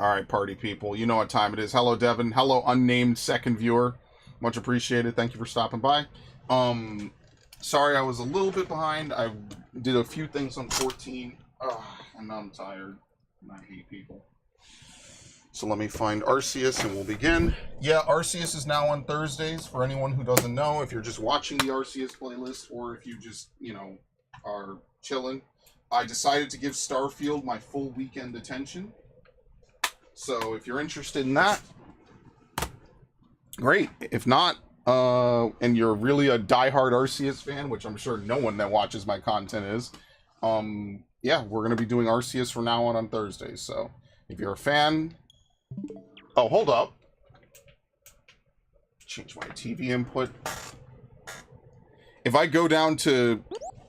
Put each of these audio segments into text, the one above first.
Alright, party people. You know what time it is. Hello, Devin. Hello, unnamed second viewer. Much appreciated. Thank you for stopping by. Sorry I was a little bit behind. I did a few things on 14. And now I'm tired. And I hate people. So let me find Arceus and we'll begin. Yeah, Arceus is now on Thursdays, for anyone who doesn't know. If you're just watching the Arceus playlist, or if you just, are chilling. I decided to give Starfield my full weekend attention. So if you're interested in that, great. If not, and you're really a diehard Arceus fan, which I'm sure no one that watches my content is, yeah, we're going to be doing Arceus from now on Thursdays. So if you're a fan... Oh, hold up. Change my TV input. If I go down to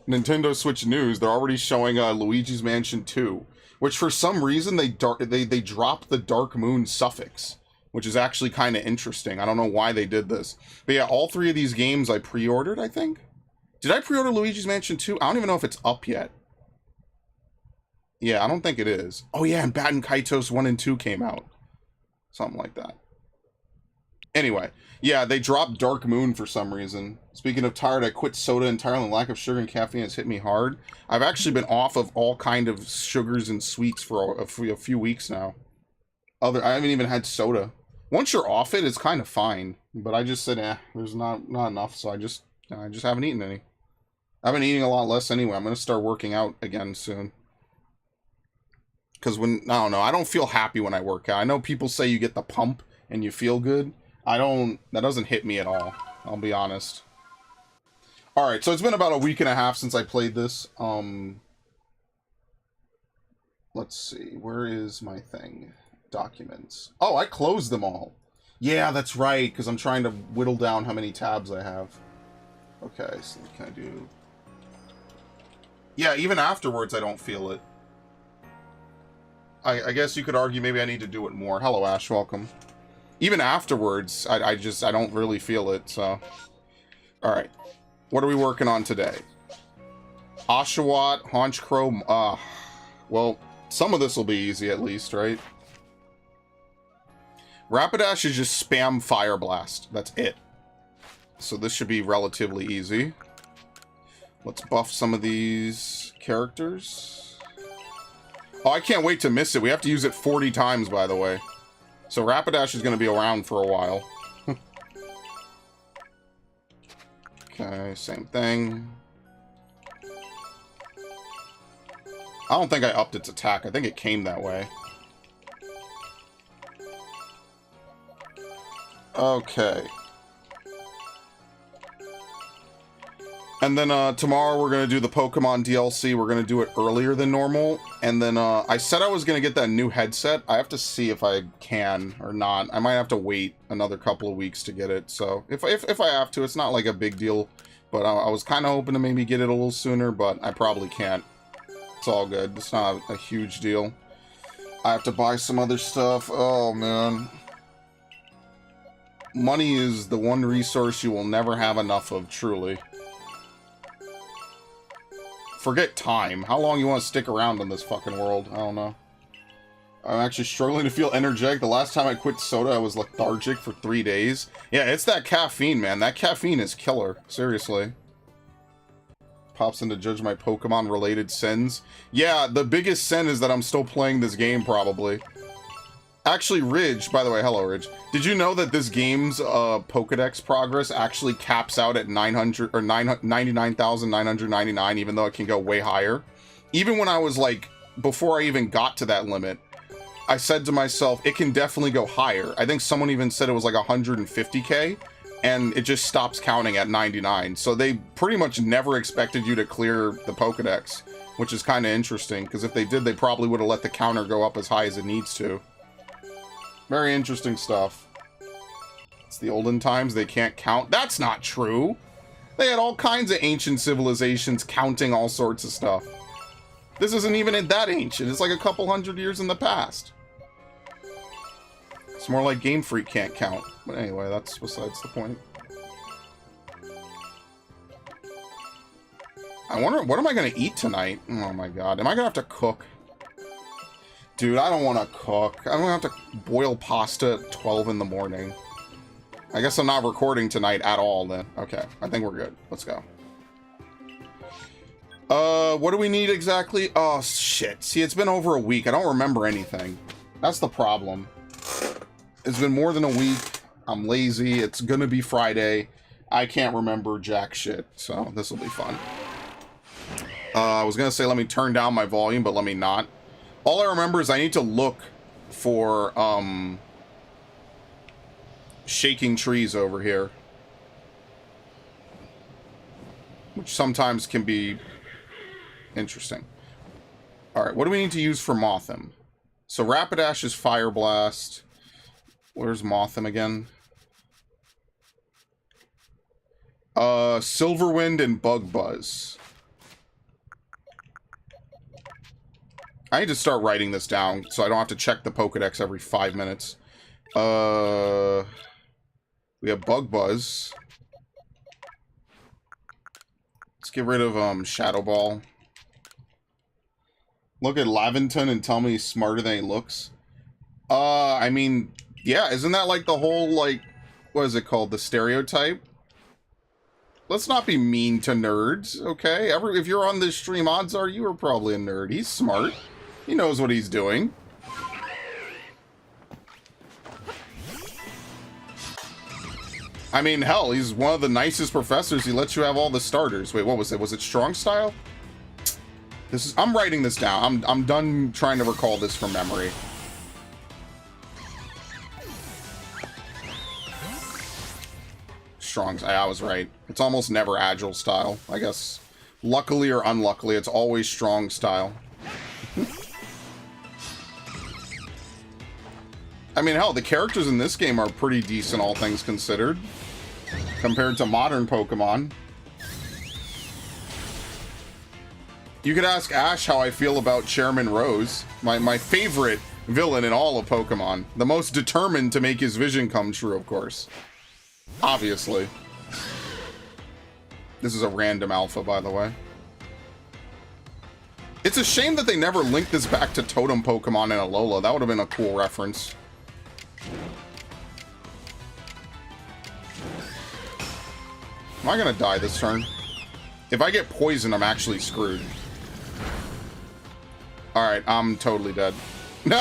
Nintendo Switch News, they're already showing Luigi's Mansion 2, which for some reason they dropped the Dark Moon suffix, which is actually kind of interesting. I don't know why they did this. But yeah, all three of these games I pre-ordered, I think. Did I pre-order Luigi's Mansion 2? I don't even know if it's up yet. Yeah, I don't think it is. Oh yeah, and Baten Kaitos 1 and 2 came out. Something like that. Anyway, yeah, they dropped Dark Moon for some reason. Speaking of tired, I quit soda entirely. Lack of sugar and caffeine has hit me hard. I've actually been off of all kind of sugars and sweets for a few weeks now. I haven't even had soda. Once you're off it, it's kind of fine. But I just said, there's not enough, so I just haven't eaten any. I've been eating a lot less anyway. I'm going to start working out again soon. Because I don't know, I don't feel happy when I work out. I know people say you get the pump and you feel good. That doesn't hit me at all. I'll be honest. Alright, so it's been about a week and a half since I played this. Let's see, where is my thing? Documents. Oh, I closed them all. Yeah, that's right, because I'm trying to whittle down how many tabs I have. Okay, so what can I do? Yeah, even afterwards I don't feel it. I guess you could argue maybe I need to do it more. Hello, Ash. Welcome. Even afterwards, I don't really feel it, so... Alright. What are we working on today? Oshawott, Haunchcrow... well, some of this will be easy at least, right? Rapidash is just spam Fire Blast. That's it. So this should be relatively easy. Let's buff some of these characters. Oh, I can't wait to miss it. We have to use it 40 times, by the way. So Rapidash is going to be around for a while. Okay, same thing. I don't think I upped its attack. I think it came that way. Okay. And then tomorrow we're going to do the Pokemon DLC. We're going to do it earlier than normal. And then I said I was going to get that new headset. I have to see if I can or not. I might have to wait another couple of weeks to get it. So if I have to, it's not like a big deal. But I was kind of hoping to maybe get it a little sooner, but I probably can't. It's all good. It's not a huge deal. I have to buy some other stuff. Oh, man. Money is the one resource you will never have enough of, truly. Forget time. How long you want to stick around in this fucking world? I don't know. I'm actually struggling to feel energetic. The last time I quit soda, I was lethargic for 3 days. Yeah, it's that caffeine, man. That caffeine is killer. Seriously. Pops in to judge my Pokemon-related sins. Yeah, the biggest sin is that I'm still playing this game, probably. Actually, Ridge, by the way, hello, Ridge. Did you know that this game's Pokedex progress actually caps out at 99,999, even though it can go way higher? Even when I was like, before I even got to that limit, I said to myself, it can definitely go higher. I think someone even said it was like 150k, and it just stops counting at 99. So they pretty much never expected you to clear the Pokedex, which is kind of interesting, because if they did, they probably would have let the counter go up as high as it needs to. Very interesting stuff. It's the olden times, they can't count. That's not true! They had all kinds of ancient civilizations counting all sorts of stuff. This isn't even that ancient, it's like a couple hundred years in the past. It's more like Game Freak can't count. But anyway, that's besides the point. I wonder, what am I going to eat tonight? Oh my god, am I going to have to cook? Dude, I don't want to cook. I'm gonna have to boil pasta at 12 in the morning. I guess I'm not recording tonight at all then. Okay, I think we're good. Let's go. What do we need exactly? Oh, shit. See, it's been over a week. I don't remember anything. That's the problem. It's been more than a week. I'm lazy. It's gonna be Friday. I can't remember jack shit, so this will be fun. I was gonna say let me turn down my volume, but let me not. All I remember is I need to look for, shaking trees over here. Which sometimes can be interesting. Alright, what do we need to use for Mothim? So Rapidash is Fire Blast. Where's Mothim again? Silverwind and Bug Buzz. I need to start writing this down so I don't have to check the Pokedex every 5 minutes. We have Bug Buzz. Let's get rid of Shadow Ball. Look at Laventon and tell me he's smarter than he looks. I mean, yeah, isn't that like the whole, like, what is it called? The stereotype? Let's not be mean to nerds, okay? If you're on this stream, odds are you are probably a nerd. He's smart. He knows what he's doing. I mean, hell, he's one of the nicest professors. He lets you have all the starters. Wait, what was it? Was it Strong Style? I'm writing this down. I'm done trying to recall this from memory. Strong. I was right. It's almost never Agile Style. I guess, luckily or unluckily, it's always Strong Style. I mean, hell, the characters in this game are pretty decent, all things considered, compared to modern Pokemon. You could ask Ash how I feel about Chairman Rose, my favorite villain in all of Pokemon. The most determined to make his vision come true, of course. Obviously. This is a random alpha, by the way. It's a shame that they never linked this back to Totem Pokemon in Alola. That would have been a cool reference. Am I gonna die this turn? If I get poisoned, I'm actually screwed. Alright, I'm totally dead. Yeah,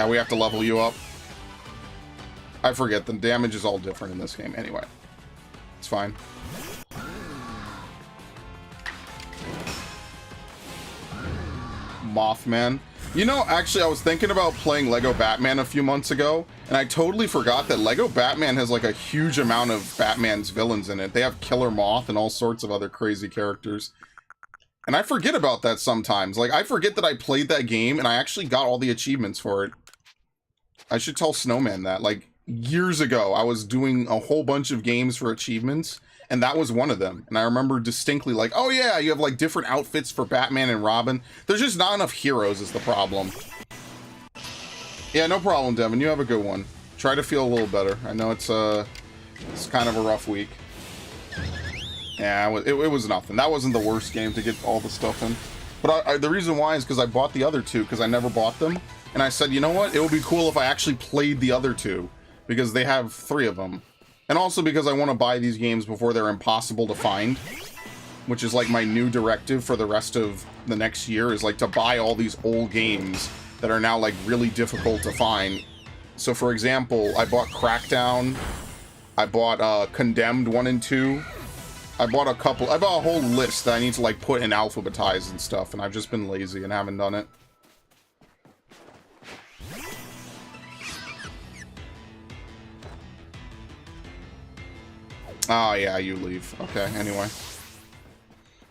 we have to level you up. I forget, the damage is all different in this game. Anyway, it's fine. Mothman. You know, actually, I was thinking about playing Lego Batman a few months ago, and I totally forgot that Lego Batman has, like, a huge amount of Batman's villains in it. They have Killer Moth and all sorts of other crazy characters. And I forget about that sometimes. Like, I forget that I played that game, and I actually got all the achievements for it. I should tell Snowman that. Like, years ago, I was doing a whole bunch of games for achievements, and that was one of them. And I remember distinctly, like, oh yeah, you have, like, different outfits for Batman and Robin. There's just not enough heroes is the problem. Yeah, no problem, Devin. You have a good one. Try to feel a little better. I know it's kind of a rough week. Yeah, it was nothing. That wasn't the worst game to get all the stuff in. But the reason why is because I bought the other two, because I never bought them. And I said, you know what? It would be cool if I actually played the other two, because they have 3 of them. And also because I want to buy these games before they're impossible to find, which is like my new directive for the rest of the next year, is like to buy all these old games that are now like really difficult to find. So for example, I bought Crackdown, I bought Condemned 1 and 2, I bought a whole list that I need to like put and alphabetize and stuff, and I've just been lazy and haven't done it. Oh, yeah, you leave. Okay, anyway.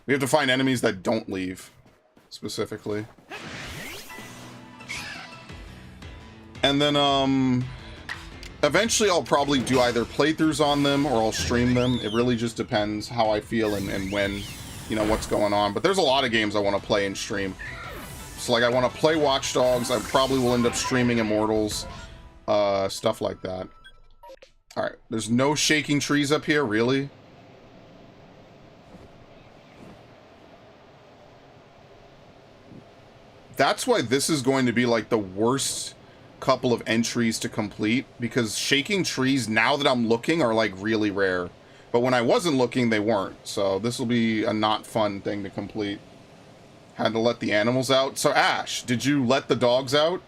We have to find enemies that don't leave, specifically. And then, eventually I'll probably do either playthroughs on them or I'll stream them. It really just depends how I feel and when, you know, what's going on. But there's a lot of games I want to play and stream. So, like, I want to play Watch Dogs. I probably will end up streaming Immortals. Stuff like that. Alright, there's no shaking trees up here, really? That's why this is going to be like the worst couple of entries to complete, because shaking trees, now that I'm looking, are like really rare. But when I wasn't looking, they weren't. So this will be a not fun thing to complete. Had to let the animals out. So Ash, did you let the dogs out?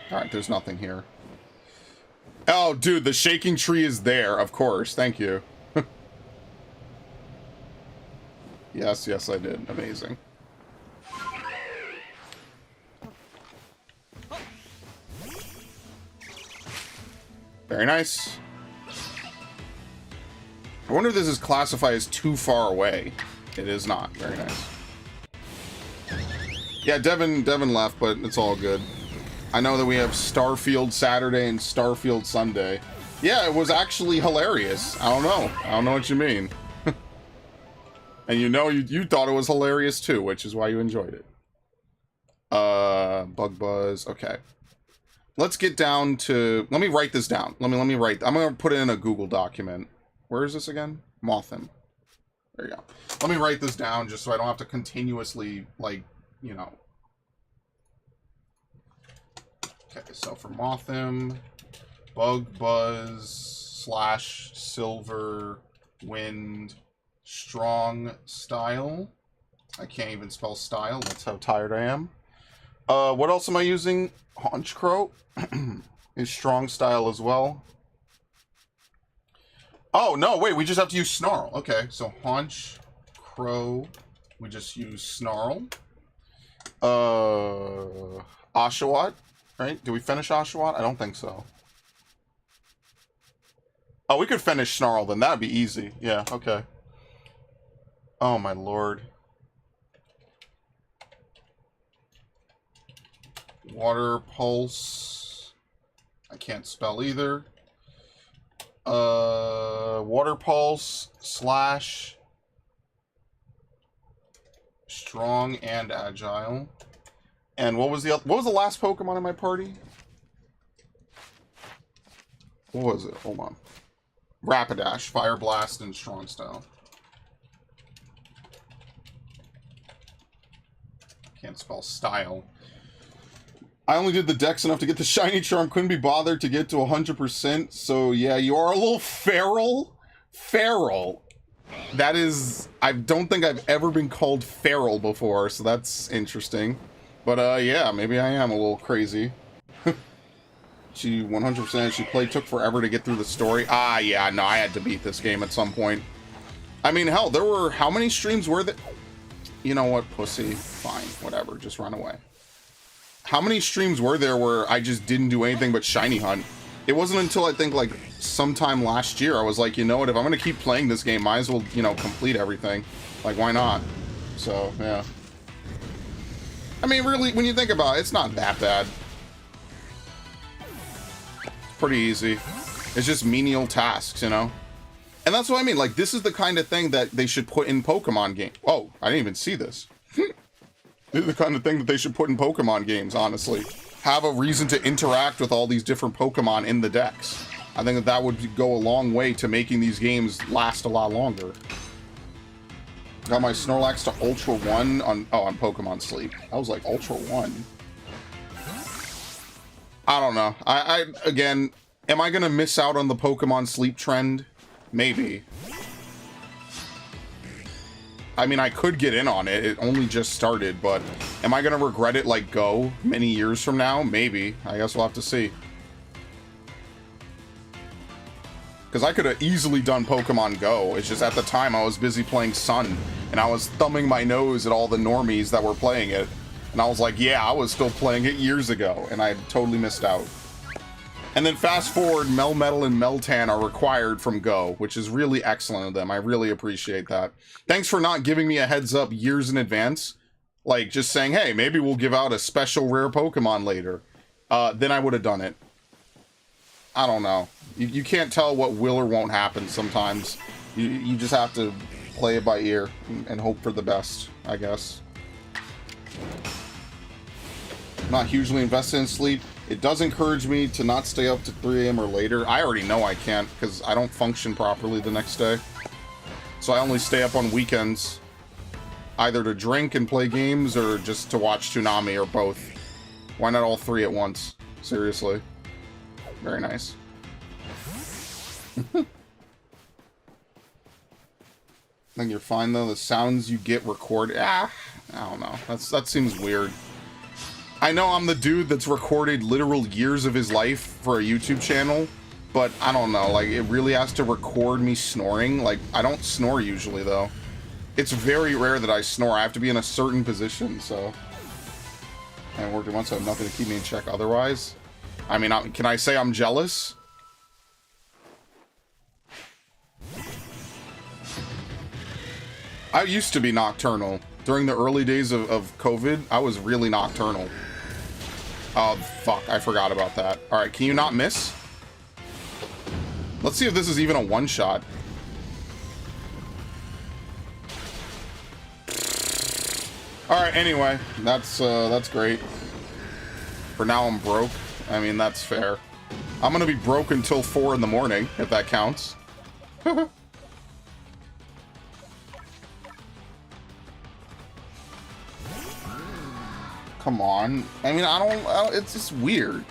Alright, there's nothing here. Oh, dude, the shaking tree is there, of course. Thank you. Yes, yes, I did. Amazing. Very nice. I wonder if this is classified as too far away. It is not. Very nice. Yeah, Devin left, but it's all good. I know that we have Starfield Saturday and Starfield Sunday. Yeah, it was actually hilarious. I don't know what you mean. And you know, you thought it was hilarious too, which is why you enjoyed it. Bug Buzz. Okay. Let's get down to... Let me write this down. Let me write... I'm going to put it in a Google document. Where is this again? Mothim. There you go. Let me write this down just so I don't have to continuously, like, you know... Okay, so for Mothim, Bug Buzz / Silver Wind Strong Style. I can't even spell style. That's how tired I am. What else am I using? Haunch Crow is Strong Style as well. Oh, no, wait, we just have to use Snarl. Okay, so Haunch Crow, we just use Snarl. Oshawott, right? Did we finish Oshawott? I don't think so. Oh, we could finish Snarl, then that'd be easy. Yeah, okay. Oh, my lord. Water Pulse. I can't spell either. Water Pulse / Strong and Agile. And what was the last Pokemon in my party? What was it? Hold on. Rapidash, Fire Blast, and Strong Style. Can't spell style. I only did the dex enough to get the shiny charm. Couldn't be bothered to get to 100%. So yeah, you are a little feral. Feral. That is... I don't think I've ever been called feral before, so that's interesting. But yeah, maybe I am a little crazy. She 100%, she took forever to get through the story. Ah, yeah, no, I had to beat this game at some point. I mean, hell, there were... How many streams were there? You know what, pussy? Fine, whatever, just run away. How many streams were there where I just didn't do anything but shiny hunt? It wasn't until I think like sometime last year I was like, you know what, if I'm gonna keep playing this game, might as well, you know, complete everything. Like, why not? So, yeah. I mean, really, when you think about it, it's not that bad. It's pretty easy. It's just menial tasks, you know? And that's what I mean, like, this is the kind of thing that they should put in Pokemon games. Oh, I didn't even see this. This is the kind of thing that they should put in Pokemon games, honestly. Have a reason to interact with all these different Pokemon in the decks. I think that would go a long way to making these games last a lot longer. Got my Snorlax to Ultra 1 on Pokemon Sleep. I was like, Ultra 1? I don't know. Again, am I gonna miss out on the Pokemon Sleep trend? Maybe. I mean, I could get in on it. It only just started, but am I going to regret it like Go many years from now? Maybe. I guess we'll have to see. Because I could have easily done Pokemon Go. It's just at the time I was busy playing Sun, and I was thumbing my nose at all the normies that were playing it. And I was like, yeah, I was still playing it years ago, and I totally missed out. And then fast forward, Melmetal and Meltan are required from Go, which is really excellent of them. I really appreciate that. Thanks for not giving me a heads up years in advance. Like, just saying, hey, maybe we'll give out a special rare Pokemon later. Then I would have done it. I don't know. You can't tell what will or won't happen sometimes. You just have to play it by ear and hope for the best, I guess. Not hugely invested in Sleep. It does encourage me to not stay up to 3 a.m. or later. I already know I can't because I don't function properly the next day. So I only stay up on weekends, either to drink and play games or just to watch Toonami or both. Why not all 3 at once? Seriously. Very nice. I think you're fine though. The sounds you get recorded. I don't know. That seems weird. I know I'm the dude that's recorded literal years of his life for a YouTube channel, but I don't know. Like, it really has to record me snoring. Like, I don't snore usually though. It's very rare that I snore. I have to be in a certain position, so. And worked at once, so I have nothing to keep me in check otherwise. I mean, can I say I'm jealous? I used to be nocturnal. During the early days of COVID, I was really nocturnal. Oh, fuck. I forgot about that. Alright, can you not miss? Let's see if this is even a one-shot. Alright, anyway. That's great. For now, I'm broke. I mean, that's fair. I'm gonna be broke until 4 in the morning, if that counts. Come on. I mean, I don't, it's just weird.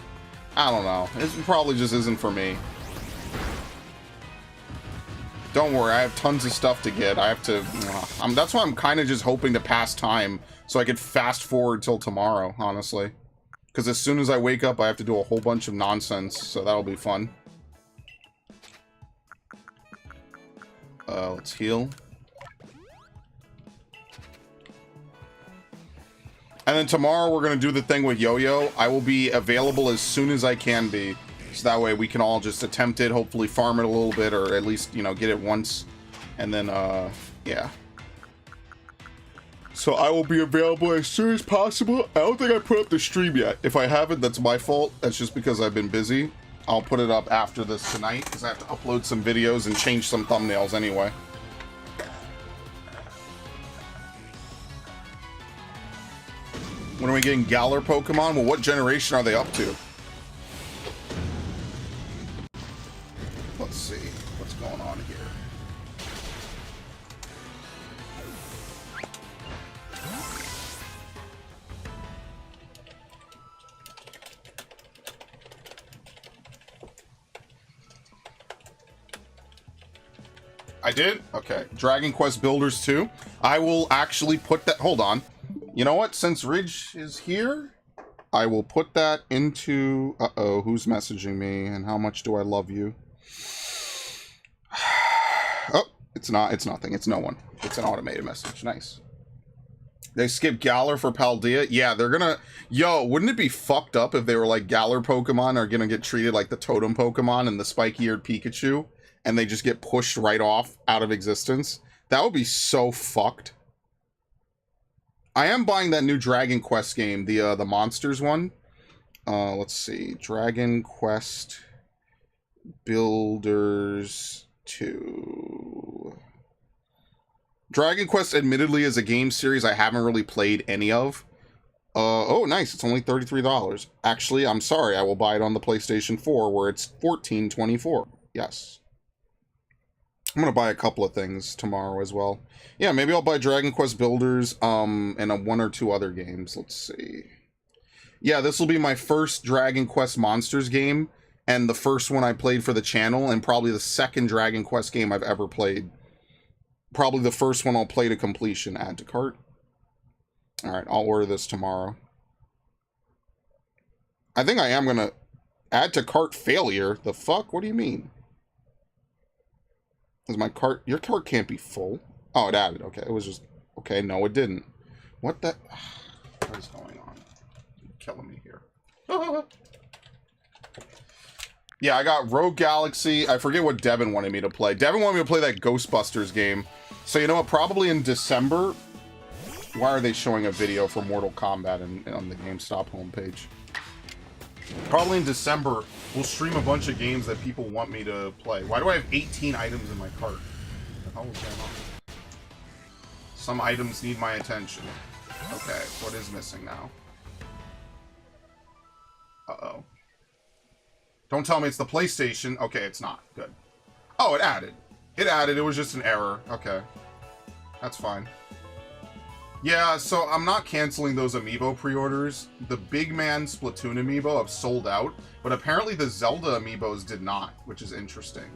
I don't know. It probably just isn't for me. Don't worry, I have tons of stuff to get. I have to... that's why I'm kind of just hoping to pass time so I could fast forward till tomorrow, honestly. Because as soon as I wake up, I have to do a whole bunch of nonsense, so that'll be fun. Let's heal. And then tomorrow we're going to do the thing with Yo-Yo. I will be available as soon as I can be. So that way we can all just attempt it, hopefully farm it a little bit, or at least, you know, get it once. And then, yeah. So I will be available as soon as possible. I don't think I put up the stream yet. If I haven't, that's my fault. That's just because I've been busy. I'll put it up after this tonight, because I have to upload some videos and change some thumbnails anyway. When are we getting Galar Pokemon? Well, what generation are they up to? Let's see what's going on here. I did? Okay. Dragon Quest Builders 2. I will actually put that... Hold on. You know what? Since Ridge is here, I will put that into... Uh-oh, who's messaging me? And how much do I love you? Oh, it's nothing. It's no one. It's an automated message. Nice. They skipped Galar for Paldea? Yeah, they're gonna... Yo, wouldn't it be fucked up if they were like Galar Pokemon are gonna get treated like the Totem Pokemon and the spiky-eared Pikachu, and they just get pushed right off out of existence? That would be so fucked. I am buying that new Dragon Quest game, the Monsters one. Let's see. Dragon Quest Builders 2. Dragon Quest, admittedly, is a game series I haven't really played any of. Oh, nice. It's only $33. Actually, I'm sorry. I will buy it on the PlayStation 4, where it's $14.24. Yes. I'm gonna buy a couple of things tomorrow as well. Yeah, maybe I'll buy Dragon Quest Builders, and one or two other games. Let's see. Yeah, this will be my first Dragon Quest Monsters game, and the first one I played for the channel, and probably the second Dragon Quest game I've ever played. Probably the first one I'll play to completion. Add to cart. Alright, I'll order this tomorrow. I think I am gonna... Add to cart failure? The fuck? What do you mean? Is my cart... Your cart can't be full. Oh, it added. Okay, it was just... Okay, no, it didn't. What the... What is going on? You're killing me here. Yeah, I got Rogue Galaxy. I forget what Devin wanted me to play. Devin wanted me to play that Ghostbusters game. So, you know what? Probably in December... Why are they showing a video for Mortal Kombat on the GameStop homepage? Probably in December, we'll stream a bunch of games that people want me to play. Why do I have 18 items in my cart? What the hell is going on? Some items need my attention. Okay, what is missing now? Uh-oh. Don't tell me it's the PlayStation. Okay, it's not. Good. Oh, it added. It added. It was just an error. Okay. That's fine. Yeah, so I'm not canceling those amiibo pre-orders. The Big Man Splatoon amiibo have sold out, but apparently the Zelda amiibos did not, which is interesting.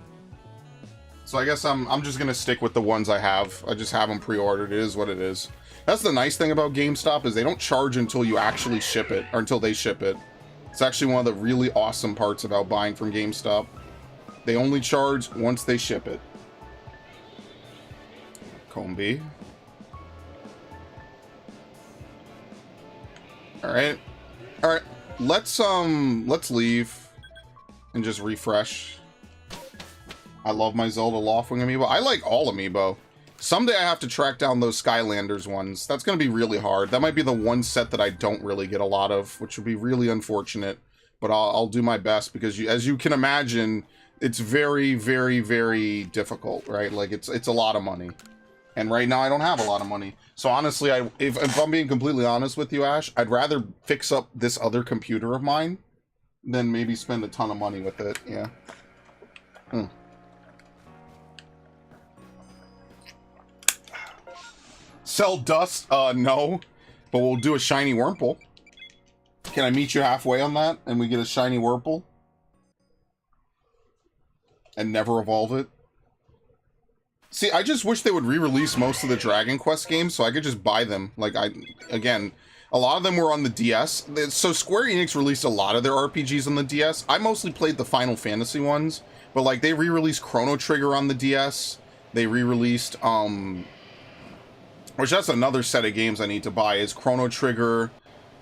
So I guess I'm just gonna stick with the ones I have. I just have them pre-ordered. It is what it is. That's the nice thing about GameStop is they don't charge until you actually ship it, or until they ship it. It's actually one of the really awesome parts about buying from GameStop. They only charge once they ship it. Combi. Alright. Alright. Let's leave and just refresh. I love my Zelda Loftwing amiibo. I like all amiibo. Someday I have to track down those Skylanders ones. That's going to be really hard. That might be the one set that I don't really get a lot of, which would be really unfortunate. But I'll do my best because, as you can imagine, it's very, very, very difficult, right? Like, it's a lot of money. And right now I don't have a lot of money. So honestly, if I'm being completely honest with you, Ash, I'd rather fix up this other computer of mine than maybe spend a ton of money with it. Yeah. Sell dust? No. But we'll do a shiny Wurmple. Can I meet you halfway on that? And we get a shiny Wurmple? And never evolve it? See, I just wish they would re-release most of the Dragon Quest games so I could just buy them. Like, again, a lot of them were on the DS. So Square Enix released a lot of their RPGs on the DS. I mostly played the Final Fantasy ones. But, like, they re-released Chrono Trigger on the DS. They re-released, which that's another set of games I need to buy, is Chrono Trigger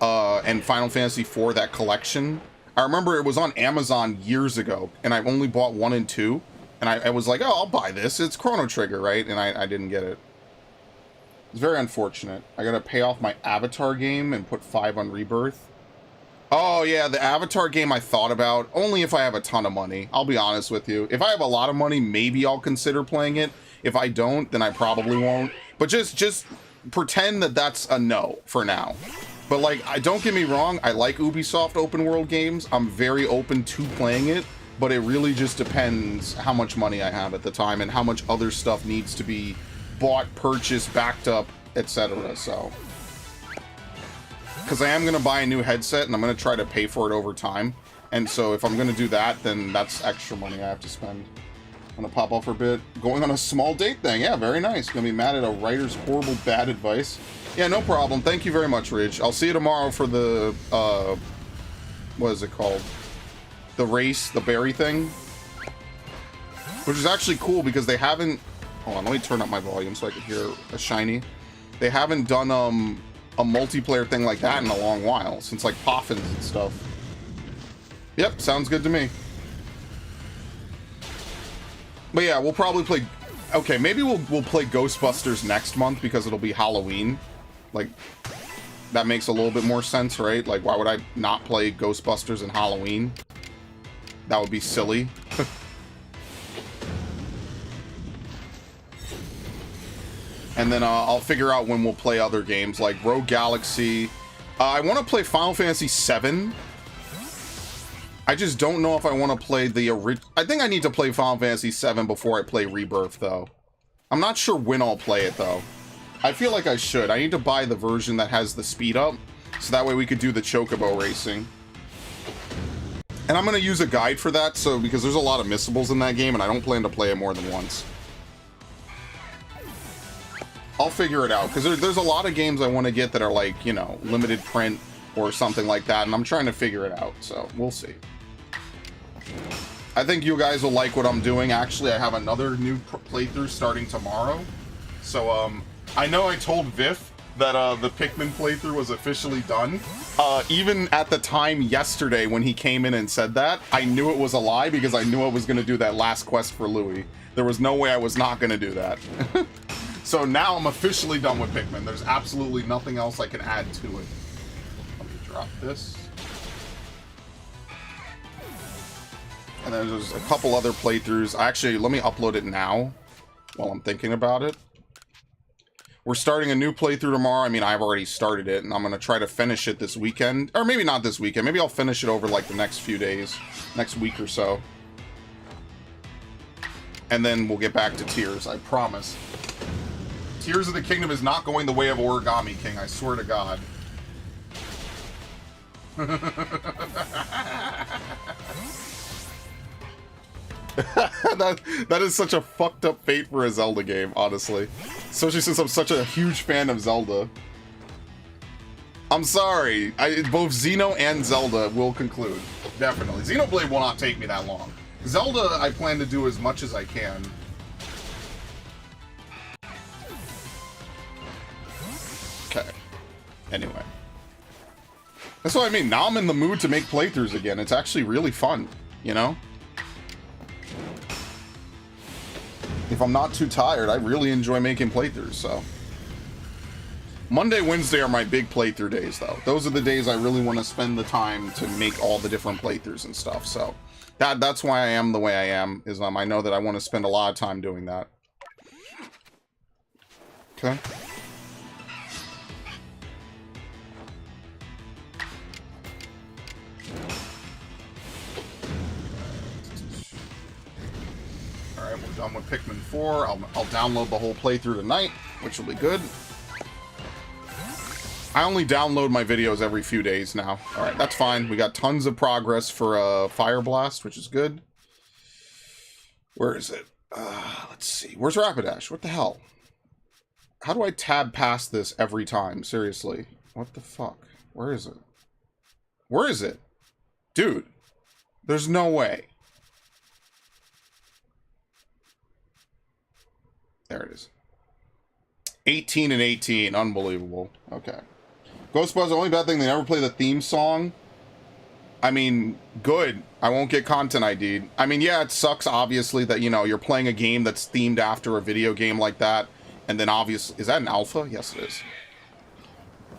and Final Fantasy IV, that collection. I remember it was on Amazon years ago, and I only bought 1 and 2. And I was like, oh, I'll buy this. It's Chrono Trigger, right? And I didn't get it. It's very unfortunate. I gotta pay off my Avatar game and put 5 on Rebirth. Oh, yeah, the Avatar game I thought about. Only if I have a ton of money. I'll be honest with you. If I have a lot of money, maybe I'll consider playing it. If I don't, then I probably won't. But just pretend that that's a no for now. But, like, don't get me wrong. I like Ubisoft open world games. I'm very open to playing it. But it really just depends how much money I have at the time and how much other stuff needs to be bought, purchased, backed up, etc. So, because I am going to buy a new headset and I'm going to try to pay for it over time. And so if I'm going to do that, then that's extra money I have to spend. I'm going to pop off for a bit. Going on a small date thing. Yeah, very nice. Going to be mad at a writer's horrible bad advice. Yeah, no problem. Thank you very much, Ridge. I'll see you tomorrow for the, what is it called? The race, the berry thing, which is actually cool because they haven't, hold on, let me turn up my volume so I can hear a shiny. They haven't done a multiplayer thing like that in a long while, since like Poffins and stuff. Yep, sounds good to me. But yeah, we'll probably play, okay, maybe we'll play Ghostbusters next month because it'll be Halloween. Like, that makes a little bit more sense, right? Like, why would I not play Ghostbusters in Halloween? That would be silly. And then I'll figure out when we'll play other games like Rogue Galaxy. I want to play Final Fantasy VII. I just don't know if I want to play the original. I think I need to play Final Fantasy VII before I play Rebirth, though. I'm not sure when I'll play it, though. I feel like I should. I need to buy the version that has the speed up, so that way we could do the Chocobo racing. And I'm going to use a guide for that, so because there's a lot of missables in that game, and I don't plan to play it more than once. I'll figure it out, because there's a lot of games I want to get that are like, you know, limited print or something like that, and I'm trying to figure it out, so we'll see. I think you guys will like what I'm doing. Actually, I have another new playthrough starting tomorrow. So, I know I told Viff that the Pikmin playthrough was officially done. Even at the time yesterday when he came in and said that, I knew it was a lie because I knew I was going to do that last quest for Louis. There was no way I was not going to do that. So now I'm officially done with Pikmin. There's absolutely nothing else I can add to it. Let me drop this. And then there's a couple other playthroughs. Actually, let me upload it now while I'm thinking about it. We're starting a new playthrough tomorrow. I mean, I've already started it, and I'm going to try to finish it this weekend. Or maybe not this weekend. Maybe I'll finish it over, like, the next few days. Next week or so. And then we'll get back to Tears, I promise. Tears of the Kingdom is not going the way of Origami King, I swear to God. that is such a fucked up fate for a Zelda game, honestly. Especially since I'm such a huge fan of Zelda. I'm sorry. Both Xeno and Zelda will conclude. Definitely. Xenoblade will not take me that long. Zelda, I plan to do as much as I can. Okay. Anyway. That's what I mean. Now I'm in the mood to make playthroughs again. It's actually really fun, you know? If I'm not too tired, I really enjoy making playthroughs, so. Monday, Wednesday are my big playthrough days, though. Those are the days I really want to spend the time to make all the different playthroughs and stuff, so. That's why I am the way I am, is I know that I want to spend a lot of time doing that. Okay. Alright, we're done with Pikmin 4. I'll download the whole playthrough tonight, which will be good. I only download my videos every few days now. Alright, that's fine. We got tons of progress for Fire Blast, which is good. Where is it? Let's see. Where's Rapidash? What the hell? How do I tab past this every time? Seriously. What the fuck? Where is it? Where is it? Dude. There's no way. There it is. 18 and 18. Unbelievable. Okay. Ghostbusters, the only bad thing, they never play the theme song. I mean, good. I won't get content ID'd. I mean, yeah, it sucks, obviously, that, you know, you're playing a game that's themed after a video game like that. And then, obviously... Is that an alpha? Yes, it is.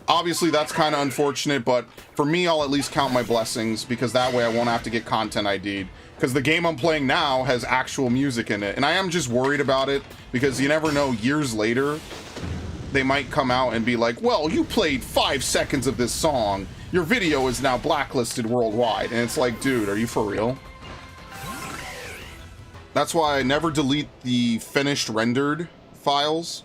Obviously, that's kind of unfortunate, but for me, I'll at least count my blessings, because that way I won't have to get content ID'd. Because the game I'm playing now has actual music in it. And I am just worried about it, because you never know, years later, they might come out and be like, well, you played 5 seconds of this song. Your video is now blacklisted worldwide. And it's like, dude, are you for real? That's why I never delete the finished rendered files.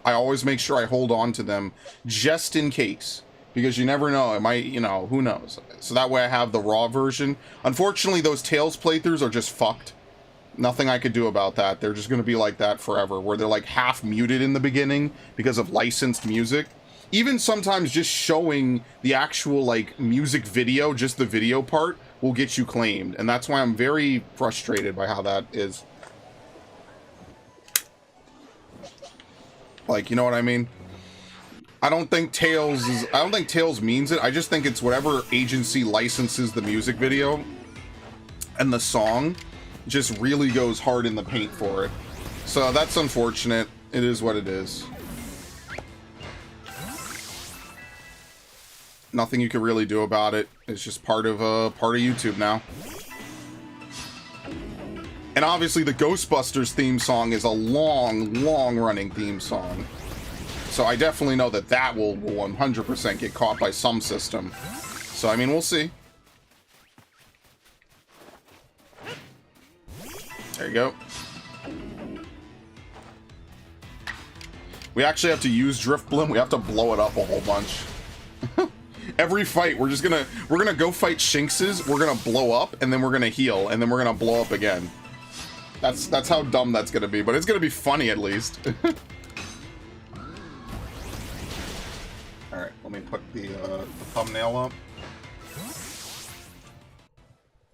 I always make sure I hold on to them just in case. Because you never know, it might, you know, who knows. So that way I have the raw version. Unfortunately, those Tales playthroughs are just fucked. Nothing I could do about that. They're just going to be like that forever, where they're like half muted in the beginning because of licensed music. Even sometimes just showing the actual like music video, just the video part, will get you claimed. And that's why I'm very frustrated by how that is. Like, you know what I mean? I don't think Tales means it. I just think it's whatever agency licenses the music video and the song just really goes hard in the paint for it. So that's unfortunate. It is what it is. Nothing you can really do about it. It's just part of YouTube now. And obviously the Ghostbusters theme song is a long running theme song. So I definitely know that that will 100% get caught by some system. So I mean, we'll see. There you go. We actually have to use Drift Blim. We have to blow it up a whole bunch. Every fight, we're gonna go fight Shinxes, we're gonna blow up, and then we're gonna heal, and then we're gonna blow up again. That's how dumb that's gonna be, but it's gonna be funny at least. Alright, let me put the thumbnail up.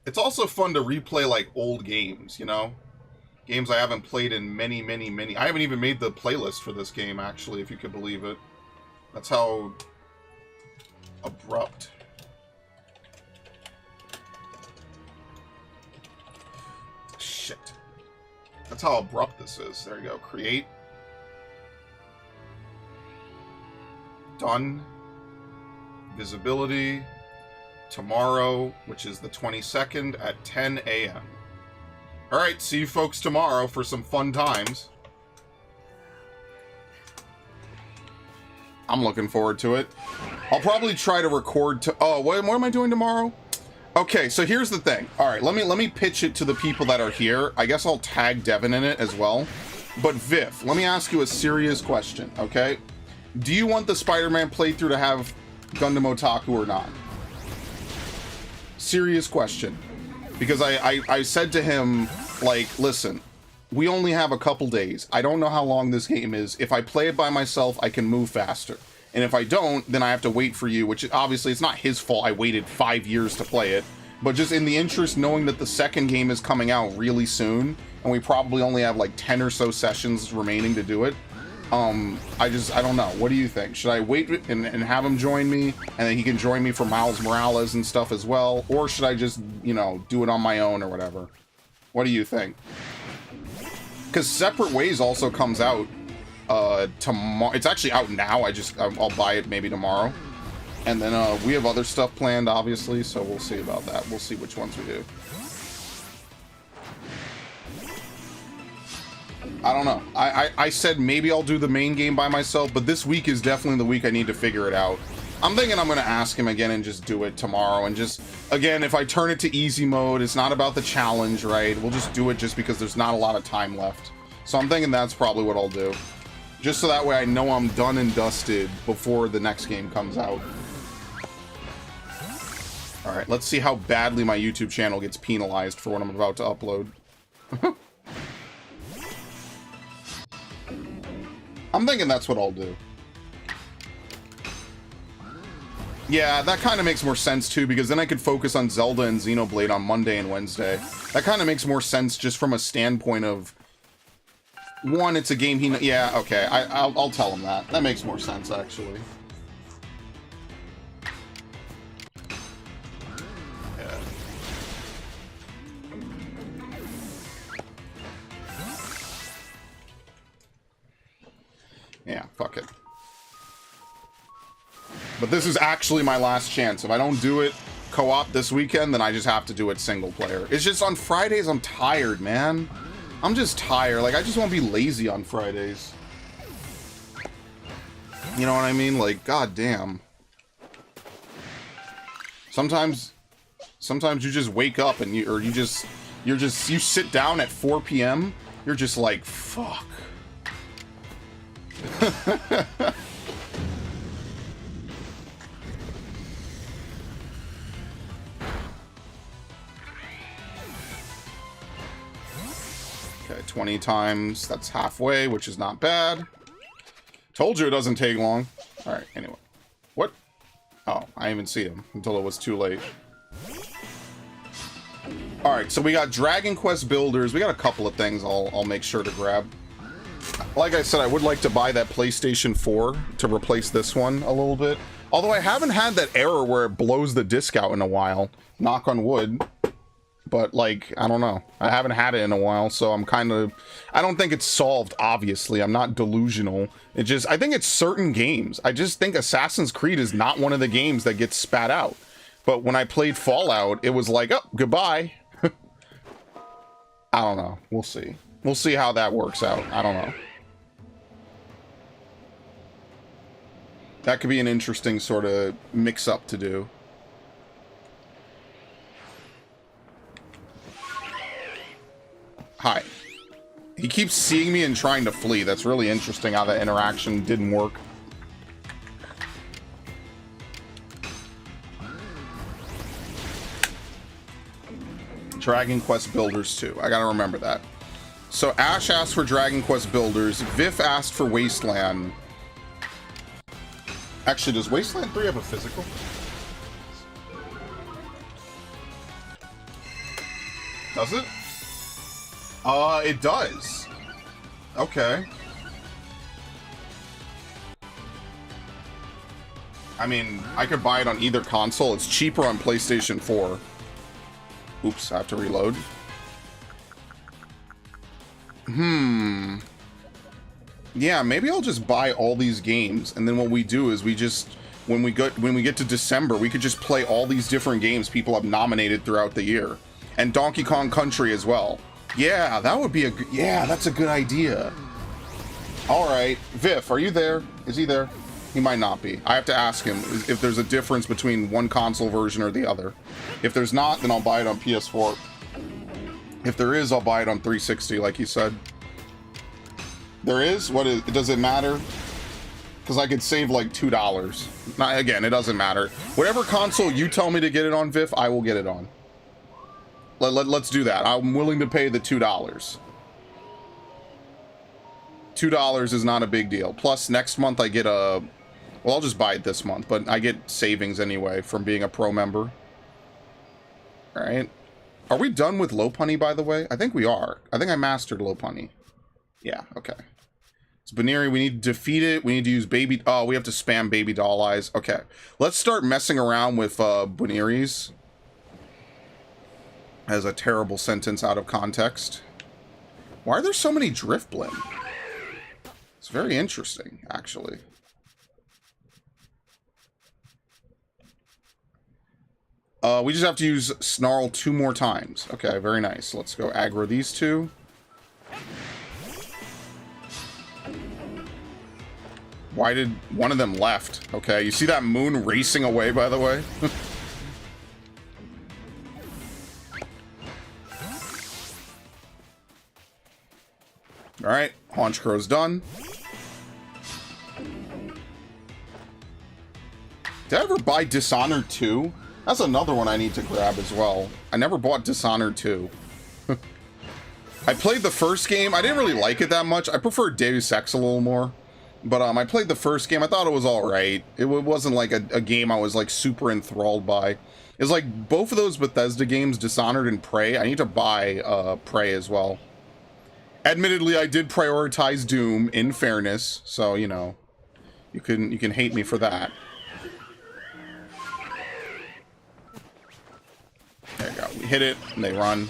It's also fun to replay, like, old games, you know? Games I haven't played in many... I haven't even made the playlist for this game, actually, if you could believe it. That's how abrupt. Shit. That's how abrupt this is. There you go. Create. Done. Visibility. Tomorrow, which is the 22nd at 10 a.m. Alright, see you folks tomorrow for some fun times. I'm looking forward to it. I'll probably try to record to... Oh, what am I doing tomorrow? Okay, so here's the thing. All right, let me pitch it to the people that are here. I guess I'll tag Devin in it as well. But Viv, let me ask you a serious question, okay? Do you want the Spider-Man playthrough to have Gundam Otaku or not? Serious question. Because I said to him, like, listen, we only have a couple days. I don't know how long this game is. If I play it by myself, I can move faster. And if I don't, then I have to wait for you, which obviously it's not his fault. I waited 5 years to play it. But just in the interest, knowing that the second game is coming out really soon, and we probably only have like 10 or so sessions remaining to do it, I don't know. What do you think? Should I wait and have him join me, and then he can join me for Miles Morales and stuff as well? Or should I just, you know, do it on my own or whatever? What do you think? Because Separate Ways also comes out tomorrow. It's actually out now. I'll buy it maybe tomorrow. And then we have other stuff planned, obviously, so we'll see about that. We'll see which ones we do. I don't know. I said maybe I'll do the main game by myself, but this week is definitely the week I need to figure it out. I'm thinking I'm going to ask him again and just do it tomorrow. And just, again, if I turn it to easy mode, it's not about the challenge, right? We'll just do it just because there's not a lot of time left. So I'm thinking that's probably what I'll do. Just so that way I know I'm done and dusted before the next game comes out. Alright, let's see how badly my YouTube channel gets penalized for what I'm about to upload. I'm thinking that's what I'll do. Yeah, that kind of makes more sense too, because then I could focus on Zelda and Xenoblade on Monday and Wednesday. That kind of makes more sense just from a standpoint of... One, it's a game he... Yeah, okay, I'll tell him that. That makes more sense, actually. Yeah, fuck it. But this is actually my last chance. If I don't do it co-op this weekend, then I just have to do it single player. It's just on Fridays, I'm tired, man. I'm just tired. Like, I just want to be lazy on Fridays. You know what I mean? Like, goddamn. Sometimes you just wake up and you sit down at 4 p.m. You're just like, fuck. Okay, 20 times. That's halfway, which is not bad. Told you it doesn't take long. Alright, anyway. What? Oh, I didn't even see him until it was too late. Alright, so we got Dragon Quest Builders. We got a couple of things I'll make sure to grab. Like I said, I would like to buy that PlayStation 4 to replace this one a little bit. Although I haven't had that error where it blows the disc out in a while. Knock on wood. But, like, I don't know. I haven't had it in a while, so I'm kind of... I don't think it's solved, obviously. I'm not delusional. It just... I think it's certain games. I just think Assassin's Creed is not one of the games that gets spat out. But when I played Fallout, it was like, oh, goodbye. I don't know. We'll see. We'll see how that works out. I don't know. That could be an interesting sort of mix-up to do. Hi. He keeps seeing me and trying to flee. That's really interesting how that interaction didn't work. Dragon Quest Builders 2. I gotta remember that. So Ash asked for Dragon Quest Builders. Viff asked for Wasteland. Actually, does Wasteland 3 have a physical? Does it? It does. Okay. I mean, I could buy it on either console. It's cheaper on PlayStation 4. Oops, I have to reload. Yeah, maybe I'll just buy all these games, and then what we do is we just, when we get to December, we could just play all these different games people have nominated throughout the year. And Donkey Kong Country as well. Yeah, that would be yeah, that's a good idea. Alright, Viff, are you there? Is he there? He might not be. I have to ask him if there's a difference between one console version or the other. If there's not, then I'll buy it on PS4. If there is, I'll buy it on 360, like you said. There is? What is? Does it matter? Because I could save like $2. Not, again, it doesn't matter. Whatever console you tell me to get it on, Viv, I will get it on. Let's do that. I'm willing to pay the $2. $2 is not a big deal. Plus, next month I get a... Well, I'll just buy it this month, but I get savings anyway from being a pro member. Alright. Are we done with Lopunny, by the way? I think we are. I think I mastered Lopunny. Yeah, okay. So Baneri, we need to defeat it. We need to use baby... Oh, we have to spam baby doll eyes. Okay. Let's start messing around with Baneris. As a terrible sentence out of context. Why are there so many Drifblim? It's very interesting, actually. We just have to use Snarl 2 more times. Okay, very nice. Let's go aggro these two. Why did one of them left? Okay, you see that moon racing away, by the way? Alright, Haunch Crow's done. Did I ever buy Dishonored 2? That's another one I need to grab as well. I never bought Dishonored 2. I played the first game. I didn't really like it that much. I prefer Deus Ex a little more. But I played the first game. I thought it was alright. It wasn't like a game I was like super enthralled by. It's like both of those Bethesda games, Dishonored and Prey. I need to buy Prey as well. Admittedly, I did prioritize Doom, in fairness. So, you know, you can hate me for that. There you go. We hit it, and they run.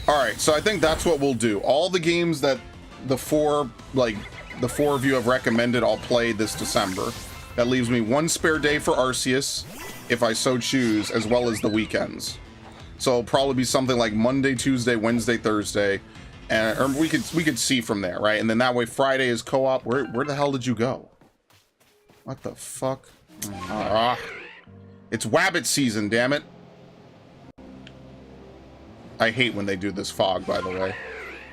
Alright, so I think that's what we'll do. All the games that the four of you have recommended, I'll play this December. That leaves me one spare day for Arceus, if I so choose, as well as the weekends. So it'll probably be something like Monday, Tuesday, Wednesday, Thursday. And or we could see from there, right? And then that way Friday is co-op. Where the hell did you go? What the fuck? It's Wabbit season, damn it. I hate when they do this fog, by the way.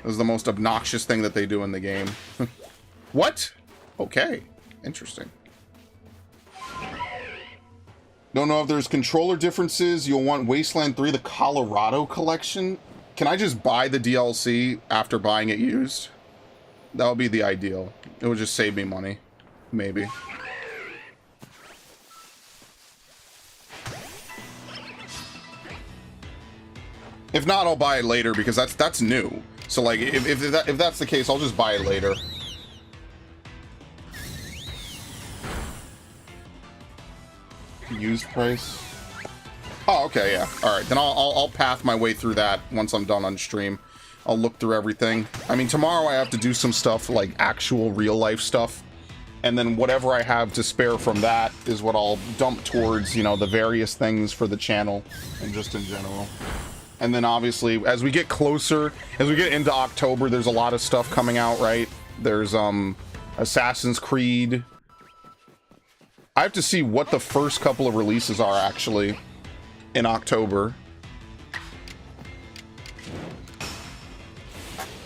This is the most obnoxious thing that they do in the game. What? Okay. Interesting. Don't know if there's controller differences. You'll want Wasteland 3, the Colorado collection. Can I just buy the DLC after buying it used? That would be the ideal. It would just save me money. Maybe. If not, I'll buy it later because that's new. So like, if that's the case, I'll just buy it later. Used price. Oh, okay, yeah. All right, then I'll path my way through that once I'm done on stream. I'll look through everything. I mean, tomorrow I have to do some stuff like actual real life stuff, and then whatever I have to spare from that is what I'll dump towards, you know, the various things for the channel and just in general. And then obviously, as we get closer, as we get into October, there's a lot of stuff coming out, right? There's Assassin's Creed. I have to see what the first couple of releases are actually in October.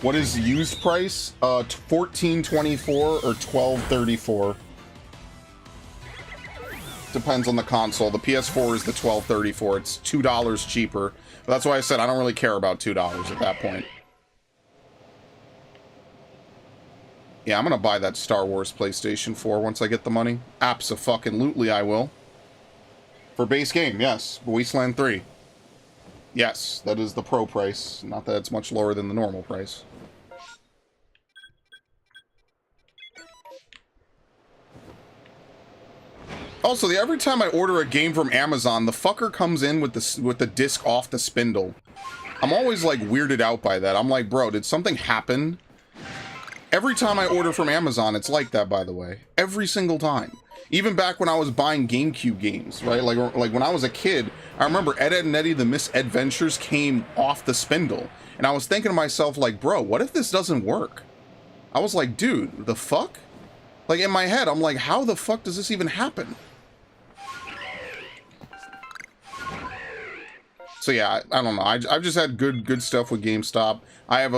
What is used price? $14.24 or $12.34. Depends on the console. The PS4 is the $12.34. It's $2 cheaper. But that's why I said I don't really care about $2 at that point. Yeah, I'm gonna buy that Star Wars PlayStation 4 once I get the money. Abso-fucking-lutely I will. For base game, yes. Wasteland 3. Yes, that is the pro price. Not that it's much lower than the normal price. Also, every time I order a game from Amazon, the fucker comes in with the disc off the spindle. I'm always like weirded out by that. I'm like, bro, did something happen? Every time I order from Amazon, it's like that, by the way. Every single time. Even back when I was buying GameCube games, right? Like when I was a kid, I remember Ed, Edd and Eddy The Misadventures came off the spindle. And I was thinking to myself, like, bro, what if this doesn't work? I was like, dude, the fuck? Like, in my head, I'm like, how the fuck does this even happen? So yeah, I don't know. I've just had good stuff with GameStop. I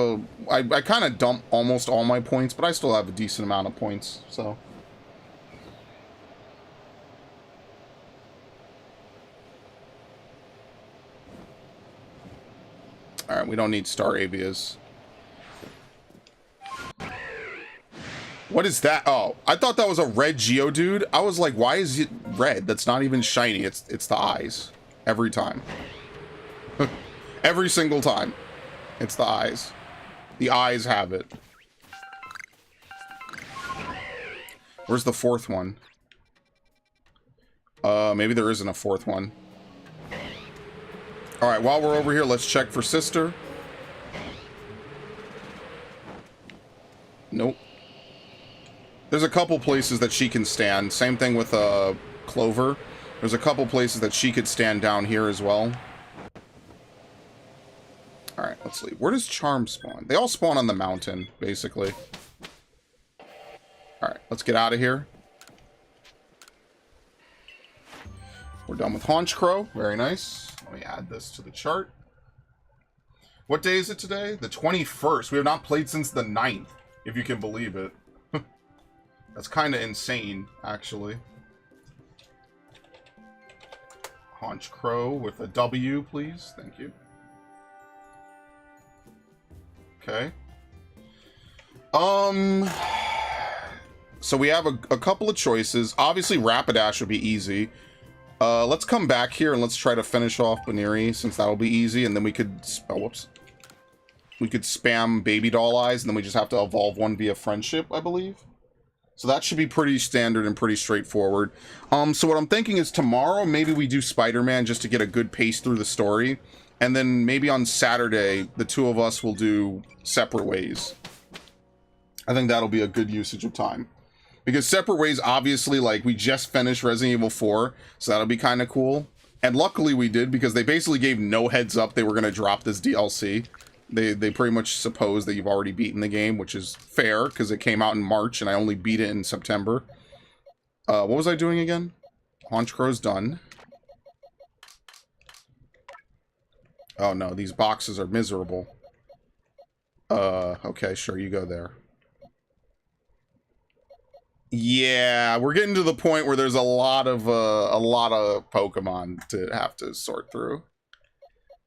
kind of dump almost all my points, but I still have a decent amount of points, so. Alright, we don't need Star Avias. What is that? Oh, I thought that was a red Geodude. I was like, why is it red? That's not even shiny. It's the eyes. Every time. Every single time. It's the eyes. The eyes have it. Where's the fourth one? Maybe there isn't a fourth one. Alright, while we're over here, let's check for Sister. Nope. There's a couple places that she can stand. Same thing with Clover. There's a couple places that she could stand down here as well. Alright, let's leave. Where does Charm spawn? They all spawn on the mountain, basically. Alright, let's get out of here. We're done with Honchkrow. Very nice. Let me add this to the chart. What day is it today? The 21st. We have not played since the 9th, if you can believe it. That's kind of insane, actually. Honchkrow with a W, please. Thank you. Okay. So we have a couple of choices. Obviously, Rapidash would be easy. Let's come back here and let's try to finish off Baneri, since that'll be easy, and then we could... Oh, whoops. We could spam Baby Doll Eyes, and then we just have to evolve one via Friendship, I believe. So that should be pretty standard and pretty straightforward. So what I'm thinking is tomorrow, maybe we do Spider-Man just to get a good pace through the story. And then maybe on Saturday, the two of us will do Separate Ways. I think that'll be a good usage of time. Because Separate Ways, obviously, like, we just finished Resident Evil 4, so that'll be kind of cool. And luckily we did, because they basically gave no heads up they were going to drop this DLC. They pretty much suppose that you've already beaten the game, which is fair, because it came out in March, and I only beat it in September. What was I doing again? Honchkrow's done. Oh no, these boxes are miserable. Okay, sure, you go there. Yeah, we're getting to the point where there's a lot of Pokemon to have to sort through.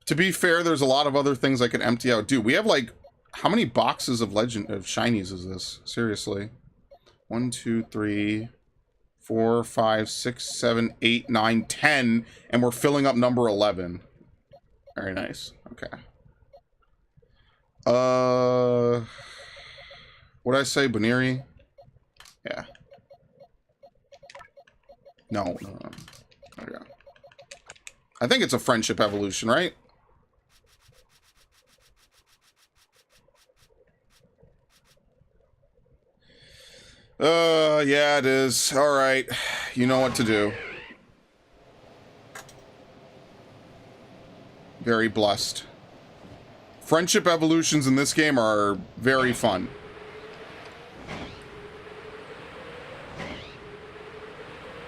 To be fair, there's a lot of other things I could empty out. Dude, we have like, how many boxes of Shinies is this? Seriously. 1, 2, 3, 4, 5, 6, 7, 8, 9, 10, and we're filling up number 11. Very nice. Okay. What did I say? Baneri? Yeah. No. There we go. I think it's a Friendship evolution, right? Yeah, it is. Alright. You know what to do. Very blessed. Friendship evolutions in this game are very fun.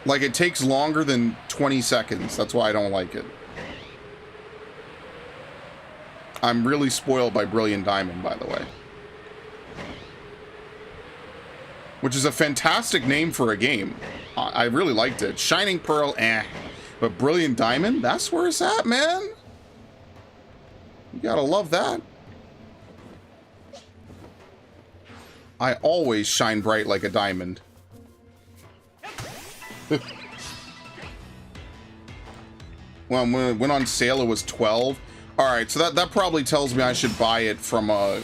Like, it takes longer than 20 seconds. That's why I don't like it. I'm really spoiled by Brilliant Diamond, by the way. Which is a fantastic name for a game. I really liked it. Shining Pearl, eh. But Brilliant Diamond, that's where it's at, man. You gotta love that. I always shine bright like a diamond. Well, when it went on sale, it was 12. Alright, so that probably tells me I should buy it from, oh,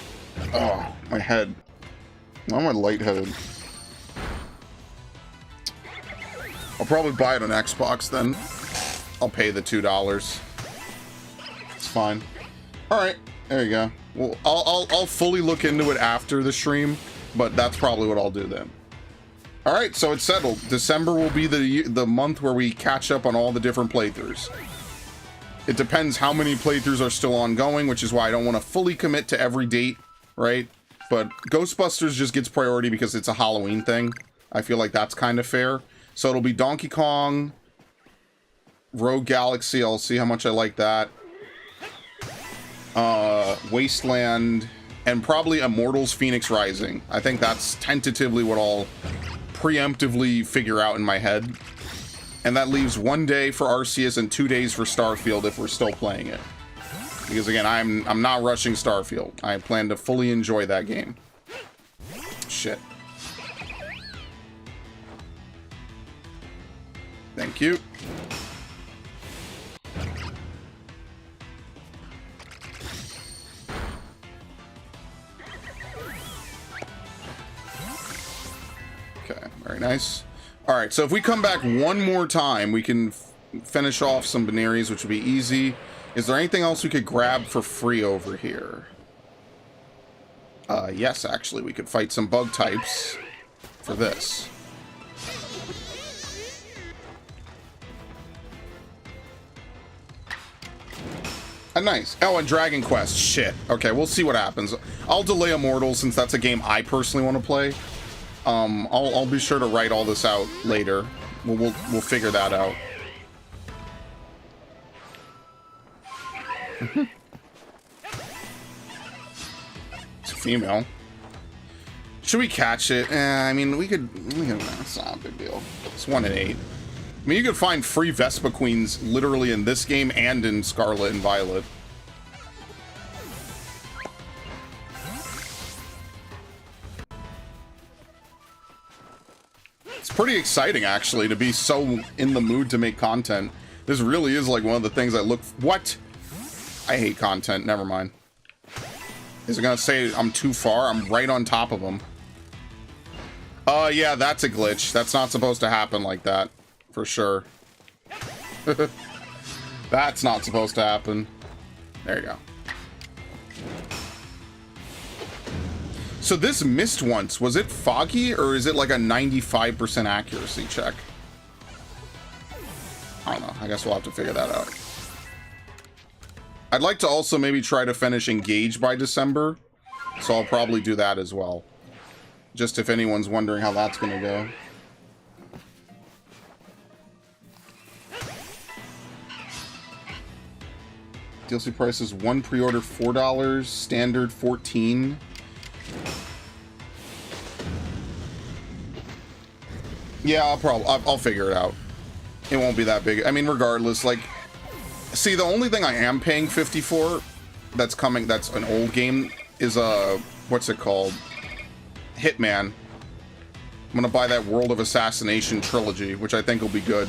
my head. Why am I lightheaded? I'll probably buy it on Xbox then. I'll pay the $2. It's fine. Alright, there you go. Well, I'll fully look into it after the stream. but that's probably what I'll do then. All right, so it's settled. December will be the month where we catch up on all the different playthroughs. It depends how many playthroughs are still ongoing, which is why I don't want to fully commit to every date, right? But Ghostbusters just gets priority because it's a Halloween thing. I feel like that's kind of fair. So it'll be Donkey Kong, Rogue Galaxy, I'll see how much I like that. Wasteland, and probably Immortals Phoenix Rising. I think that's tentatively what I'll preemptively figure out in my head. And that leaves 1 day for Arceus and 2 days for Starfield if we're still playing it. Because again, I'm not rushing Starfield. I plan to fully enjoy that game. Shit. Thank you. Okay, very nice. Alright, so if we come back one more time, we can finish off some Beneries, which would be easy. Is there anything else we could grab for free over here? Yes, actually, we could fight some bug types for this. Nice. Oh, and Dragon Quest. Shit. Okay, we'll see what happens. I'll delay Immortals since that's a game I personally want to play. I'll be sure to write all this out later. We'll figure that out. It's a female. Should we catch it? I mean, we could. That's not a big deal. It's 1 in 8. I mean, you could find free Vespa Queens literally in this game and in Scarlet and Violet. It's pretty exciting, actually, to be so in the mood to make content. This really is like one of the things I look... What? I hate content. Never mind. Is it gonna say I'm too far? I'm right on top of them. Yeah, that's a glitch. That's not supposed to happen like that. For sure. That's not supposed to happen. There you go. So this missed once. Was it foggy or is it like a 95% accuracy check? I don't know. I guess we'll have to figure that out. I'd like to also maybe try to finish Engage by December. So I'll probably do that as well. Just if anyone's wondering how that's going to go. DLC price is 1 pre-order $4, standard $14. Yeah, I'll figure it out. It won't be that big. I mean, regardless, like, see, the only thing I am paying $50 for that's coming, that's an old game, is what's it called? Hitman. I'm gonna buy that World of Assassination trilogy, which I think will be good.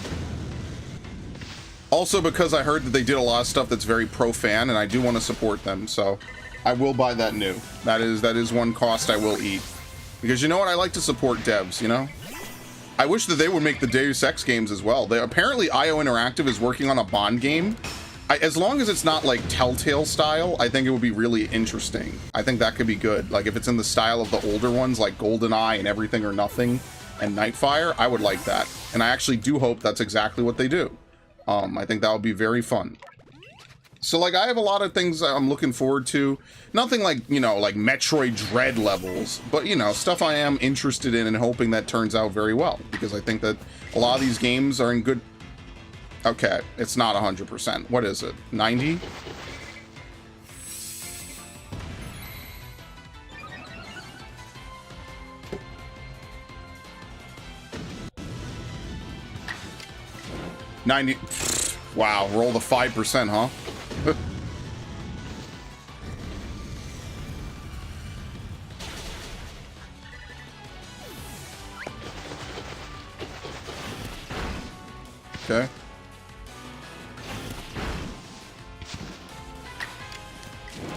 Also, because I heard that they did a lot of stuff that's very pro-fan, and I do want to support them, so I will buy that new. That is one cost I will eat. Because you know what? I like to support devs, you know? I wish that they would make the Deus Ex games as well. Apparently, IO Interactive is working on a Bond game. As long as it's not, like, Telltale style, I think it would be really interesting. I think that could be good. Like, if it's in the style of the older ones, like GoldenEye and Everything or Nothing and Nightfire, I would like that. And I actually do hope that's exactly what they do. I think that would be very fun. So, like, I have a lot of things I'm looking forward to. Nothing like, you know, like Metroid Dread levels, but, you know, stuff I am interested in and hoping that turns out very well. Because I think that a lot of these games are in good... Okay, it's not 100%. What is it? 90? Wow, roll the 5%, huh? Okay.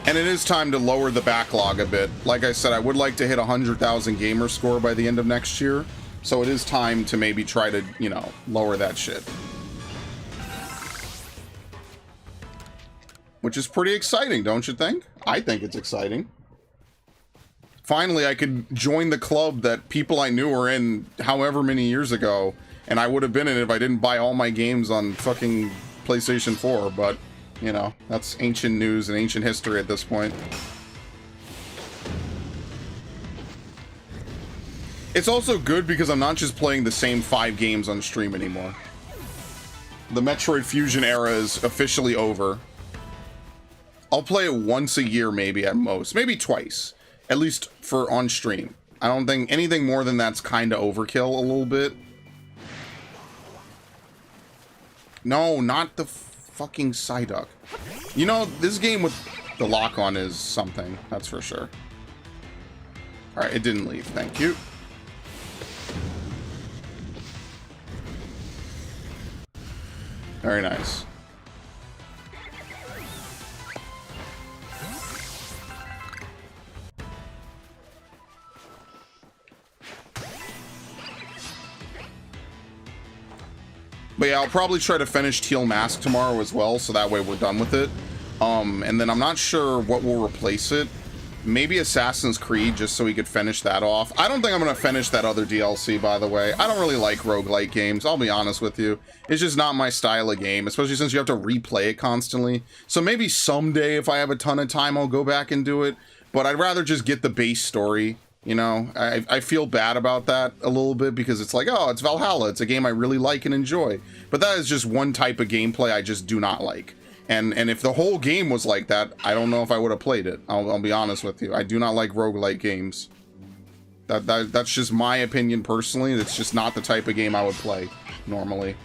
And it is time to lower the backlog a bit. Like I said, I would like to hit 100,000 gamer score by the end of next year. So it is time to maybe try to, you know, lower that shit. Which is pretty exciting, don't you think? I think it's exciting. Finally, I could join the club that people I knew were in however many years ago, and I would have been in it if I didn't buy all my games on fucking PlayStation 4, but, you know, that's ancient news and ancient history at this point. It's also good because I'm not just playing the same 5 games on stream anymore. The Metroid Fusion era is officially over. I'll play it once a year, maybe at most. Maybe twice. At least for on stream. I don't think anything more than that's kind of overkill a little bit. No, not the fucking Psyduck. You know, this game with the lock-on is something. That's for sure. Alright, it didn't leave. Thank you. Very nice. But yeah, I'll probably try to finish Teal Mask tomorrow as well, so that way we're done with it. And then I'm not sure what will replace it. Maybe Assassin's Creed, just so we could finish that off. I don't think I'm going to finish that other DLC, by the way. I don't really like roguelike games, I'll be honest with you. It's just not my style of game, especially since you have to replay it constantly. So maybe someday, if I have a ton of time, I'll go back and do it. But I'd rather just get the base story. You know, I feel bad about that a little bit because it's like, oh, it's Valhalla. It's a game I really like and enjoy. But that is just one type of gameplay I just do not like. And if the whole game was like that, I don't know if I would have played it. I'll be honest with you. I do not like roguelike games. That's just my opinion personally. It's just not the type of game I would play normally.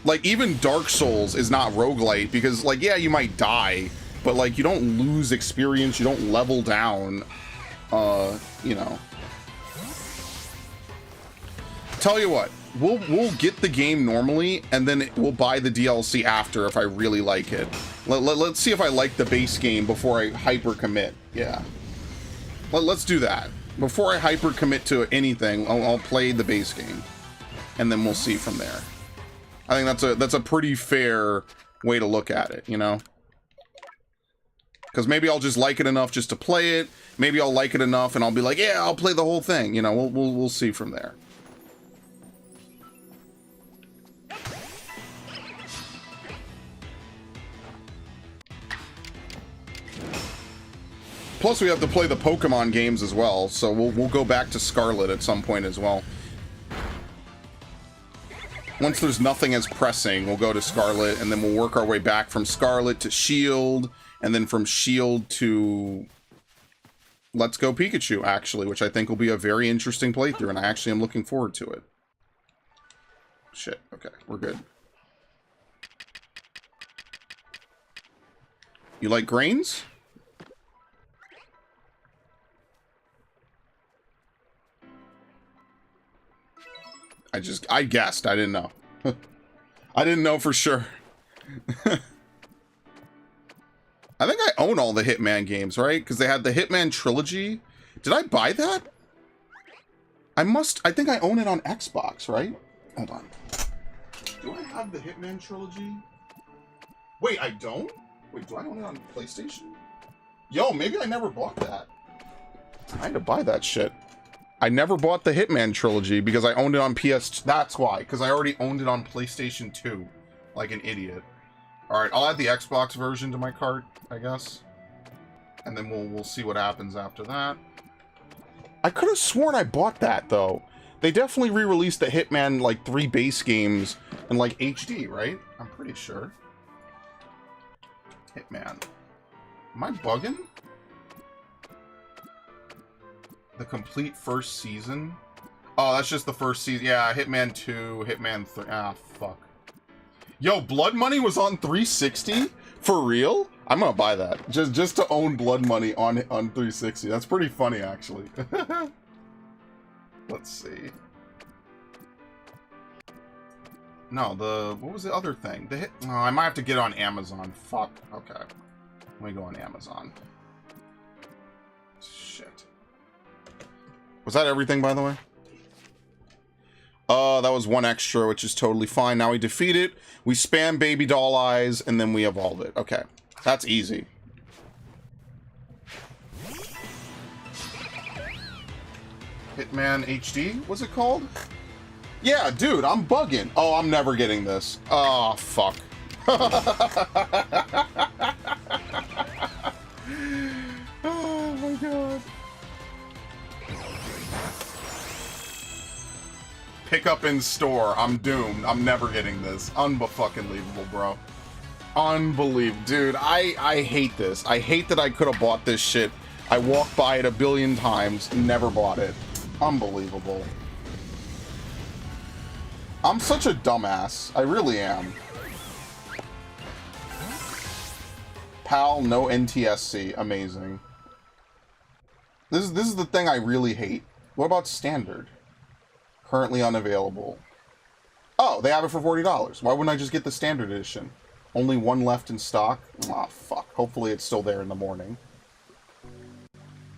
Like, even Dark Souls is not roguelite because, like, yeah, you might die, but, like, you don't lose experience, you don't level down, you know. Tell you what, we'll get the game normally, and then we'll buy the DLC after if I really like it. Let's see if I like the base game before I hyper commit. Yeah. Let's do that. Before I hyper commit to anything, I'll play the base game, and then we'll see from there. I think that's a pretty fair way to look at it, you know? Because maybe I'll just like it enough just to play it. Maybe I'll like it enough and I'll be like, yeah, I'll play the whole thing. You know, we'll see from there. Plus, we have to play the Pokemon games as well, so we'll go back to Scarlet at some point as well. Once there's nothing as pressing, we'll go to Scarlet, and then we'll work our way back from Scarlet to Shield, and then from Shield to Let's Go Pikachu, actually, which I think will be a very interesting playthrough, and I actually am looking forward to it. Shit, okay, we're good. You like grains? I guessed, I didn't know. I didn't know for sure. I think I own all the Hitman games, right? Because they had the Hitman trilogy. Did I buy that? I think I own it on Xbox, right? Hold on. Do I have the Hitman trilogy? Wait, I don't? Wait, do I own it on PlayStation? Yo, maybe I never bought that. I had to buy that shit. I never bought the Hitman trilogy because I owned it on PS... That's why, because I already owned it on PlayStation 2. Like an idiot. Alright, I'll add the Xbox version to my cart, I guess. And then we'll see what happens after that. I could have sworn I bought that, though. They definitely re-released the Hitman, like, 3 base games in, like, HD, right? I'm pretty sure. Hitman. Am I bugging? The complete first season? Oh, that's just the first season. Yeah, Hitman 2, Hitman 3. Ah, fuck. Yo, Blood Money was on 360? For real? I'm gonna buy that. Just to own Blood Money on 360. That's pretty funny, actually. Let's see. No, what was the other thing? Oh, I might have to get it on Amazon. Fuck. Okay. Let me go on Amazon. Shit. Was that everything, by the way? That was one extra, which is totally fine. Now we defeat it, we spam baby doll eyes, and then we evolve it. Okay. That's easy. Hitman HD, was it called? Yeah, dude, I'm bugging. Oh, I'm never getting this. Oh, fuck. Oh my god. Pick up in store. I'm doomed. I'm never getting this. Unfucking-believable, bro. Unbelievable. Dude, I hate this. I hate that I could have bought this shit. I walked by it a billion times, never bought it. Unbelievable. I'm such a dumbass. I really am. PAL, no NTSC. Amazing. This is the thing I really hate. What about standard? Currently unavailable. Oh, they have it for $40. Why wouldn't I just get the standard edition? Only one left in stock? Aw, fuck. Hopefully it's still there in the morning.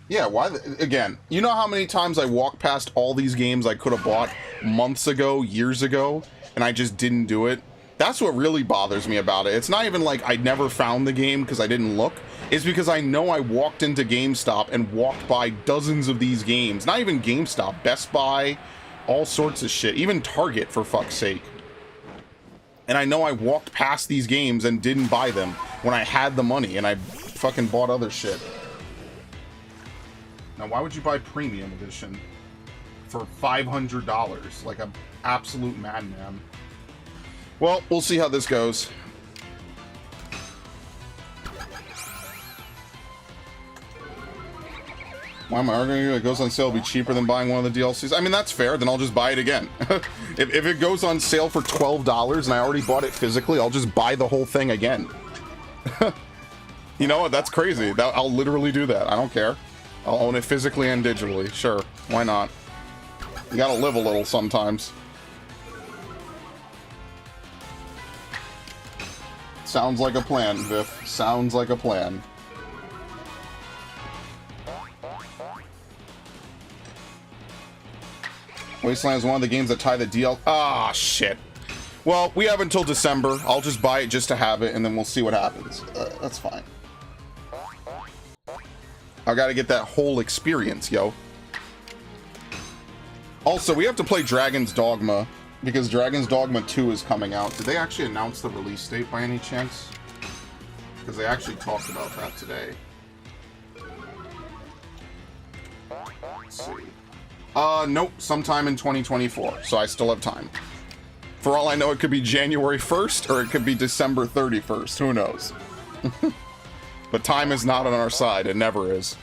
Yeah, why? Again, you know how many times I walked past all these games I could have bought months ago, years ago, and I just didn't do it? That's what really bothers me about it. It's not even like I never found the game because I didn't look. It's because I know I walked into GameStop and walked by dozens of these games. Not even GameStop, Best Buy, all sorts of shit. Even Target, for fuck's sake. And I know I walked past these games and didn't buy them when I had the money, and I fucking bought other shit. Now, why would you buy Premium Edition for $500? Like an absolute madman. Well, we'll see how this goes. Why am I arguing? It goes on sale, it'll be cheaper than buying one of the DLCs. I mean, that's fair. Then I'll just buy it again. if it goes on sale for $12 and I already bought it physically, I'll just buy the whole thing again. You know what? That's crazy. I'll literally do that. I don't care. I'll own it physically and digitally. Sure. Why not? You gotta live a little sometimes. Sounds like a plan, Viv. Sounds like a plan. Wasteland is one of the games that tie the DL. Ah, shit. Well, we have until December. I'll just buy it just to have it, and then we'll see what happens. That's fine. I gotta get that whole experience, yo. Also, we have to play Dragon's Dogma, because Dragon's Dogma 2 is coming out. Did they actually announce the release date by any chance? Because they actually talked about that today. Let's see. Nope, sometime in 2024, so I still have time. For all I know, it could be January 1st, or it could be December 31st, who knows? But time is not on our side, it never is.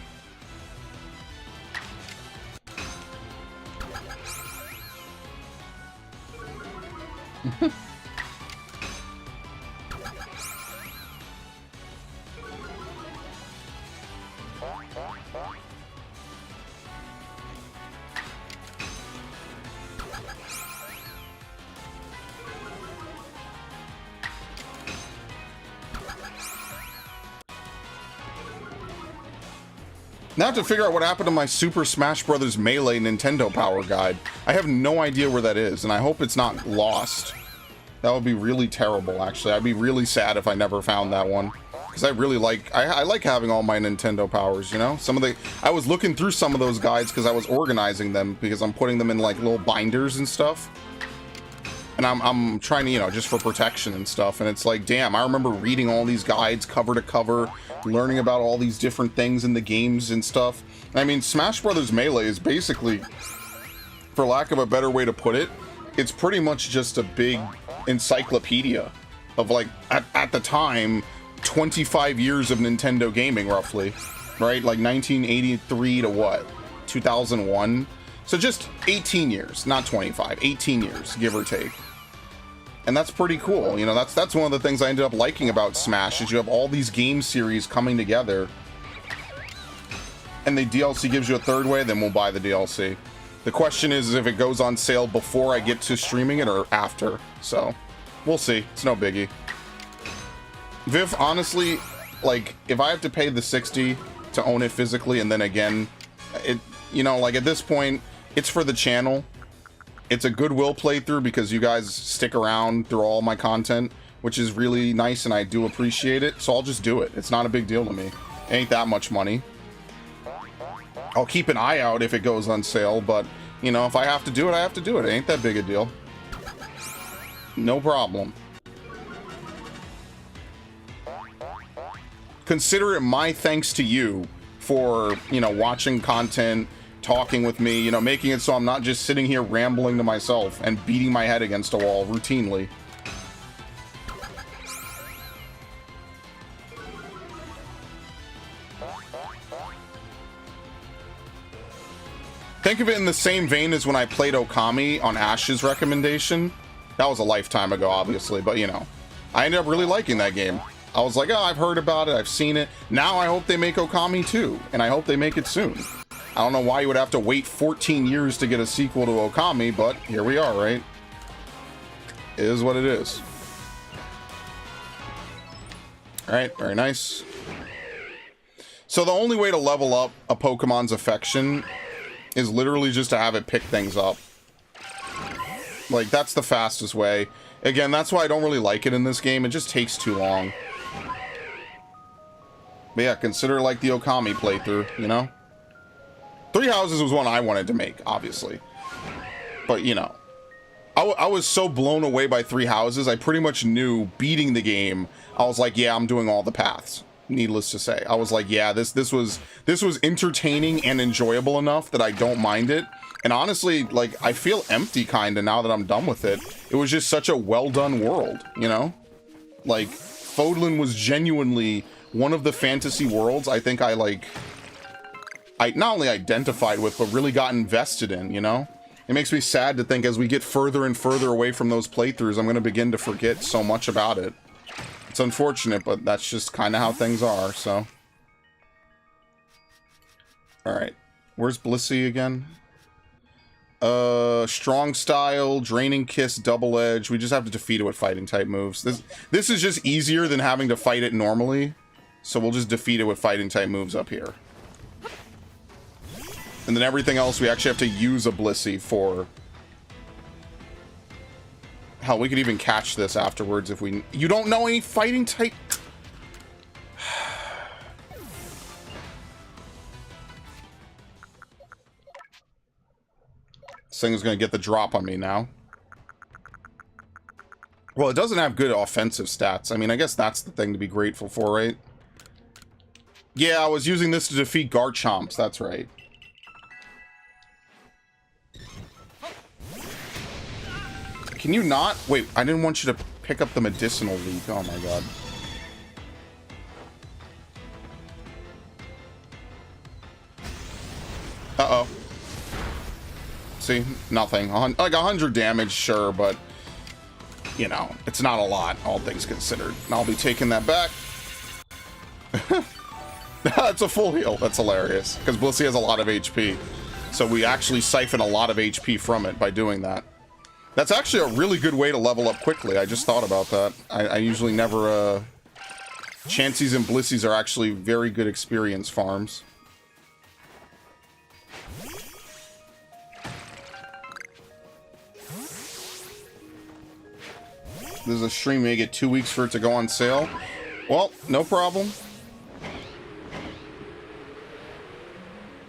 Now I have to figure out what happened to my Super Smash Bros. Melee Nintendo Power Guide. I have no idea where that is, and I hope it's not lost. That would be really terrible, actually. I'd be really sad if I never found that one. Because I really like... I like having all my Nintendo powers, you know? I was looking through some of those guides because I was organizing them, because I'm putting them in, like, little binders and stuff. And I'm trying to, you know, just for protection and stuff. And it's like, damn, I remember reading all these guides cover to cover, learning about all these different things in the games and stuff. I mean, Smash Bros. Melee is basically, for lack of a better way to put it, it's pretty much just a big encyclopedia of, like, at the time, 25 years of Nintendo gaming, roughly. Right? Like 1983 to what? 2001? So just 18 years, not 25, 18 years, give or take. And that's pretty cool. You know, that's one of the things I ended up liking about Smash, is you have all these game series coming together. And the DLC gives you a third way, then we'll buy the DLC. The question is if it goes on sale before I get to streaming it or after. So, we'll see. It's no biggie. Viv, honestly, like, if I have to pay the $60 to own it physically, and then again, you know, like, at this point, it's for the channel. It's a goodwill playthrough because you guys stick around through all my content, which is really nice, and I do appreciate it. So I'll just do it. It's not a big deal to me. It ain't that much money. I'll keep an eye out if it goes on sale, but, you know, if I have to do it, I have to do it. It ain't that big a deal. No problem. Consider it my thanks to you for, you know, watching content, talking with me, you know, making it so I'm not just sitting here rambling to myself and beating my head against a wall routinely. Think of it in the same vein as when I played Okami on Ash's recommendation. That was a lifetime ago, obviously, but, you know, I ended up really liking that game. I was like, oh, I've heard about it, I've seen it. Now I hope they make Okami 2, and I hope they make it soon. I don't know why you would have to wait 14 years to get a sequel to Okami, but here we are, right? It is what it is. Alright, very nice. So the only way to level up a Pokemon's affection is literally just to have it pick things up. Like, that's the fastest way. Again, that's why I don't really like it in this game. It just takes too long. But yeah, consider it like the Okami playthrough, you know? Three Houses was one I wanted to make, obviously. But, you know, I was so blown away by Three Houses, I pretty much knew beating the game, I was like, yeah, I'm doing all the paths. Needless to say. I was like, yeah, this was entertaining and enjoyable enough that I don't mind it. And honestly, like, I feel empty kinda now that I'm done with it. It was just such a well-done world, you know? Like, Fodlan was genuinely one of the fantasy worlds I think I not only identified with, but really got invested in, you know? It makes me sad to think as we get further and further away from those playthroughs, I'm gonna begin to forget so much about it. It's unfortunate, but that's just kind of how things are, so. Alright. Where's Blissey again? Strong Style, Draining Kiss, Double Edge. We just have to defeat it with fighting type moves. This is just easier than having to fight it normally. So we'll just defeat it with fighting type moves up here. And then everything else we actually have to use a Blissey for. Hell, we could even catch this afterwards if we... You don't know any fighting type... This thing is going to get the drop on me now. Well, it doesn't have good offensive stats. I mean, I guess that's the thing to be grateful for, right? Yeah, I was using this to defeat Garchomps, that's right. Can you not? Wait, I didn't want you to pick up the medicinal leaf. Oh my god. Uh-oh. See? Nothing. Like 100 damage, sure, but... You know, it's not a lot, all things considered. And I'll be taking that back. That's a full heal. That's hilarious. Because Blissey has a lot of HP. So we actually siphon a lot of HP from it by doing that. That's actually a really good way to level up quickly. I just thought about that. I usually never, Chanseys and Blisseys are actually very good experience farms. There's a stream, may get 2 weeks for it to go on sale. Well, no problem.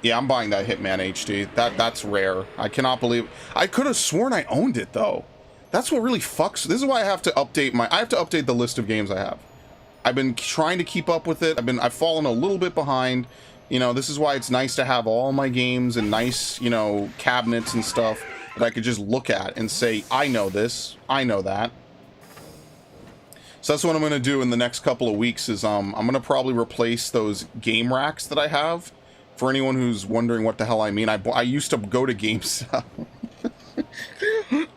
Yeah, I'm buying that Hitman HD. That's rare. I cannot believe... I could have sworn I owned it, though. That's what really fucks... This is why I have to update my... I have to update the list of games I have. I've been trying to keep up with it. I've fallen a little bit behind. You know, this is why it's nice to have all my games and nice, you know, cabinets and stuff that I could just look at and say, I know this. I know that. So that's what I'm going to do in the next couple of weeks is, I'm going to probably replace those game racks that I have. For anyone who's wondering what the hell I mean, I used to go to GameStop.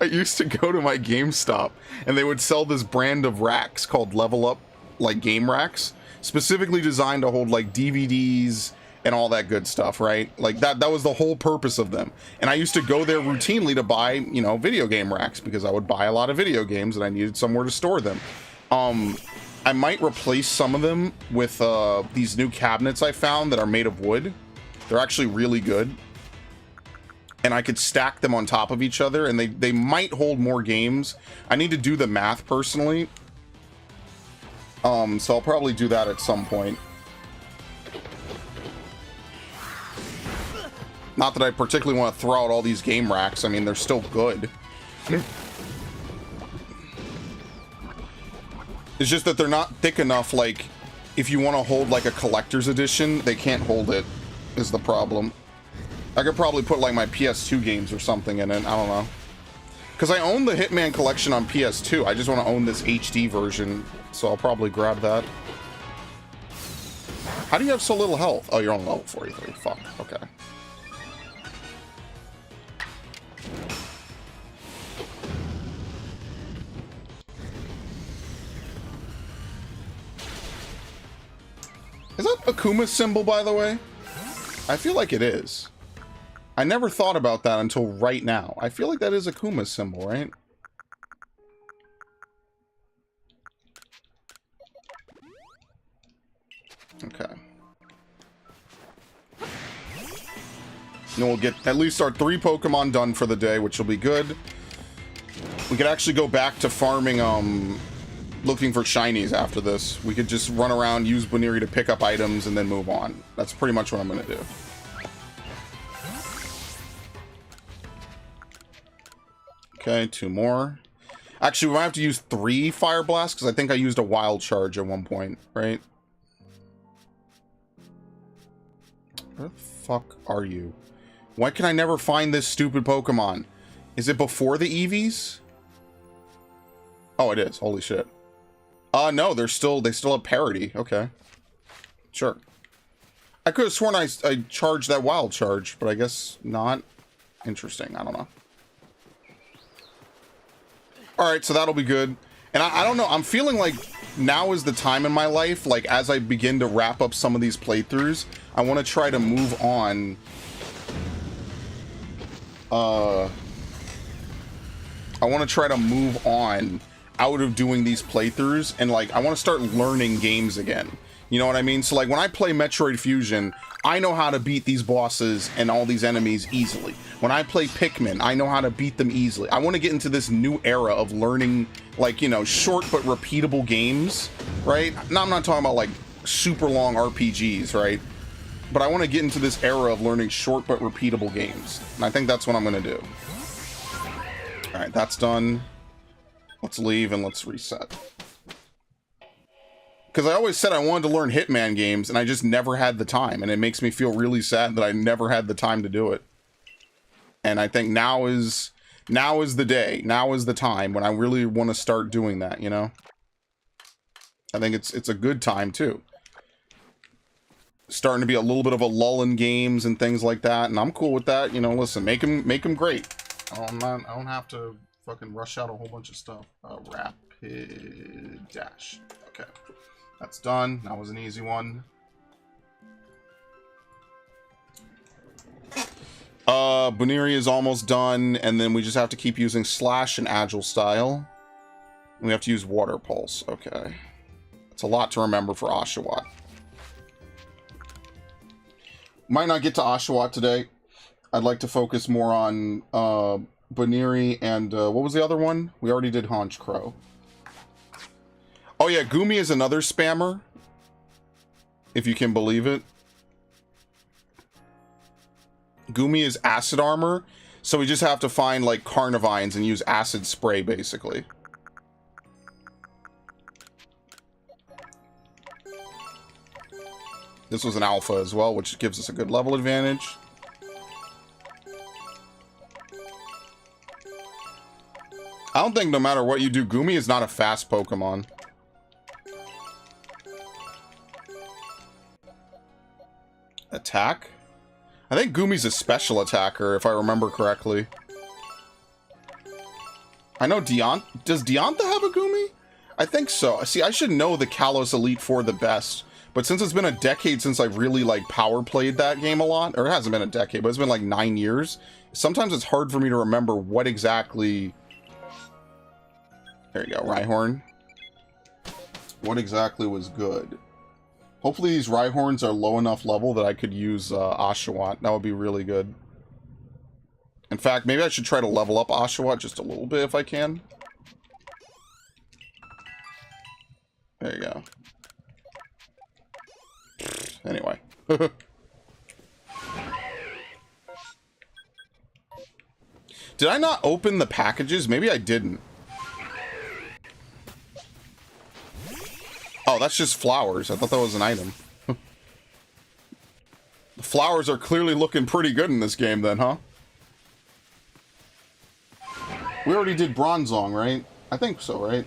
I used to go to my GameStop, and they would sell this brand of racks called Level Up, like game racks, specifically designed to hold like DVDs and all that good stuff, right? Like that was the whole purpose of them. And I used to go there routinely to buy, you know, video game racks because I would buy a lot of video games and I needed somewhere to store them. I might replace some of them with these new cabinets I found that are made of wood. They're actually really good. And I could stack them on top of each other, and they might hold more games. I need to do the math personally. So I'll probably do that at some point. Not that I particularly want to throw out all these game racks. I mean, they're still good. It's just that they're not thick enough, like, if you want to hold, like, a collector's edition, they can't hold it, is the problem. I could probably put, like, my PS2 games or something in it. I don't know. Because I own the Hitman collection on PS2. I just want to own this HD version, so I'll probably grab that. How do you have so little health? Oh, you're on level 43. Fuck. Okay. Is that Akuma's symbol, by the way? I feel like it is. I never thought about that until right now. I feel like that is Akuma's symbol, right? Okay. And we'll get at least our 3 Pokemon done for the day, which will be good. We could actually go back to farming, looking for shinies after this. We could just run around, use Baniri to pick up items, and then move on. That's pretty much what I'm going to do. Okay, 2 more. Actually, we might have to use 3 Fire Blasts, because I think I used a Wild Charge at one point, right? Where the fuck are you? Why can I never find this stupid Pokemon? Is it before the Eevees? Oh, it is. Holy shit. No, they still have parity. Okay. Sure. I could have sworn I charged that Wild Charge, but I guess not. Interesting. I don't know. Alright, so that'll be good. And I don't know, I'm feeling like now is the time in my life, like as I begin to wrap up some of these playthroughs, I want to try to move on. I want to try to move on out of doing these playthroughs, and like I want to start learning games again. You know what I mean? So like when I play Metroid Fusion, I know how to beat these bosses and all these enemies easily. When I play Pikmin, I know how to beat them easily. I want to get into this new era of learning, like, you know, short but repeatable games, right? Now I'm not talking about like super long RPGs, right? But I want to get into this era of learning short but repeatable games. And I think that's what I'm going to do. Alright, that's done. Let's leave and let's reset. Because I always said I wanted to learn Hitman games, and I just never had the time. And it makes me feel really sad that I never had the time to do it. And I think now is the day. Now is the time when I really want to start doing that, you know? I think it's a good time, too. Starting to be a little bit of a lull in games and things like that, and I'm cool with that. You know, listen, make them great. I don't have to fucking rush out a whole bunch of stuff. Rapid dash. Okay. That's done. That was an easy one. Baniri is almost done, and then we just have to keep using Slash and Agile Style. And we have to use Water Pulse. Okay. It's a lot to remember for Oshawott. Might not get to Oshawott today. I'd like to focus more on Baniri and what was the other one? We already did Haunch Crow. Oh yeah, Gumi is another spammer. If you can believe it. Gumi is acid armor, so we just have to find like Carnivines and use acid spray basically. This was an alpha as well, which gives us a good level advantage. I don't think no matter what you do, Gumi is not a fast Pokemon. Attack? I think Gumi's a special attacker, if I remember correctly. I know does Diantha have a Gumi? I think so. See, I should know the Kalos Elite Four the best. But since it's been a decade since I've really, like, power played that game a lot, or it hasn't been a decade, but it's been, like, 9 years, sometimes it's hard for me to remember what exactly... There you go, Rhyhorn. What exactly was good? Hopefully these Rhyhorns are low enough level that I could use Oshawott. That would be really good. In fact, maybe I should try to level up Oshawott just a little bit if I can. There you go. Anyway. Did I not open the packages? Maybe I didn't. Oh, that's just flowers. I thought that was an item. The flowers are clearly looking pretty good in this game then, huh? We already did Bronzong, right? I think so, right?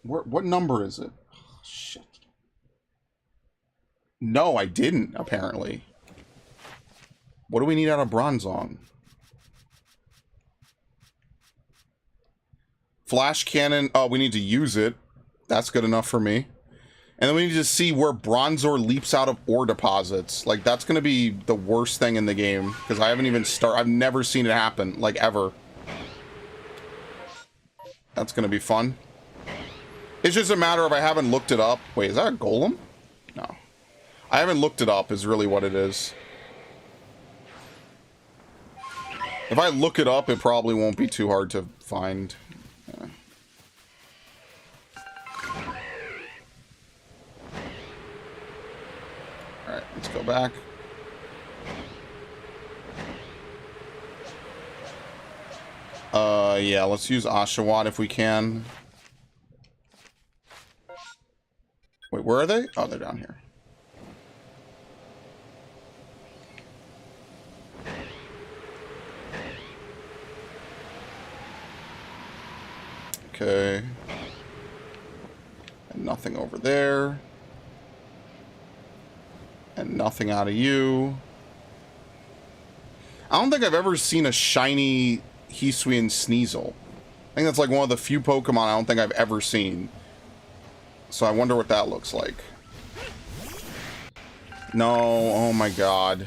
What number is it? Oh, shit. No, I didn't, apparently. What do we need out of Bronzong? Flash cannon. Oh, we need to use it. That's good enough for me. And then we need to see where Bronzor leaps out of ore deposits. Like, that's going to be the worst thing in the game. Because I haven't even I've never seen it happen. Like, ever. That's going to be fun. It's just a matter of I haven't looked it up. Wait, is that a golem? No. I haven't looked it up is really what it is. If I look it up, it probably won't be too hard to find. Yeah. Alright, let's go back. Yeah, let's use Oshawott if we can. Wait, where are they? Oh, they're down here. Okay. And nothing over there. And nothing out of you. I don't think I've ever seen a shiny Hisuian Sneasel. I think that's like one of the few Pokemon I don't think I've ever seen. So I wonder what that looks like. No, oh my god.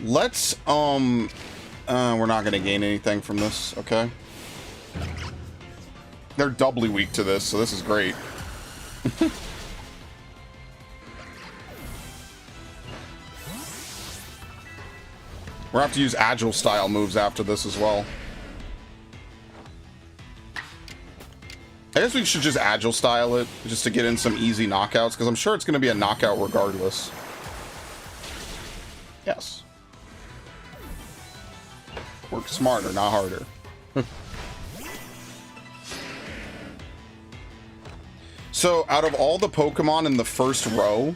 Let's, we're not gonna gain anything from this, okay? They're doubly weak to this, so this is great. We're gonna have to use agile style moves after this as well. I guess we should just agile style it, just to get in some easy knockouts, because I'm sure it's gonna be a knockout regardless. Yes. Work smarter, not harder. So, out of all the Pokemon in the first row,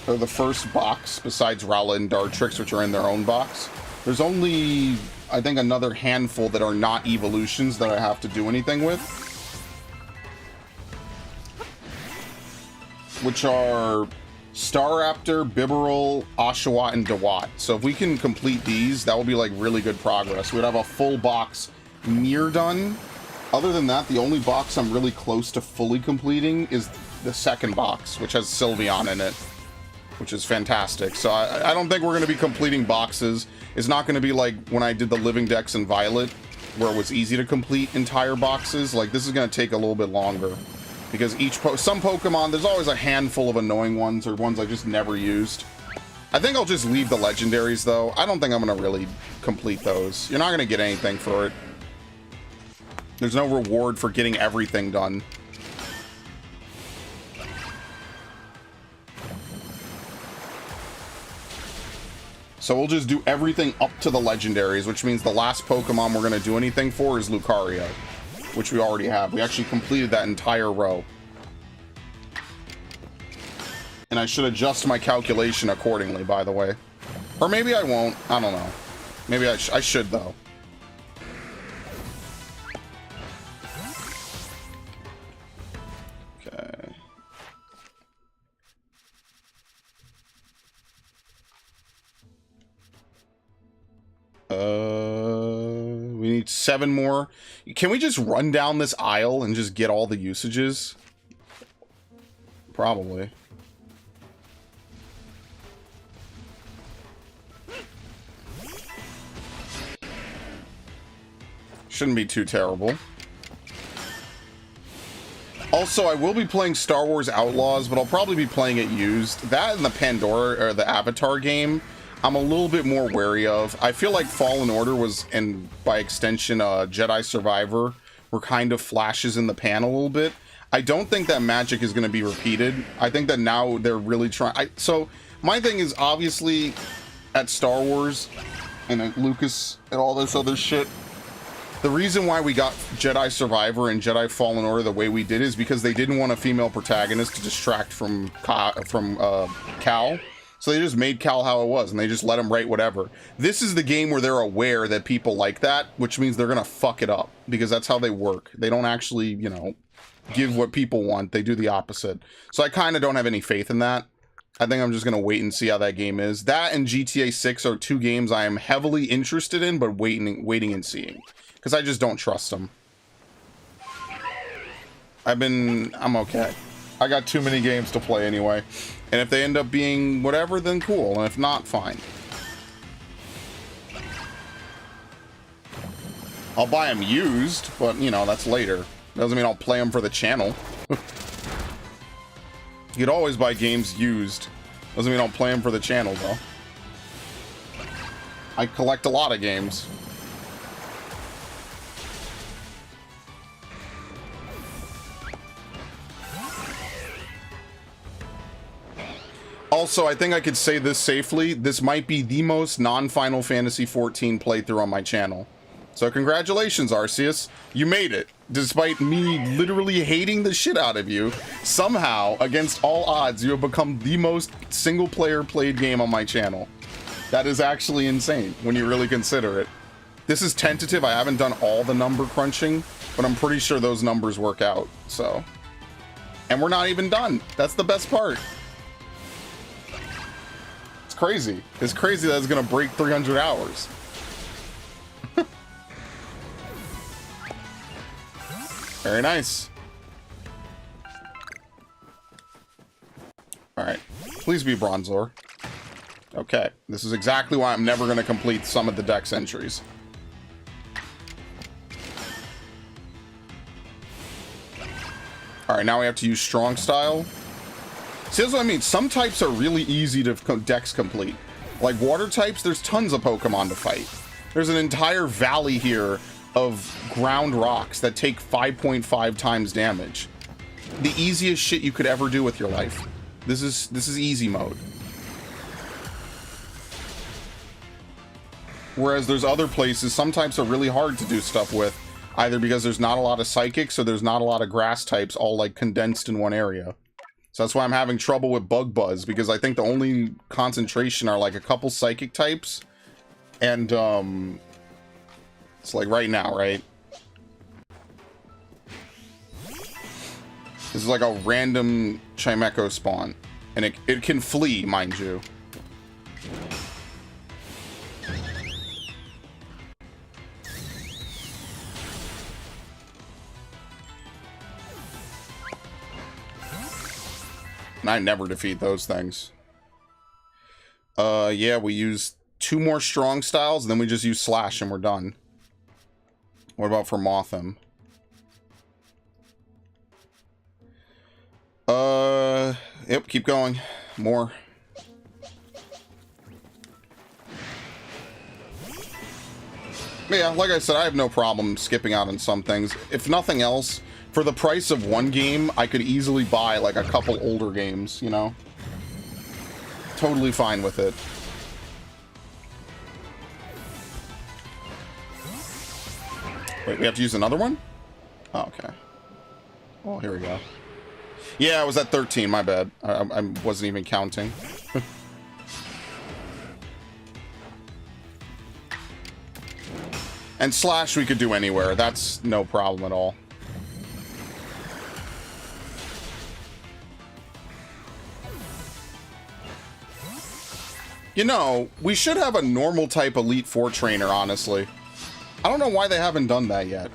or the first box, besides Rowlet and Dartrix, which are in their own box, there's only, I think, another handful that are not evolutions that I have to do anything with. Which are Staraptor, Bibarel, Oshawott, and Dewott. So if we can complete these, that will be like really good progress. We'd have a full box near done. Other than that, the only box I'm really close to fully completing is the second box, which has Sylveon in it, which is fantastic. So I don't think we're going to be completing boxes. It's not going to be like when I did the Living Dex in Violet, where it was easy to complete entire boxes. Like, this is going to take a little bit longer. Because some Pokemon, there's always a handful of annoying ones, or ones I just never used. I think I'll just leave the legendaries, though. I don't think I'm going to really complete those. You're not going to get anything for it. There's no reward for getting everything done. So we'll just do everything up to the legendaries, which means the last Pokemon we're going to do anything for is Lucario, which we already have. We actually completed that entire row. And I should adjust my calculation accordingly, by the way. Or maybe I won't. I don't know. Maybe I should, though. Okay. We need 7 more. Can we just run down this aisle and just get all the usages? Probably. Shouldn't be too terrible. Also, I will be playing Star Wars Outlaws, but I'll probably be playing it used. That and the Pandora, or the Avatar game, I'm a little bit more wary of. I feel like Fallen Order was, and by extension, Jedi Survivor, were kind of flashes in the pan a little bit. I don't think that magic is going to be repeated. I think that now they're really trying. So my thing is obviously at Star Wars and at Lucas and all this other shit. The reason why we got Jedi Survivor and Jedi Fallen Order the way we did is because they didn't want a female protagonist to distract from Cal. So they just made Cal how it was, and they just let him write whatever. This is the game where they're aware that people like that, which means they're gonna fuck it up, because that's how they work. They don't actually, you know, give what people want. They do the opposite. So I kind of don't have any faith in that. I think I'm just gonna wait and see how that game is. That and GTA 6 are two games I am heavily interested in, but waiting and seeing. Because I just don't trust them. I'm okay. I got too many games to play anyway. And if they end up being whatever, then cool. And if not, fine. I'll buy them used, but, you know, that's later. Doesn't mean I'll play them for the channel. You could always buy games used. Doesn't mean I'll play them for the channel, though. I collect a lot of games. Also, I think I could say this safely. This might be the most non-Final Fantasy XIV playthrough on my channel. So congratulations, Arceus. You made it. Despite me literally hating the shit out of you, somehow, against all odds, you have become the most single-player played game on my channel. That is actually insane when you really consider it. This is tentative. I haven't done all the number crunching, but I'm pretty sure those numbers work out, so. And we're not even done. That's the best part. Crazy. It's crazy that it's gonna break 300 hours. Very nice. Alright. Please be Bronzor. Okay. This is exactly why I'm never gonna complete some of the Dex entries. Alright, now we have to use Strong Style. See, that's what I mean. Some types are really easy to Dex complete. Like water types, there's tons of Pokemon to fight. There's an entire valley here of ground rocks that take 5.5 times damage. The easiest shit you could ever do with your life. This is easy mode. Whereas there's other places, some types are really hard to do stuff with, either because there's not a lot of psychics or there's not a lot of grass types all like condensed in one area. So that's why I'm having trouble with Bug Buzz, because I think the only concentration are like a couple psychic types. And, it's like right now, right? This is like a random Chimecho spawn. And it can flee, mind you. And I never defeat those things. Yeah, we use 2 more strong styles, and then we just use Slash, and we're done. What about for Mothim? Yep, keep going. More. Yeah, like I said, I have no problem skipping out on some things. If nothing else, for the price of one game, I could easily buy like a couple older games, you know? Totally fine with it. Wait, we have to use another one? Oh, okay. Oh, here we go. Yeah, I was at 13, my bad. I wasn't even counting. And Slash we could do anywhere. That's no problem at all. You know, we should have a normal type Elite Four trainer, honestly. I don't know why they haven't done that yet.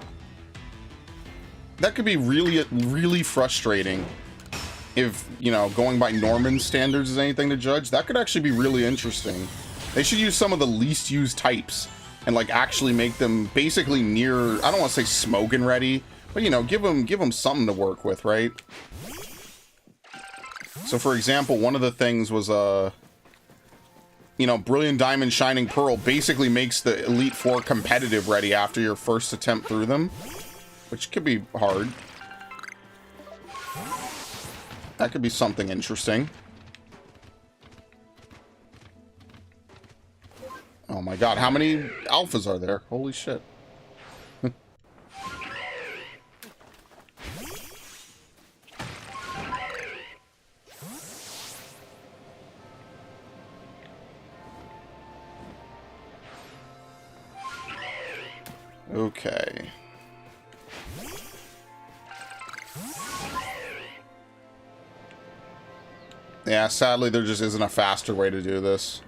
That could be really, really frustrating. If, you know, going by Norman standards is anything to judge, that could actually be really interesting. They should use some of the least used types and, like, actually make them basically near, I don't want to say Smogon ready, but, you know, give them something to work with, right? So, for example, one of the things was, you know, Brilliant Diamond, Shining Pearl basically makes the Elite Four competitive ready after your first attempt through them, which could be hard. That could be something interesting. Oh my god, how many alphas are there? Holy shit. Okay. Yeah, sadly there just isn't a faster way to do this.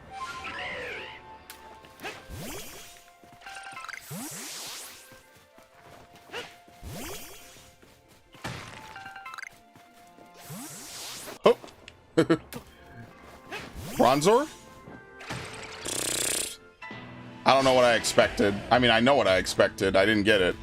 Oh. Bronzor? I don't know what I expected. I mean, I know what I expected. I didn't get it.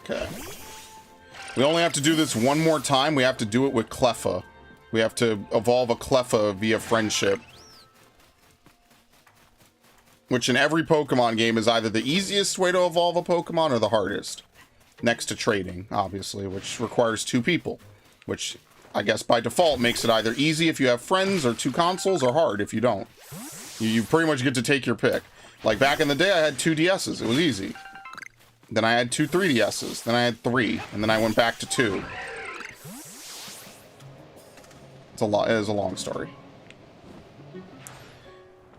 Okay. We only have to do this one more time. We have to do it with Cleffa. We have to evolve a Cleffa via friendship. Which in every Pokemon game is either the easiest way to evolve a Pokemon or the hardest. Next to trading, obviously, which requires 2 people. Which, I guess by default, makes it either easy if you have friends or 2 consoles, or hard if you don't. You pretty much get to take your pick. Like back in the day, I had 2 DSs. It was easy. Then I had 2 3DSs. Then I had 3. And then I went back to 2. It is a long story.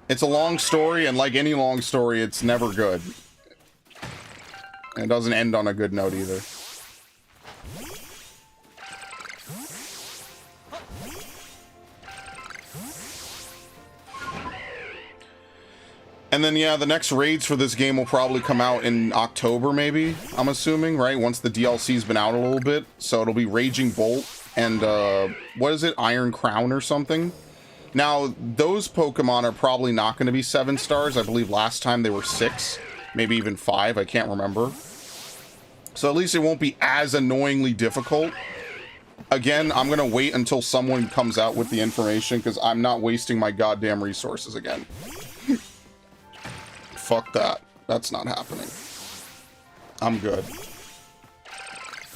It's a long story, and like any long story, it's never good. And it doesn't end on a good note either. And then, yeah, the next raids for this game will probably come out in October, maybe, I'm assuming, right? Once the DLC's been out a little bit. So it'll be Raging Bolt and, what is it? Iron Crown or something? Now, those Pokemon are probably not going to be 7 stars. I believe last time they were 6, maybe even 5. I can't remember. So at least it won't be as annoyingly difficult. Again, I'm going to wait until someone comes out with the information because I'm not wasting my goddamn resources again. Fuck that. That's not happening. I'm good.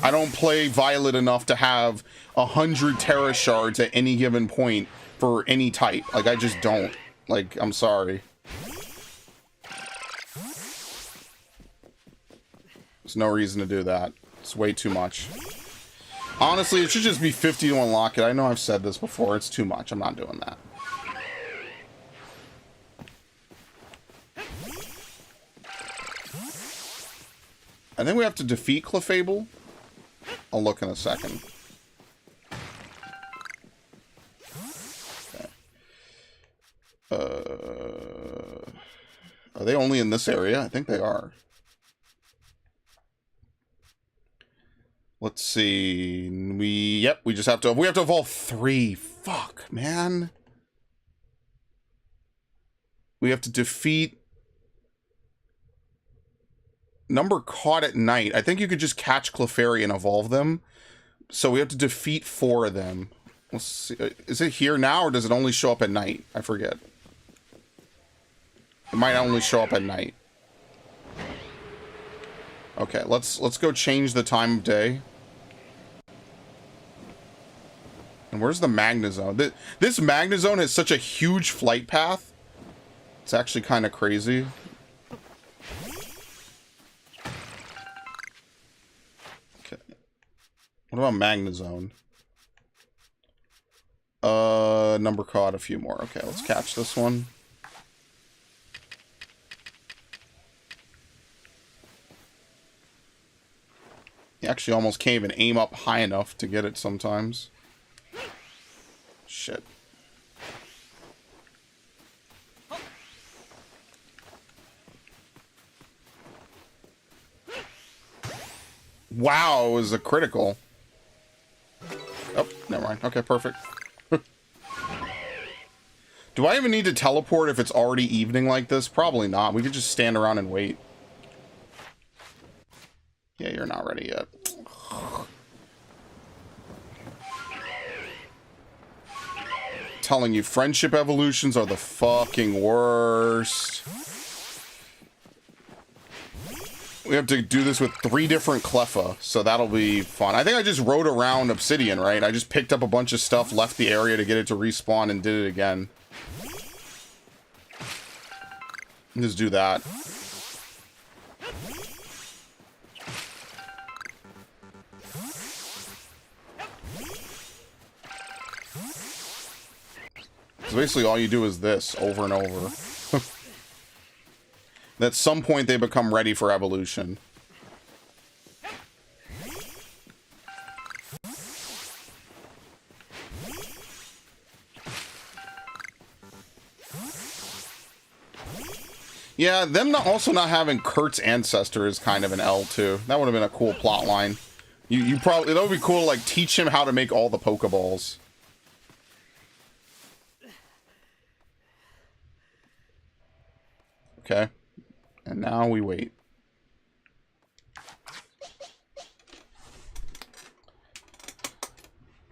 I don't play Violet enough to have 100 Terra Shards at any given point for any type. Like, I just don't. Like, I'm sorry. There's no reason to do that. It's way too much. Honestly, it should just be 50 to unlock it. I know I've said this before. It's too much. I'm not doing that. I think we have to defeat Clefable. I'll look in a second. Okay. Are they only in this area? I think they are. Let's see. Yep, we just have to, we have to evolve 3. Fuck, man. We have to defeat number caught at night. I think you could just catch Clefairy and evolve them. So we have to defeat 4 of them. Let's see. Is it here now or does it only show up at night? I forget. It might only show up at night. Okay, let's go change the time of day. And where's the Magnezone? This Magnezone has such a huge flight path. It's actually kind of crazy. Okay. What about Magnezone? Number caught, a few more. Okay, let's catch this one. You actually almost can't even aim up high enough to get it sometimes. Shit. Wow, it was a critical. Oh, never mind. Okay, perfect. Do I even need to teleport if it's already evening like this? Probably not. We could just stand around and wait. Yeah, you're not ready yet. Telling you, friendship evolutions are the fucking worst. We have to do this with 3 different Cleffa, so that'll be fun. I think I just rode around Obsidian, right? I just picked up a bunch of stuff, left the area to get it to respawn, and did it again. Just do that. So basically all you do is this over and over. At some point they become ready for evolution. Yeah, them also not having Kurt's ancestor is kind of an L too. That would have been a cool plot line. You probably, that would be cool to like teach him how to make all the Pokeballs. Okay. And now we wait.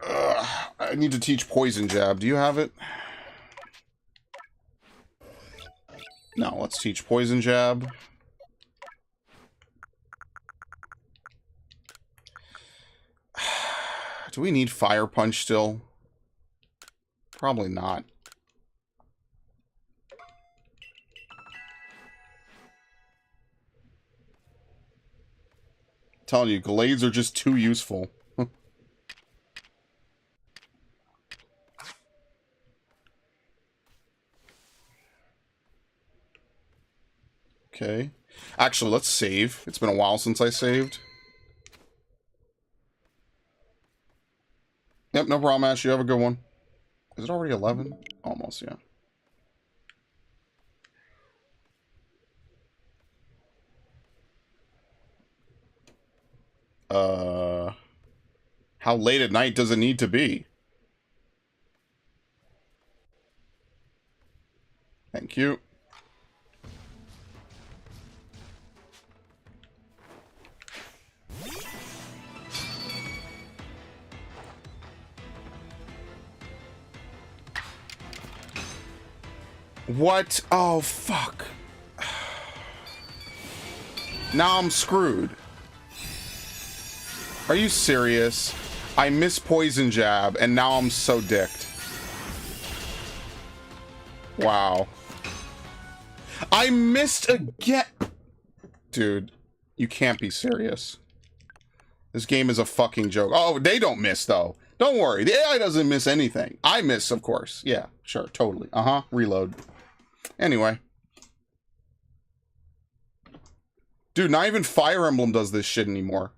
I need to teach Poison Jab. Do you have it? No, let's teach Poison Jab. Do we need Fire Punch still? Probably not. I'm telling you, Glades are just too useful. Okay. Actually, let's save. It's been a while since I saved. Yep, no problem, Ash. You have a good one. Is it already 11? Almost, yeah. How late at night does it need to be? Thank you. What? Oh, fuck. Now I'm screwed. Are you serious? I missed Poison Jab, and now I'm so dicked. Wow. I missed again. Dude, you can't be serious. This game is a fucking joke. Oh, they don't miss, though. Don't worry. The AI doesn't miss anything. I miss, of course. Yeah, sure, totally. Uh-huh. Reload. Anyway. Dude, not even Fire Emblem does this shit anymore.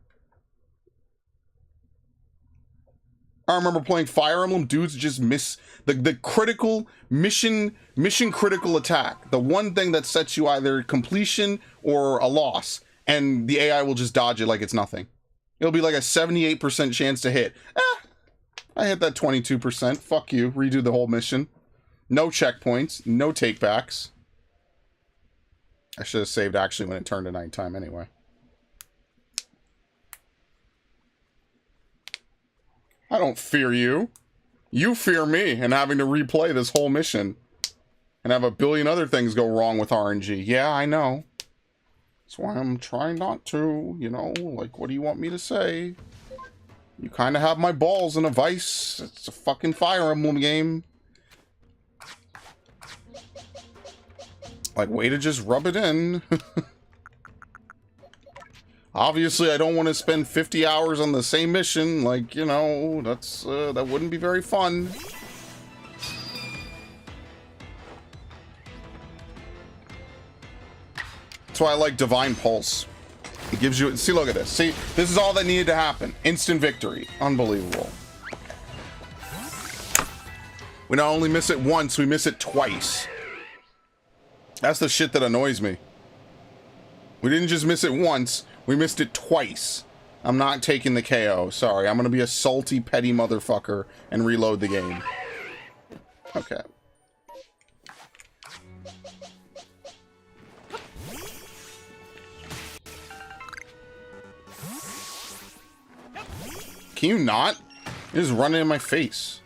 I remember playing Fire Emblem, dudes just miss the critical mission critical attack. The one thing that sets you either completion or a loss. And the AI will just dodge it like it's nothing. It'll be like a 78% chance to hit. I hit that 22%. Fuck you. Redo the whole mission. No checkpoints. No takebacks. I should have saved actually when it turned to nighttime anyway. I don't fear you. You fear me and having to replay this whole mission. And have a billion other things go wrong with RNG. Yeah, I know. That's why I'm trying not to, you know, like, what do you want me to say? You kind of have my balls in a vice. It's a fucking Fire Emblem game. Like, way to just rub it in. Obviously, I don't want to spend 50 hours on the same mission. Like, you know, that's, that wouldn't be very fun. That's why I like Divine Pulse. It gives you, see, look at this. See, this is all that needed to happen. Instant victory. Unbelievable. We not only miss it once, we miss it twice. That's the shit that annoys me. We didn't just miss it once, we missed it twice. I'm not taking the KO. Sorry, I'm gonna be a salty, petty motherfucker and reload the game. Okay. Can you not? You're just running in my face.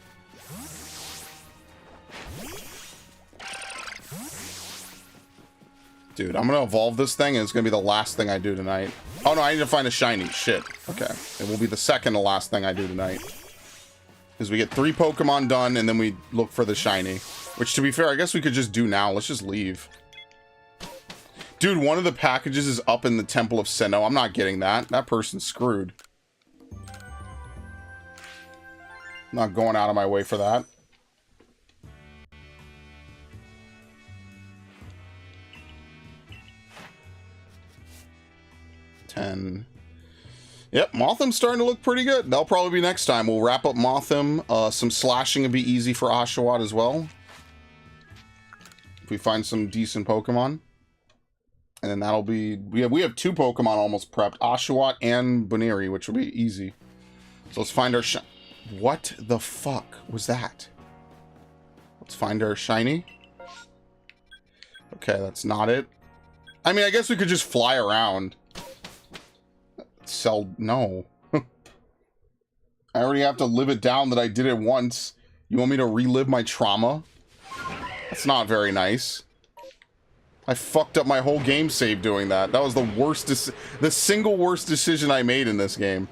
Dude, I'm gonna evolve this thing, and it's gonna be the last thing I do tonight. Oh no, I need to find a shiny. Shit. Okay. It will be the second to last thing I do tonight. Because we get 3 Pokemon done, and then we look for the shiny. Which, to be fair, I guess we could just do now. Let's just leave. Dude, one of the packages is up in the Temple of Sinnoh. I'm not getting that. That person's screwed. I'm not going out of my way for that. $10. Yep, Mothim's starting to look pretty good. That'll probably be next time. We'll wrap up Mothim. Some slashing would be easy for Oshawott as well. If we find some decent Pokemon. And then that'll be... We have 2 Pokemon almost prepped. Oshawott and Boniri, which will be easy. So let's find our... What the fuck was that? Let's find our shiny. Okay, that's not it. I mean, I guess we could just fly around. No. I already have to live it down that I did it once. You want me to relive my trauma? That's not very nice. I fucked up my whole game save doing that. That was the worst, the single worst decision I made in this game.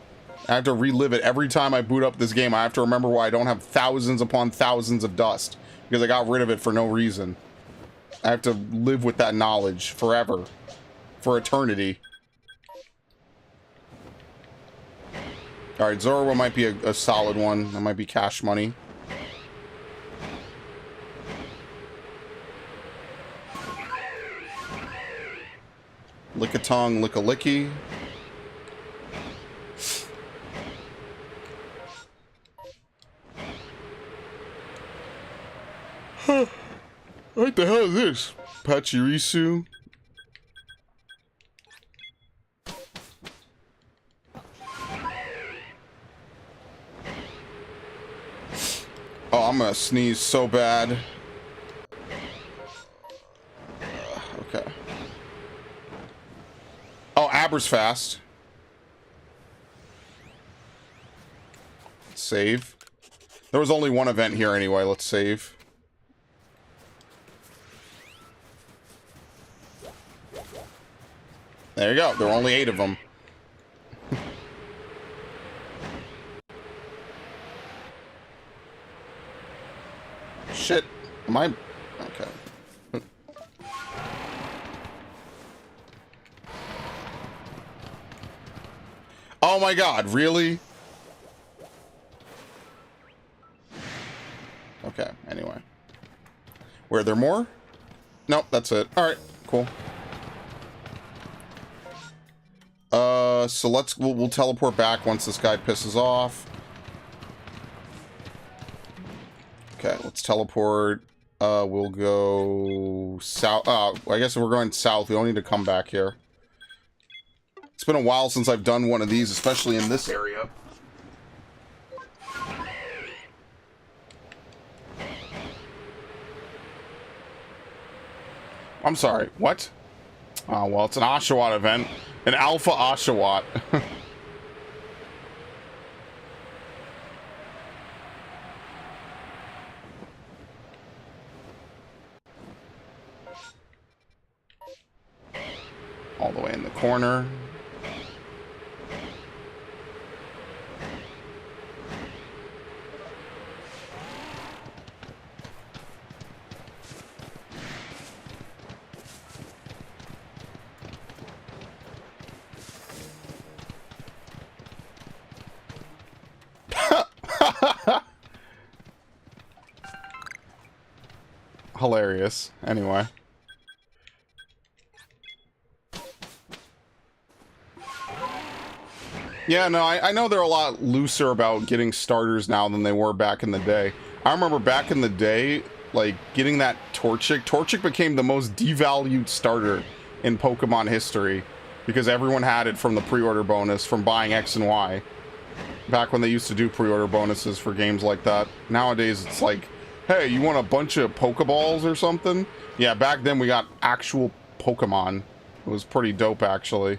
I have to relive it every time I boot up this game. I have to remember why I don't have thousands upon thousands of dust. Because I got rid of it for no reason. I have to live with that knowledge forever. For eternity. Alright, Zorua might be a solid one. That might be cash money. Lick-a-tongue, lick-a-licky. Huh. What the hell is this? Pachirisu? Oh, I'm gonna sneeze so bad. Okay. Oh, Aber's fast. Let's save. There was only one event here anyway. Let's save. There you go. There were only 8 of them. Shit. Am I... Okay. Oh my god, really? Okay, anyway. Were there more? Nope, that's it. Alright, cool. So we'll teleport back once this guy pisses off. Okay, let's teleport. We'll go south. I guess if we're going south, we don't need to come back here. It's been a while since I've done one of these, especially in this area. I'm sorry, what? Oh, well, it's an Oshawott event. An Alpha Oshawott. All the way in the corner. Hilarious. Anyway. Yeah, no, I know they're a lot looser about getting starters now than they were back in the day. I remember back in the day, like, getting that Torchic. Torchic became the most devalued starter in Pokemon history because everyone had it from the pre-order bonus from buying X and Y. Back when they used to do pre-order bonuses for games like that. Nowadays, it's like, hey, you want a bunch of Pokeballs or something? Yeah, back then we got actual Pokemon. It was pretty dope, actually.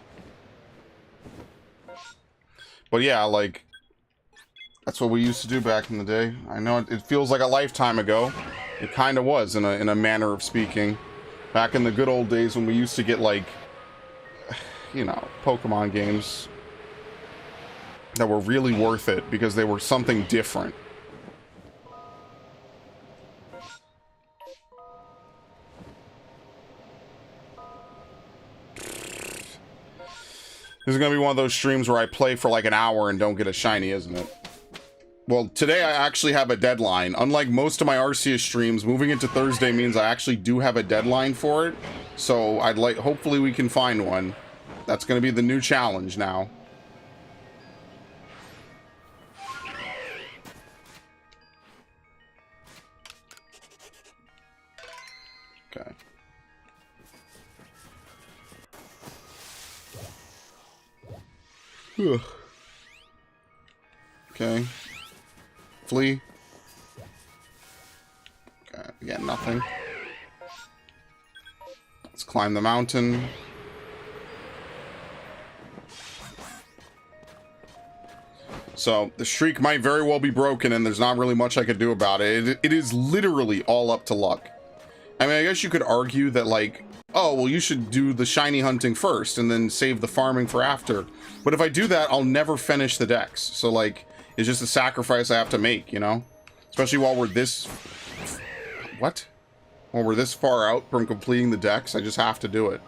But yeah, like, That's what we used to do back in the day. I know it feels like a lifetime ago. It kind of was, in a manner of speaking. Back in the good old days when we used to get, like, you know, Pokemon games that were really worth it because they were something different. This is going to be one of those streams where I play for like an hour and don't get a shiny, isn't it? Well, today I actually have a deadline. Unlike most of my Arceus streams, moving into Thursday means I actually do have a deadline for it. So hopefully we can find one. That's going to be the new challenge now. Okay. Ugh. Okay. Flee. Okay, again, nothing. Let's climb the mountain. So, the streak might very well be broken and there's not really much I could do about it. It is literally all up to luck. I mean, I guess you could argue that, like, oh, well, you should do the shiny hunting first and then save the farming for after. But if I do that, I'll never finish the decks. So, like, it's just a sacrifice I have to make, you know? Especially while we're this... What? While we're this far out from completing the decks, I just have to do it.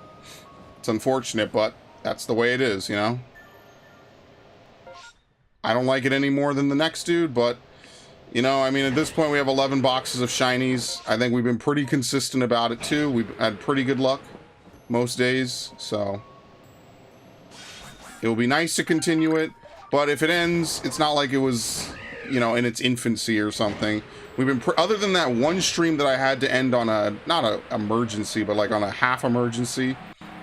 It's unfortunate, but that's the way it is, you know? I don't like it any more than the next dude, but... You know, I mean, at this point, we have 11 boxes of shinies. I think we've been pretty consistent about it, too. We've had pretty good luck most days, so... It will be nice to continue it, but if it ends, it's not like it was, you know, in its infancy or something. We've been... Other than that one stream that I had to end on a... Not an emergency, but like on a half emergency.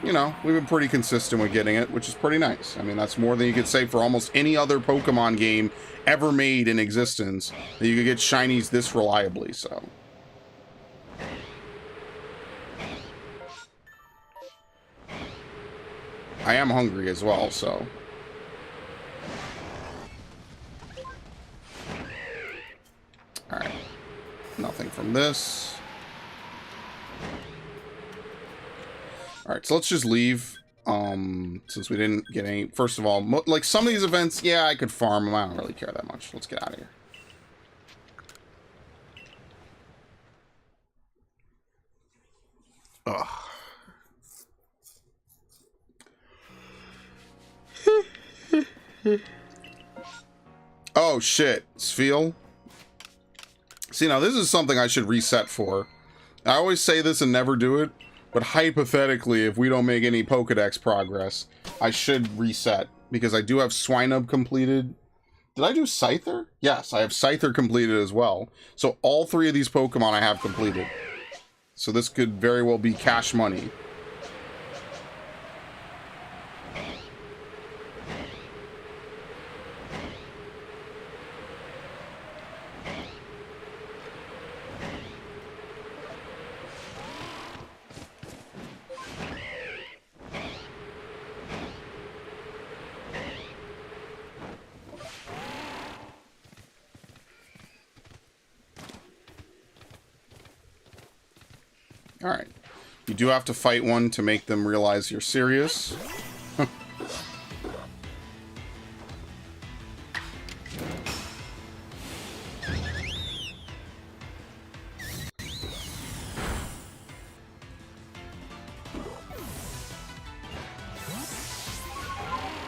You know, we've been pretty consistent with getting it, which is pretty nice. I mean, that's more than you could say for almost any other Pokemon game ever made in existence, that you could get shinies this reliably, so. I am hungry as well, so. Alright. Nothing from this. Alright, so let's just leave. Since we didn't get any... First of all, like some of these events, yeah, I could farm them. I don't really care that much. Let's get out of here. Ugh. Oh, shit. Spheal. See, now this is something I should reset for. I always say this and never do it. But hypothetically, if we don't make any Pokedex progress, I should reset. Because I do have Swinub completed. Did I do Scyther? Yes, I have Scyther completed as well. So all three of these Pokemon I have completed. So this could very well be cash money. Alright. You do have to fight one to make them realize you're serious.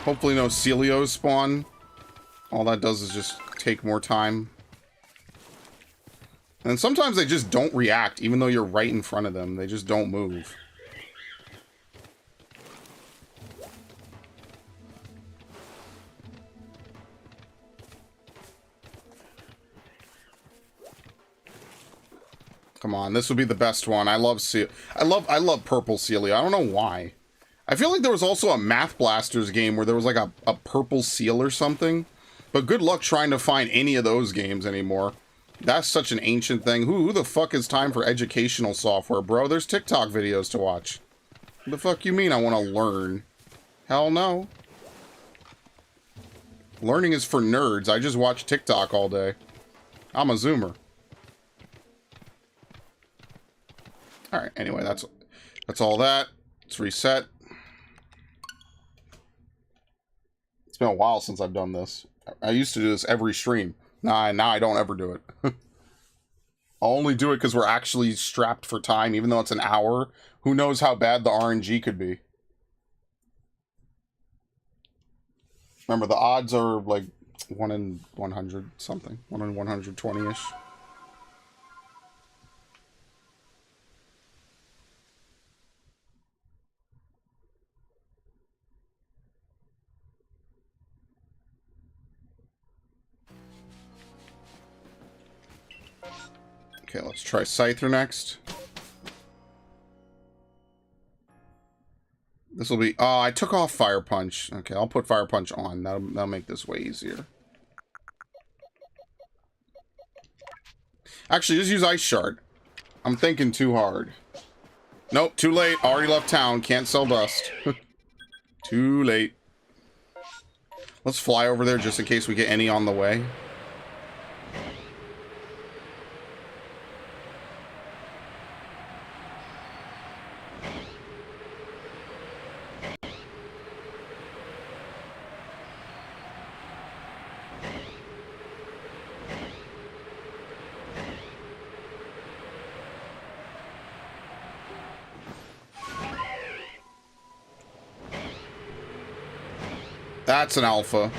Hopefully no Celios spawn. All that does is just take more time. And sometimes they just don't react, even though you're right in front of them. They just don't move. Come on, this would be the best one. I love purple Celia. I don't know why. I feel like there was also a Math Blasters game where there was like a purple seal or something. But good luck trying to find any of those games anymore. That's such an ancient thing. Who the fuck has time for educational software, bro? There's TikTok videos to watch. What the fuck you mean I want to learn? Hell no. Learning is for nerds. I just watch TikTok all day. I'm a zoomer. Alright, anyway, that's all that. Let's reset. It's been a while since I've done this. I used to do this every stream. Now I don't ever do it. I'll only do it because we're actually strapped for time, even though it's an hour. Who knows how bad the RNG could be. Remember, the odds are like 1 in 100 something. 1 in 120-ish. Okay, let's try Scyther next. This will be... Oh, I took off Fire Punch. Okay, I'll put Fire Punch on. That'll make this way easier. Actually, just use Ice Shard. I'm thinking too hard. Nope, too late. Already left town. Can't sell dust. Too late. Let's fly over there just in case we get any on the way. That's an alpha.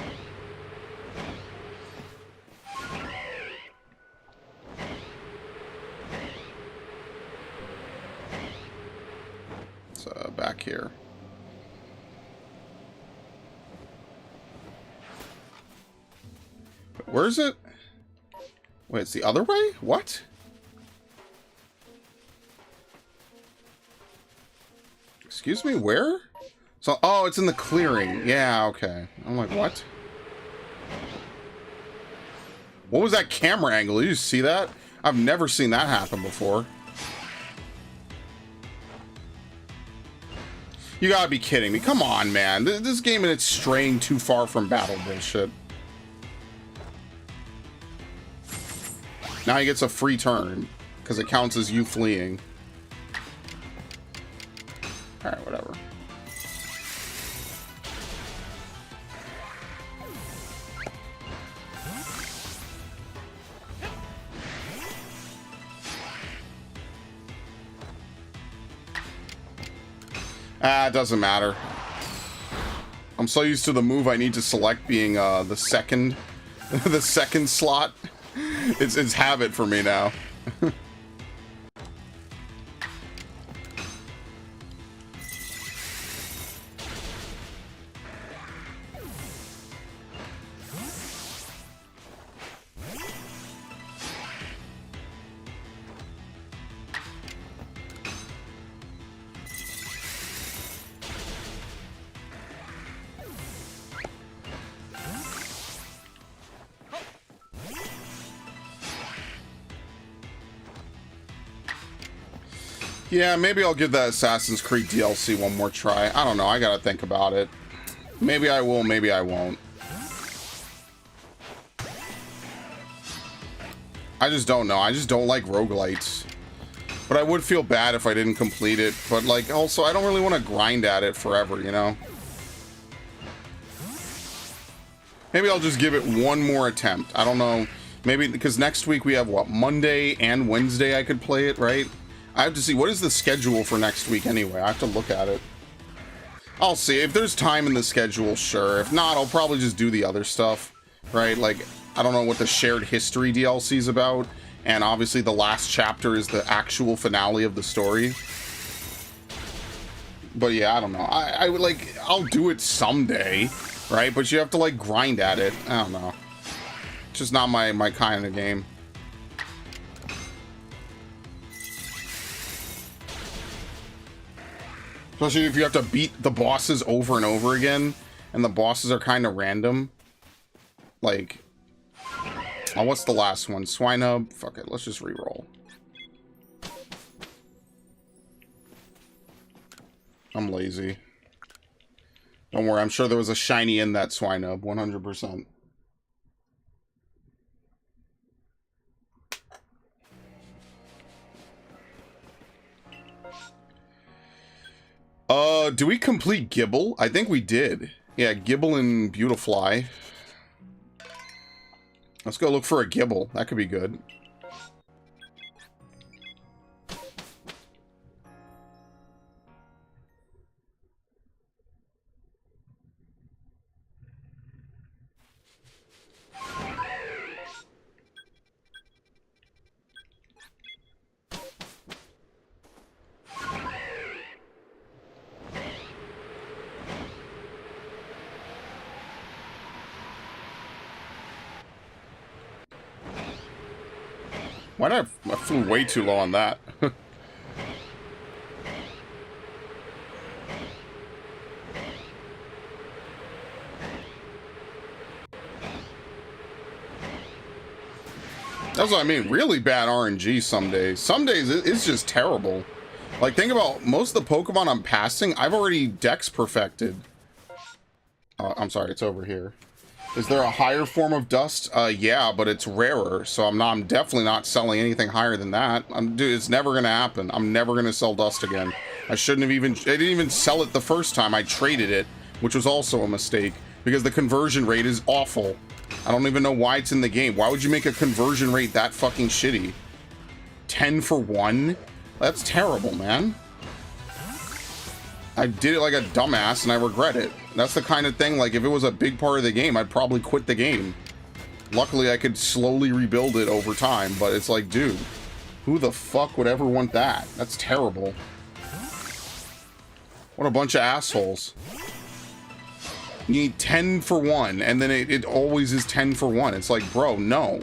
It's back here. Where is it? Wait, it's the other way? What? Excuse me, where? So, oh, it's in the clearing. Yeah, okay. I'm like, what? What was that camera angle? Did you see that? I've never seen that happen before. You gotta be kidding me. Come on, man. This game and it's straying too far from battle bullshit. Now he gets a free turn because it counts as you fleeing. Alright, whatever. Ah, it doesn't matter. I'm so used to the move I need to select being the second the second slot. It's habit for me now. Yeah, maybe I'll give that Assassin's Creed DLC one more try. I don't know. I gotta think about it. Maybe I will, maybe I won't. I just don't know. I just don't like roguelites. But I would feel bad if I didn't complete it. But, like, also, I don't really want to grind at it forever, you know? Maybe I'll just give it one more attempt. I don't know. Maybe, because next week we have, what, Monday and Wednesday I could play it, right? I have to see, what is the schedule for next week anyway? I have to look at it. I'll see. If there's time in the schedule, sure. If not, I'll probably just do the other stuff, right? Like, I don't know what the shared history DLC is about. And obviously the last chapter is the actual finale of the story. But yeah, I don't know. I would, like, I'll do it someday, right? But you have to, like, grind at it. I don't know. It's just not my kind of game. Especially if you have to beat the bosses over and over again, and the bosses are kind of random. Like, oh, what's the last one? Swinub? Fuck it, let's just re-roll. I'm lazy. Don't worry, I'm sure there was a shiny in that Swinub, 100%. Do we complete Gibble? I think we did. Yeah, Gibble and Beautifly. Let's go look for a Gibble. That could be good. Why did I flew way too low on that? That's what I mean. Really bad RNG some days. Some days it's just terrible. Like, think about most of the Pokemon I'm passing, I've already Dex perfected. I'm sorry, it's over here. Is there a higher form of dust? Yeah, but it's rarer, so I'm definitely not selling anything higher than that. Dude, it's never gonna happen. I'm never gonna sell dust again. I didn't even sell it the first time. I traded it, which was also a mistake, because the conversion rate is awful. I don't even know why it's in the game. Why would you make a conversion rate that fucking shitty? 10 for 1? That's terrible, man. I did it like a dumbass and I regret it. That's the kind of thing, like, if it was a big part of the game, I'd probably quit the game. Luckily, I could slowly rebuild it over time, but it's like, dude, who the fuck would ever want that? That's terrible. What a bunch of assholes. You need 10 for 1, and then it always is 10 for 1. It's like, bro, no.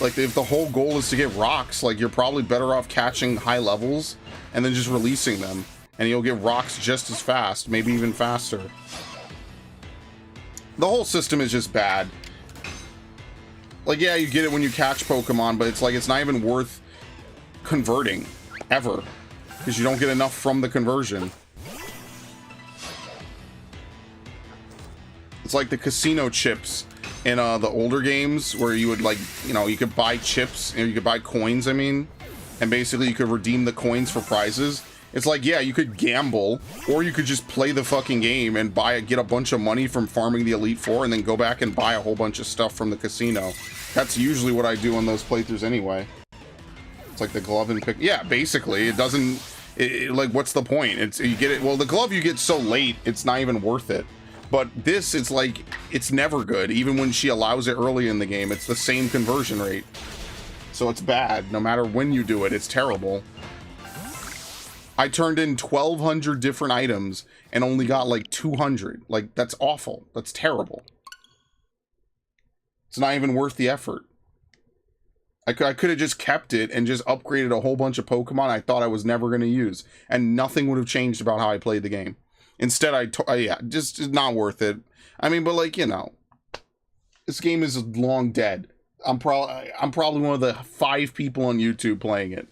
Like, if the whole goal is to get rocks, like, you're probably better off catching high levels and then just releasing them. And you'll get rocks just as fast, maybe even faster. The whole system is just bad. Like, yeah, you get it when you catch Pokemon, but it's like, it's not even worth converting, ever. Because you don't get enough from the conversion. It's like the casino chips in the older games, where you would, like, you know, you could buy chips, you could buy coins, I mean, and basically you could redeem the coins for prizes. It's like, yeah, you could gamble, or you could just play the fucking game and get a bunch of money from farming the Elite Four, and then go back and buy a whole bunch of stuff from the casino. That's usually what I do on those playthroughs anyway. It's like the glove and pick. Yeah, basically, it doesn't. Like, what's the point? It's, you get it. Well, the glove you get so late, it's not even worth it. But this, it's like, it's never good. Even when she allows it early in the game, it's the same conversion rate. So it's bad. No matter when you do it, it's terrible. I turned in 1,200 different items and only got like 200. Like, that's awful. That's terrible. It's not even worth the effort. I could have just kept it and just upgraded a whole bunch of Pokemon I thought I was never going to use. And nothing would have changed about how I played the game. Instead, yeah, just not worth it. I mean, but like, you know, this game is long dead. I'm probably one of the 5 people on YouTube playing it.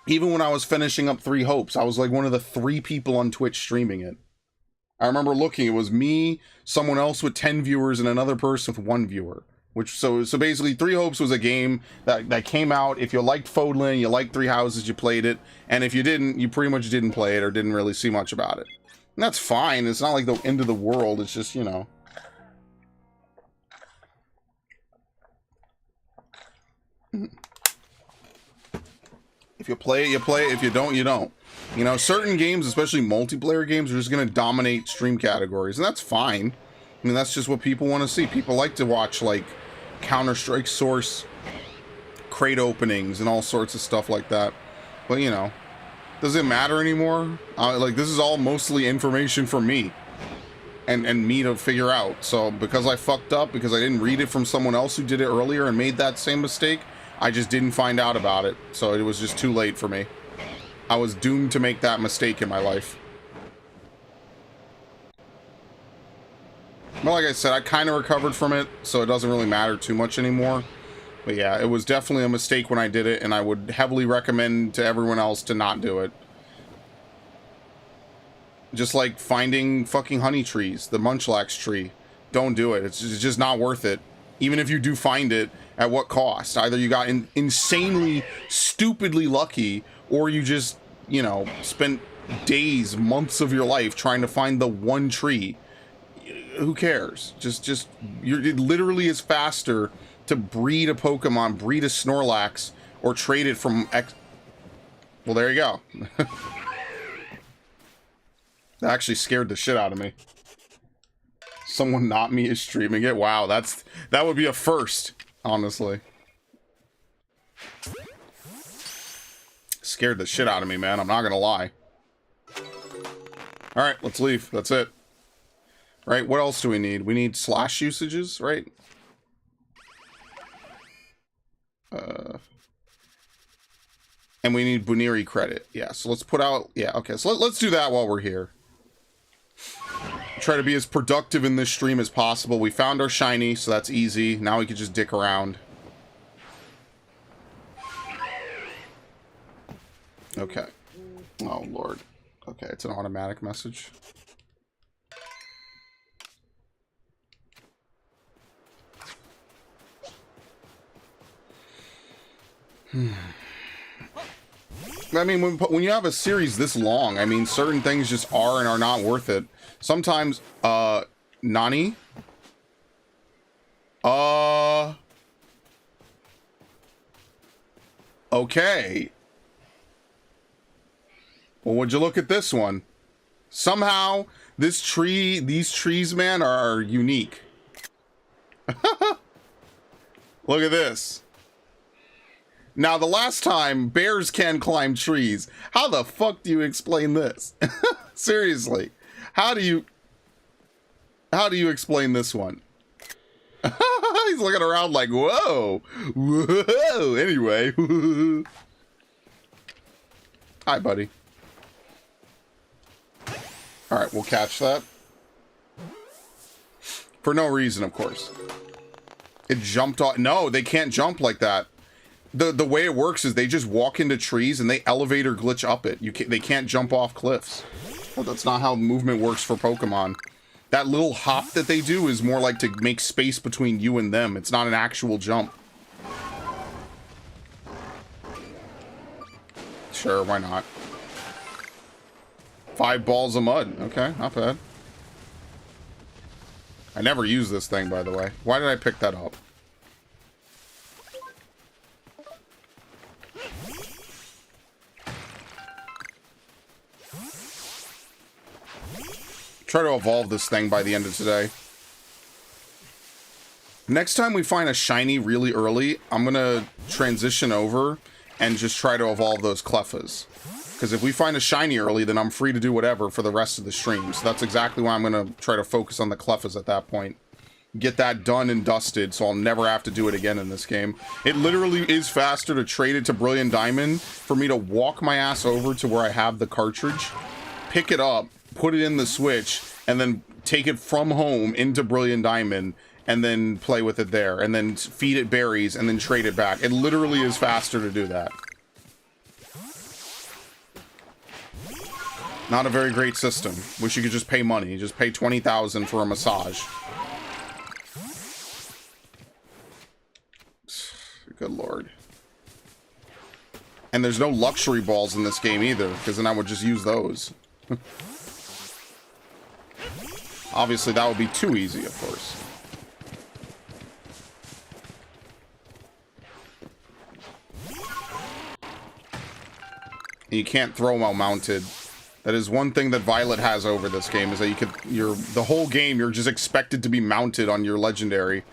Even when I was finishing up 3 Hopes, I was like one of the 3 people on Twitch streaming it. I remember looking, it was me, someone else with 10 viewers, and another person with 1 viewer. So basically, 3 Hopes was a game that came out. If you liked Fodlan, you liked 3 Houses, you played it. And if you didn't, you pretty much didn't play it or didn't really see much about it. And that's fine. It's not like the end of the world. It's just, you know. If you play it, you play it. If you don't, you don't. You know, certain games, especially multiplayer games, are just going to dominate stream categories. And that's fine. I mean, that's just what people want to see. People like to watch, like, Counter-Strike Source crate openings and all sorts of stuff like that. But, you know, does it matter anymore? Like, this is all mostly information for me. And me to figure out. So, because I fucked up, because I didn't read it from someone else who did it earlier and made that same mistake, I just didn't find out about it, so it was just too late for me. I was doomed to make that mistake in my life. But like I said, I kind of recovered from it, so it doesn't really matter too much anymore. But yeah, it was definitely a mistake when I did it, and I would heavily recommend to everyone else to not do it. Just like finding fucking honey trees, the Munchlax tree. Don't do it. It's just not worth it. Even if you do find it, at what cost? Either you got insanely, stupidly lucky, or you just, you know, spent days, months of your life trying to find the one tree. Who cares? It literally is faster to breed a Pokemon, breed a Snorlax, or trade it from Well, there you go. That actually scared the shit out of me. Someone not me is streaming it. Wow, that would be a first, honestly. Scared the shit out of me, man. I'm not gonna lie. All right, let's leave. That's it. Right? What else do we need? We need slash usages, right? And we need Buniri credit. Yeah, so let's put out... Yeah, okay. So let's do that while we're here. Try to be as productive in this stream as possible. We found our shiny, so that's easy. Now we can just dick around. Okay. Oh, Lord. Okay, it's an automatic message. I mean, when you have a series this long, I mean, certain things just are and are not worth it. Sometimes, Nani? Okay. Well, would you look at this one? Somehow, these trees, man, are unique. Look at this. Now, the last time, bears can climb trees. How the fuck do you explain this? Seriously. How do you explain this one? He's looking around like, whoa. Whoa. Anyway. Hi, buddy. Alright, we'll catch that. For no reason, of course. It jumped off. No, they can't jump like that. The way it works is they just walk into trees and they elevator glitch up it. They can't jump off cliffs. Well, that's not how movement works for Pokemon. That little hop that they do is more like to make space between you and them. It's not an actual jump. Sure, why not? 5 balls of mud. Okay, not bad. I never use this thing, by the way. Why did I pick that up? Try to evolve this thing by the end of today. Next time we find a shiny really early, I'm gonna transition over and just try to evolve those Cleffas. Because if we find a shiny early, then I'm free to do whatever for the rest of the stream. So that's exactly why I'm gonna try to focus on the Cleffas at that point. Get that done and dusted, so I'll never have to do it again in this game. It literally is faster to trade it to Brilliant Diamond for me to walk my ass over to where I have the cartridge, pick it up, put it in the Switch, and then take it from home into Brilliant Diamond, and then play with it there, and then feed it berries, and then trade it back. It literally is faster to do that. Not a very great system. Wish you could just pay money. Just pay $20,000 for a massage. Good lord. And there's no luxury balls in this game either, because then I would just use those. Obviously, that would be too easy, of course. You can't throw while mounted. That is one thing that Violet has over this game, is that the whole game, you're just expected to be mounted on your legendary.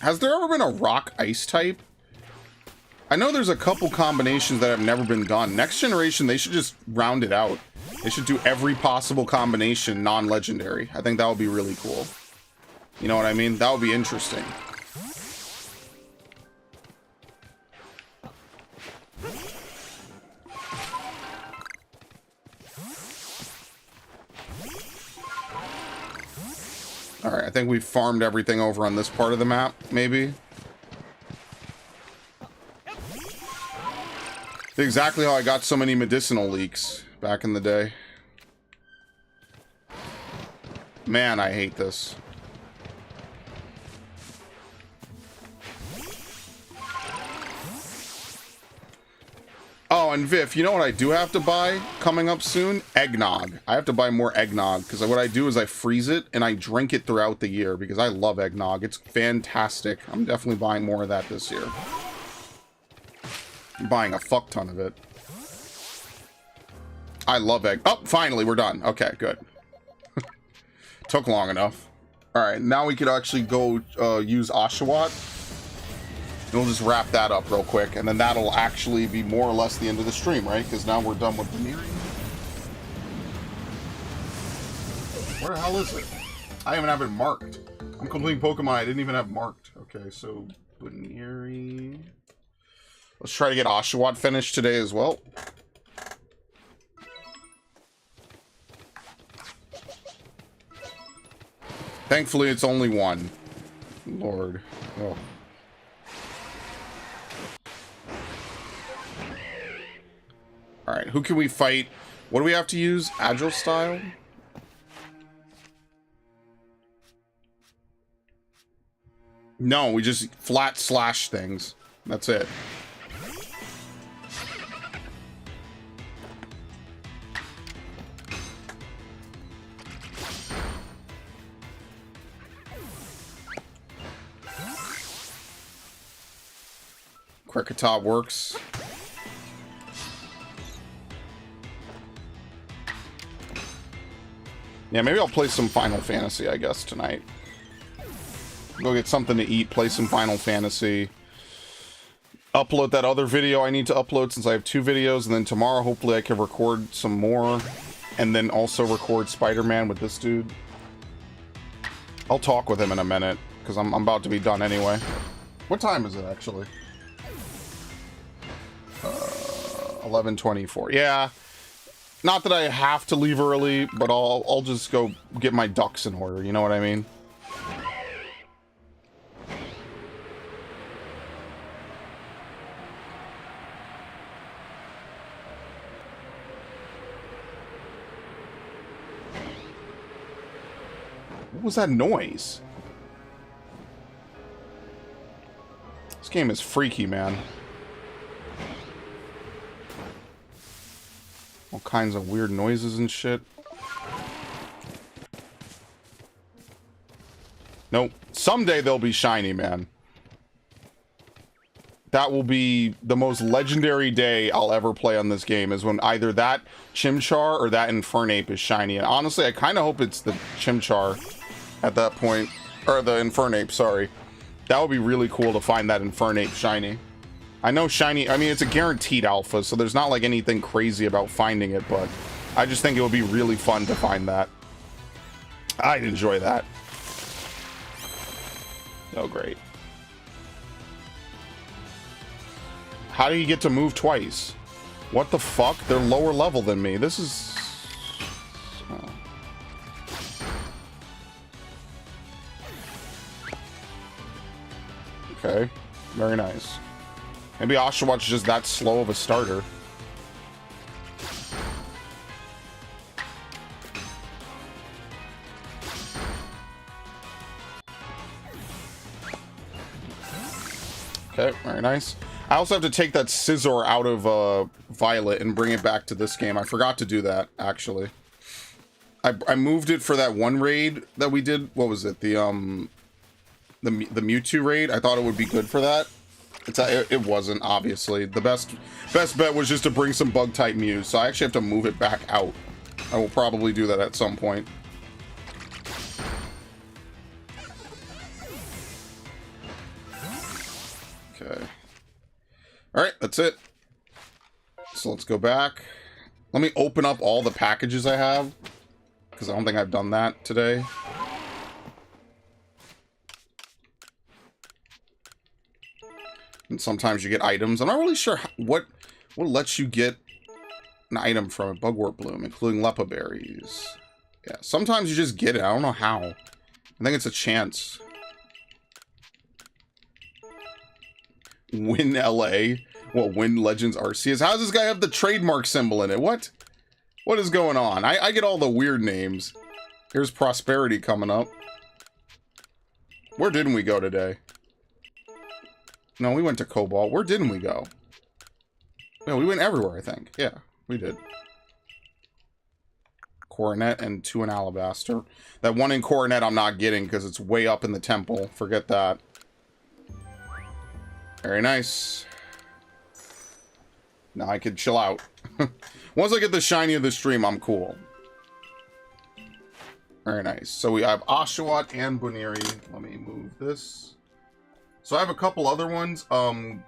Has there ever been a rock ice type? I know there's a couple combinations that have never been done. Next generation, they should just round it out. They should do every possible combination non-legendary. I think that would be really cool. You know what I mean? That would be interesting. Alright, I think we farmed everything over on this part of the map, maybe. Exactly how I got so many medicinal leaks back in the day. Man, I hate this. Oh, and Viv, you know what I do have to buy coming up soon? Eggnog. I have to buy more eggnog, because what I do is I freeze it, and I drink it throughout the year, because I love eggnog. It's fantastic. I'm definitely buying more of that this year. I'm buying a fuck ton of it. I love egg. Oh, finally, we're done. Okay, good. Took long enough. Alright, now we could actually go use Oshawott. We'll just wrap that up real quick, and then that'll actually be more or less the end of the stream, right? Because now we're done with Veneering. Where the hell is it? I even have it marked. I'm completing Pokemon I didn't even have marked. Okay, so Veneering. Let's try to get Oshawott finished today as well. Thankfully, it's only one. Lord. Oh. Alright, who can we fight? What do we have to use? Agile style? No, we just flat slash things. That's it. Krikatop works. Yeah, maybe I'll play some Final Fantasy, I guess, tonight. Go get something to eat, play some Final Fantasy. Upload that other video I need to upload since I have 2 videos, and then tomorrow hopefully I can record some more. And then also record Spider-Man with this dude. I'll talk with him in a minute, because I'm about to be done anyway. What time is it, actually? 11:24. Yeah. Not that I have to leave early, but I'll just go get my ducks in order, you know what I mean? What was that noise? This game is freaky, man. All kinds of weird noises and shit. Nope. Someday they'll be shiny, man. That will be the most legendary day I'll ever play on this game, is when either that Chimchar or that Infernape is shiny. And honestly, I kind of hope it's the Chimchar at that point. Or the Infernape, sorry. That would be really cool to find that Infernape shiny. I know shiny, I mean, it's a guaranteed alpha, so there's not like anything crazy about finding it, but I just think it would be really fun to find that. I'd enjoy that. Oh, great. How do you get to move twice? What the fuck? They're lower level than me. This is... Oh. Okay. Very nice. Maybe Oshawott's just that slow of a starter. Okay, very nice. I also have to take that Scizor out of Violet and bring it back to this game. I forgot to do that, actually. I moved it for that one raid that we did. What was it? The Mewtwo raid. I thought it would be good for that. It wasn't, obviously. The best bet was just to bring some bug-type Mews, so I actually have to move it back out. I will probably do that at some point. Okay. Alright, that's it. So let's go back. Let me open up all the packages I have, because I don't think I've done that today. And sometimes you get items. I'm not really sure what lets you get an item from a Bugwort Bloom, including Lepa Berries. Yeah, sometimes you just get it. I don't know how. I think it's a chance. Win LA. Well, Win Legends Arceus. How does this guy have the trademark symbol in it? What? What is going on? I get all the weird names. Here's Prosperity coming up. Where didn't we go today? No, we went to Cobalt. Where didn't we go? No, we went everywhere, I think. Yeah, we did. Coronet and 2 in Alabaster. That 1 in Coronet I'm not getting because it's way up in the temple. Forget that. Very nice. Now I can chill out. Once I get the shiny of the stream, I'm cool. Very nice. So we have Oshawott and Buniri. Let me move this. So I have a couple other ones. Mothim,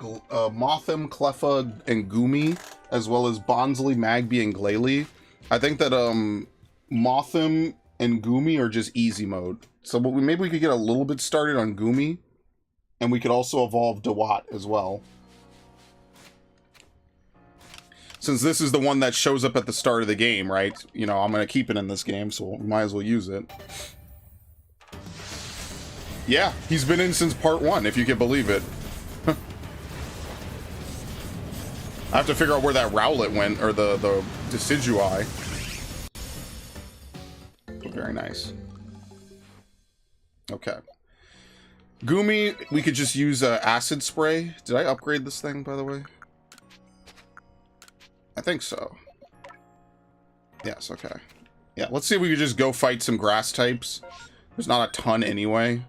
Cleffa, and Gumi, as well as Bonsley, Magby, and Glalie. I think that Mothim and Gumi are just easy mode. So maybe we could get a little bit started on Gumi. And we could also evolve Dewott as well. Since this is the one that shows up at the start of the game, right? You know, I'm going to keep it in this game, so we might as well use it. Yeah, he's been in since part 1, if you can believe it. I have to figure out where that Rowlet went, or the Decidueye. Very nice. Okay. Gumi, we could just use acid spray. Did I upgrade this thing, by the way? I think so. Yes, okay. Yeah, let's see if we could just go fight some grass types. There's not a ton anyway.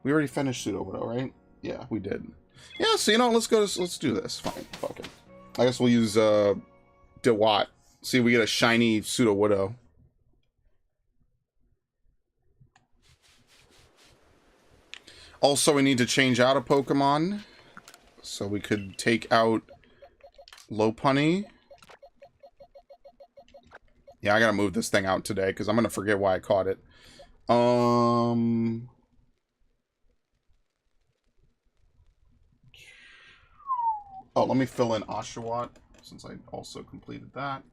We already finished Sudowoodo, right? Yeah, we did. Yeah, so you know, let's do this. Fine, fuck it. I guess we'll use Dewott. See if we get a shiny Sudowoodo. Also, we need to change out a Pokemon. So we could take out Lopunny. Yeah, I gotta move this thing out today, because I'm gonna forget why I caught it. Oh, let me fill in Oshawott, since I also completed that.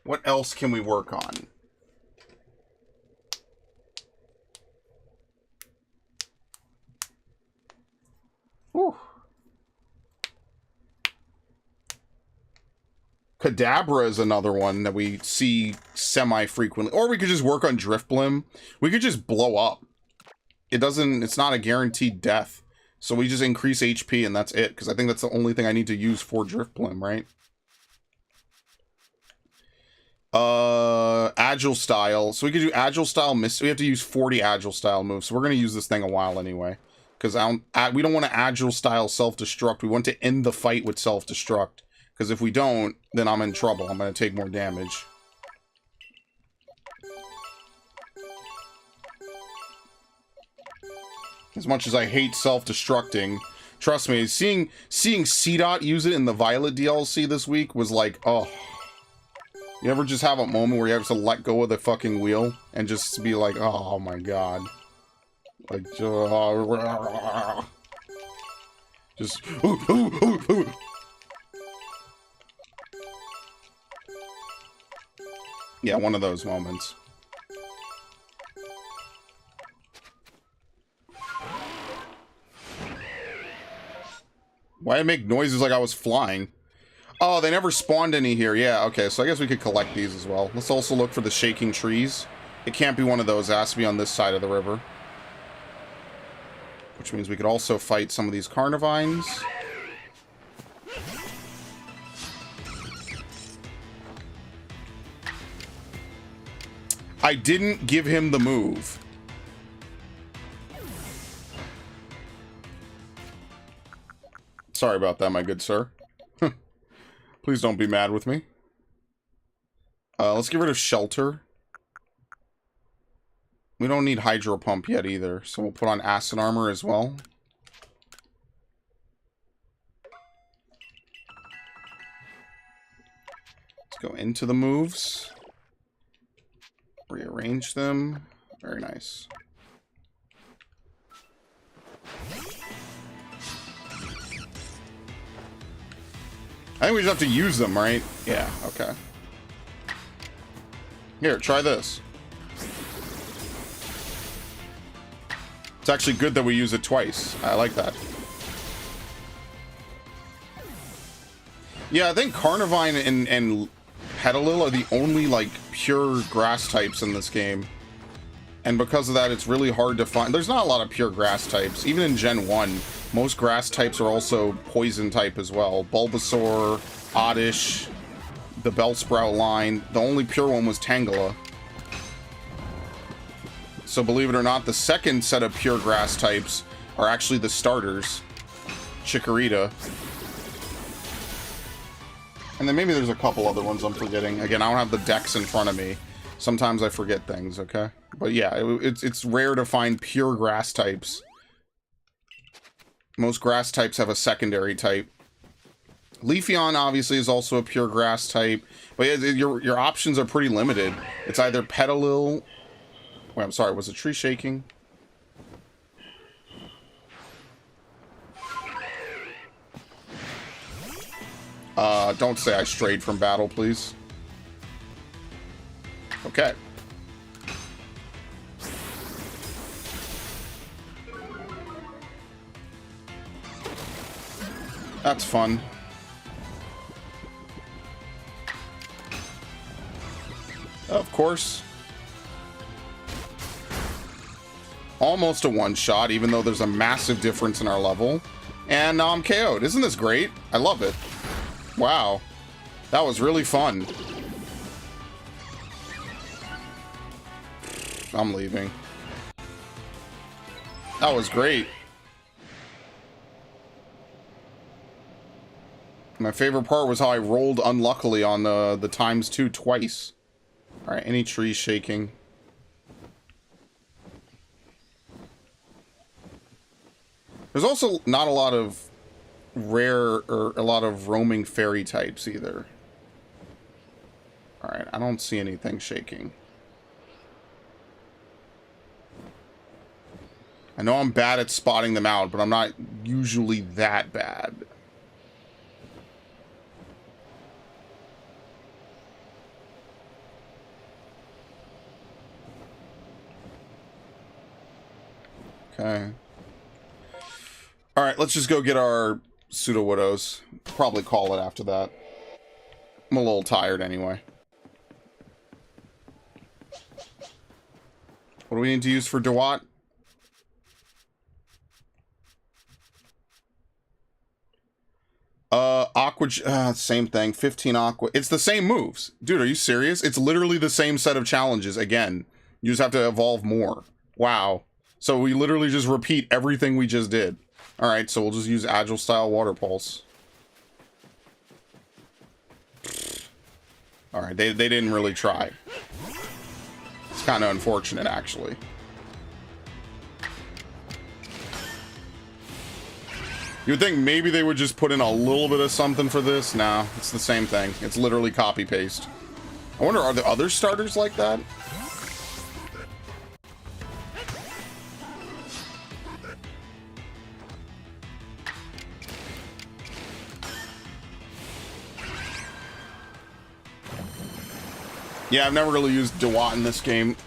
What else can we work on? Whew. Kadabra is another one that we see semi-frequently. Or we could just work on Drifblim. We could just blow up. It's not a guaranteed death. So we just increase HP and that's it. Because I think that's the only thing I need to use for Drifblim, right? Agile Style. So we could do Agile Style Miss. We have to use 40 Agile Style moves. So we're going to use this thing a while anyway. Because we don't want to Agile Style Self-Destruct. We want to end the fight with Self-Destruct. Because if we don't, then I'm in trouble. I'm going to take more damage. As much as I hate self-destructing, trust me, seeing C-Dot use it in the Violet DLC this week was like, oh. You ever just have a moment where you have to let go of the fucking wheel and just be like, oh my god. Like, just yeah, one of those moments. Why did it make noises like I was flying? Oh, they never spawned any here. Yeah, okay, so I guess we could collect these as well. Let's also look for the shaking trees. It can't be one of those. It has to be on this side of the river. Which means we could also fight some of these Carnivines. I didn't give him the move. Sorry about that, my good sir. Please don't be mad with me. Let's get rid of Shelter. We don't need Hydro Pump yet either, so we'll put on Acid Armor as well. Let's go into the moves. Rearrange them. Very nice. I think we just have to use them, right? Yeah, okay. Here, try this. It's actually good that we use it twice. I like that. Yeah, I think Carnivine and Petalil are the only, like, pure grass types in this game. And because of that, it's really hard to find. There's not a lot of pure grass types. Even in Gen 1, most grass types are also poison type as well. Bulbasaur, Oddish, the Bellsprout line. The only pure one was Tangela. So believe it or not, the second set of pure grass types are actually the starters. Chikorita. And then maybe there's a couple other ones I'm forgetting. Again, I don't have the decks in front of me. Sometimes I forget things, okay? But yeah, it's rare to find pure grass types. Most grass types have a secondary type. Leafeon obviously is also a pure grass type. But yeah, your options are pretty limited. It's either Petalil... Wait, I'm sorry, was the tree shaking? Don't say I strayed from battle, please. Okay. That's fun. Of course. Almost a one-shot, even though there's a massive difference in our level. And now I'm KO'd. Isn't this great? I love it. Wow. That was really fun. I'm leaving. That was great. My favorite part was how I rolled unluckily on the ×2 twice. Alright, any trees shaking? There's also not a lot of rare or a lot of roaming fairy types either. Alright, I don't see anything shaking. I know I'm bad at spotting them out, but I'm not usually that bad. Okay. Alright, let's just go get our Pseudo-Widows. Probably call it after that. I'm a little tired anyway. What do we need to use for Dewott? Same thing. 15 Aqua. It's the same moves. Dude, are you serious? It's literally the same set of challenges again. You just have to evolve more. Wow. So we literally just repeat everything we just did. Alright, so we'll just use Agile Style Water Pulse. Alright, they didn't really try. It's kind of unfortunate, actually. You'd think maybe they would just put in a little bit of something for this. Nah, it's the same thing. It's literally copy-paste. I wonder, are there other starters like that? Yeah, I've never really used Dewott in this game.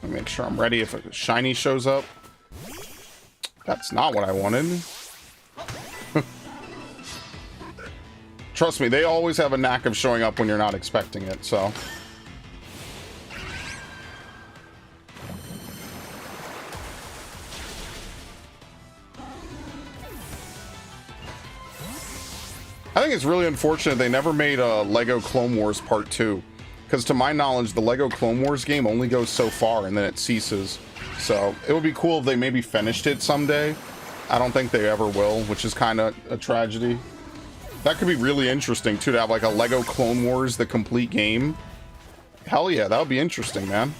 Let me make sure I'm ready if a shiny shows up. That's not what I wanted. Trust me, they always have a knack of showing up when you're not expecting it, so... I think it's really unfortunate they never made a Lego Clone Wars Part 2. Because to my knowledge, the Lego Clone Wars game only goes so far and then it ceases. So it would be cool if they maybe finished it someday. I don't think they ever will, which is kind of a tragedy. That could be really interesting too, to have like a Lego Clone Wars, the complete game. Hell yeah, that would be interesting, man.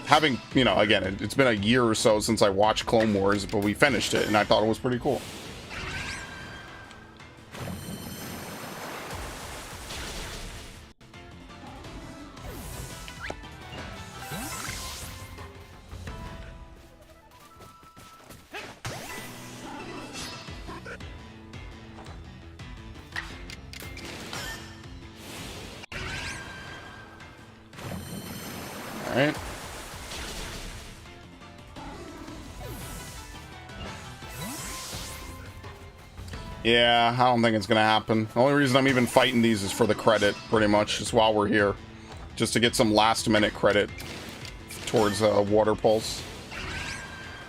Having, you know, again, it's been a year or so since I watched Clone Wars, but we finished it and I thought it was pretty cool. Alright. Yeah, I don't think it's gonna happen. The only reason I'm even fighting these is for the credit, pretty much, just while we're here. Just to get some last-minute credit towards Water Pulse.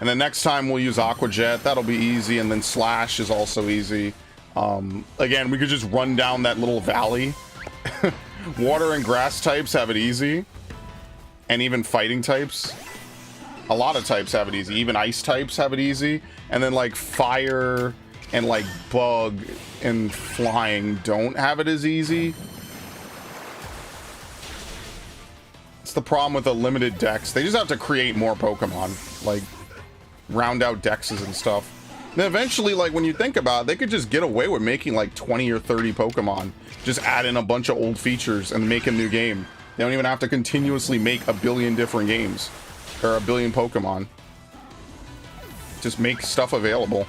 And then next time we'll use Aqua Jet. That'll be easy, and then Slash is also easy. Again, we could just run down that little valley. Water and grass types have it easy. And even fighting types. A lot of types have it easy. Even ice types have it easy. And then, like, fire and, like, bug and flying don't have it as easy. It's the problem with the limited decks. They just have to create more Pokemon. Like, round out dexes and stuff. Then eventually, like, when you think about it, they could just get away with making, like, 20 or 30 Pokemon. Just add in a bunch of old features and make a new game. They don't even have to continuously make a billion different games. Or a billion Pokemon. Just make stuff available.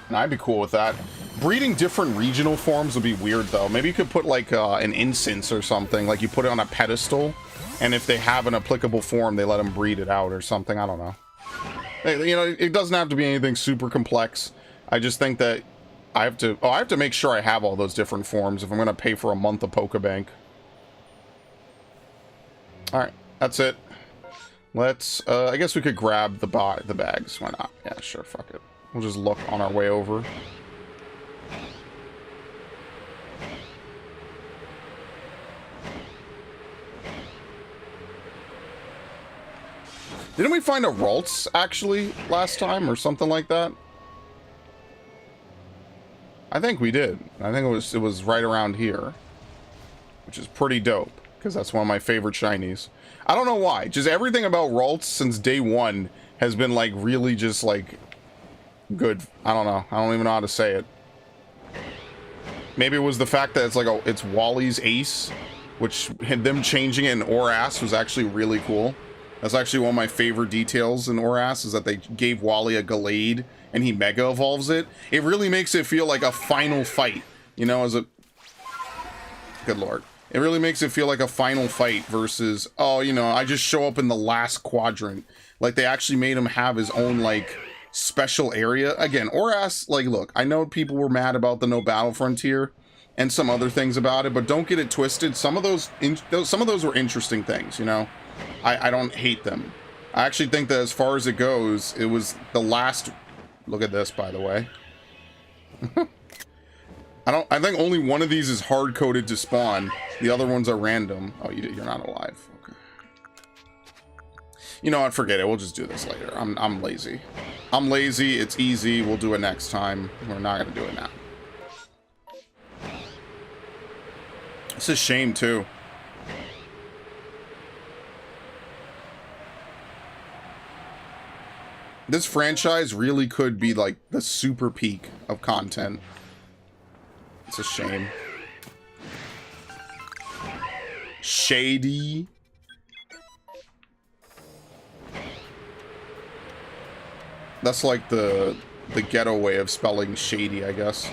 And I'd be cool with that. Breeding different regional forms would be weird, though. Maybe you could put, like, an incense or something. Like, you put it on a pedestal, and if they have an applicable form, they let them breed it out or something. I don't know. You know, it doesn't have to be anything super complex. I just think that I have to... Oh, I have to make sure I have all those different forms if I'm going to pay for a month of Pokebank. Alright, that's it. Let's... I guess we could grab the bags. Why not? Yeah, sure, fuck it. We'll just look on our way over. Didn't we find a Ralts, actually, last time, or something like that? I think we did. I think it was right around here. Which is pretty dope, because that's one of my favorite shinies. I don't know why. Just everything about Ralts since day one has been, like, really just, like... good. I don't know. I don't even know how to say it. Maybe it was the fact that it's like it's Wally's ace, which had them changing it in Oras was actually really cool. That's actually one of my favorite details in Oras, is that they gave Wally a Gallade and he mega evolves it. It really makes it feel like a final fight, you know, as a... Good lord. It really makes it feel like a final fight versus, oh, you know, I just show up in the last quadrant. Like, they actually made him have his own, like... special area. Again, Oras, like, look, I know people were mad about the no battle frontier and some other things about it, but don't get it twisted. Some of those were interesting things, you know. I don't hate them. I actually think that as far as it goes, it was the last... Look at this, by the way. I think only one of these is hard-coded to spawn. The other ones are random. Oh, you're not alive. Okay. You know what? Forget it. We'll just do this later. I'm lazy. I'm lazy. It's easy. We'll do it next time. We're not going to do it now. It's a shame, too. This franchise really could be, like, the super peak of content. It's a shame. Shady. That's like the ghetto way of spelling shady, I guess.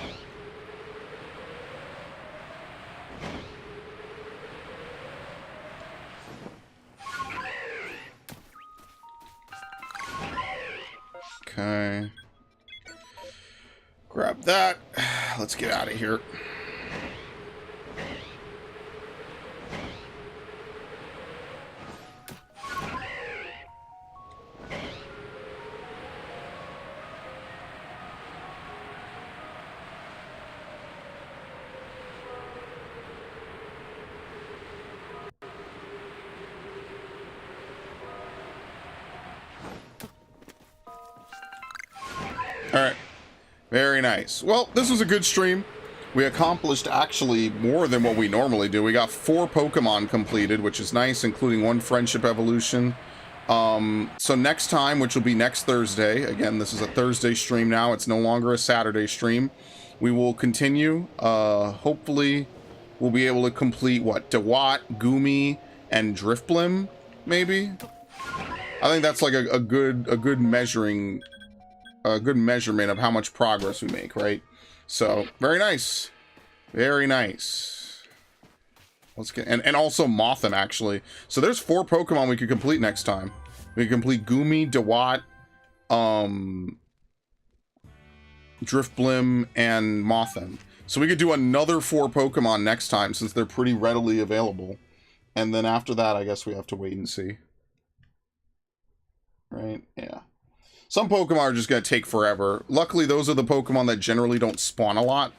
Okay. Grab that. Let's get out of here. Alright. Very nice. Well, this was a good stream. We accomplished actually more than what we normally do. We got 4 Pokemon completed, which is nice, including 1 Friendship Evolution. So next time, which will be next Thursday, again, this is a Thursday stream now. It's no longer a Saturday stream. We will continue. Hopefully, we'll be able to complete, what, Dewott, Goomy, and Drifblim, maybe? I think that's like a good measuring a good measurement of how much progress we make, right? So, very nice. Very nice. Let's get... And also Mothim, actually. So there's 4 Pokemon we could complete next time. We can complete Goomy, Dewott, Driftblim, and Mothim. So we could do another 4 Pokemon next time, since they're pretty readily available. And then after that, I guess we have to wait and see. Right? Yeah. Some Pokemon are just going to take forever. Luckily, those are the Pokemon that generally don't spawn a lot.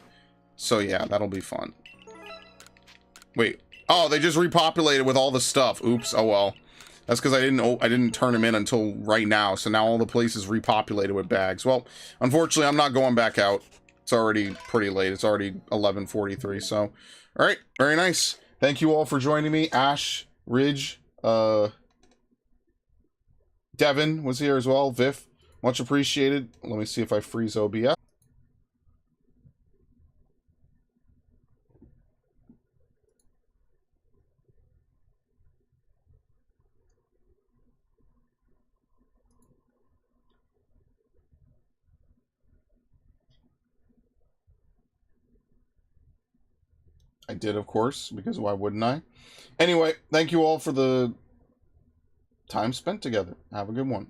So yeah, that'll be fun. Wait. Oh, they just repopulated with all the stuff. Oops. Oh well. That's because I didn't turn them in until right now. So now all the places repopulated with bags. Well, unfortunately, I'm not going back out. It's already pretty late. It's already 11:43. So, all right. Very nice. Thank you all for joining me. Ash, Ridge, Devin was here as well. Viv, much appreciated. Let me see if I freeze OBS. I did, of course, because why wouldn't I? Anyway, thank you all for the time spent together. Have a good one.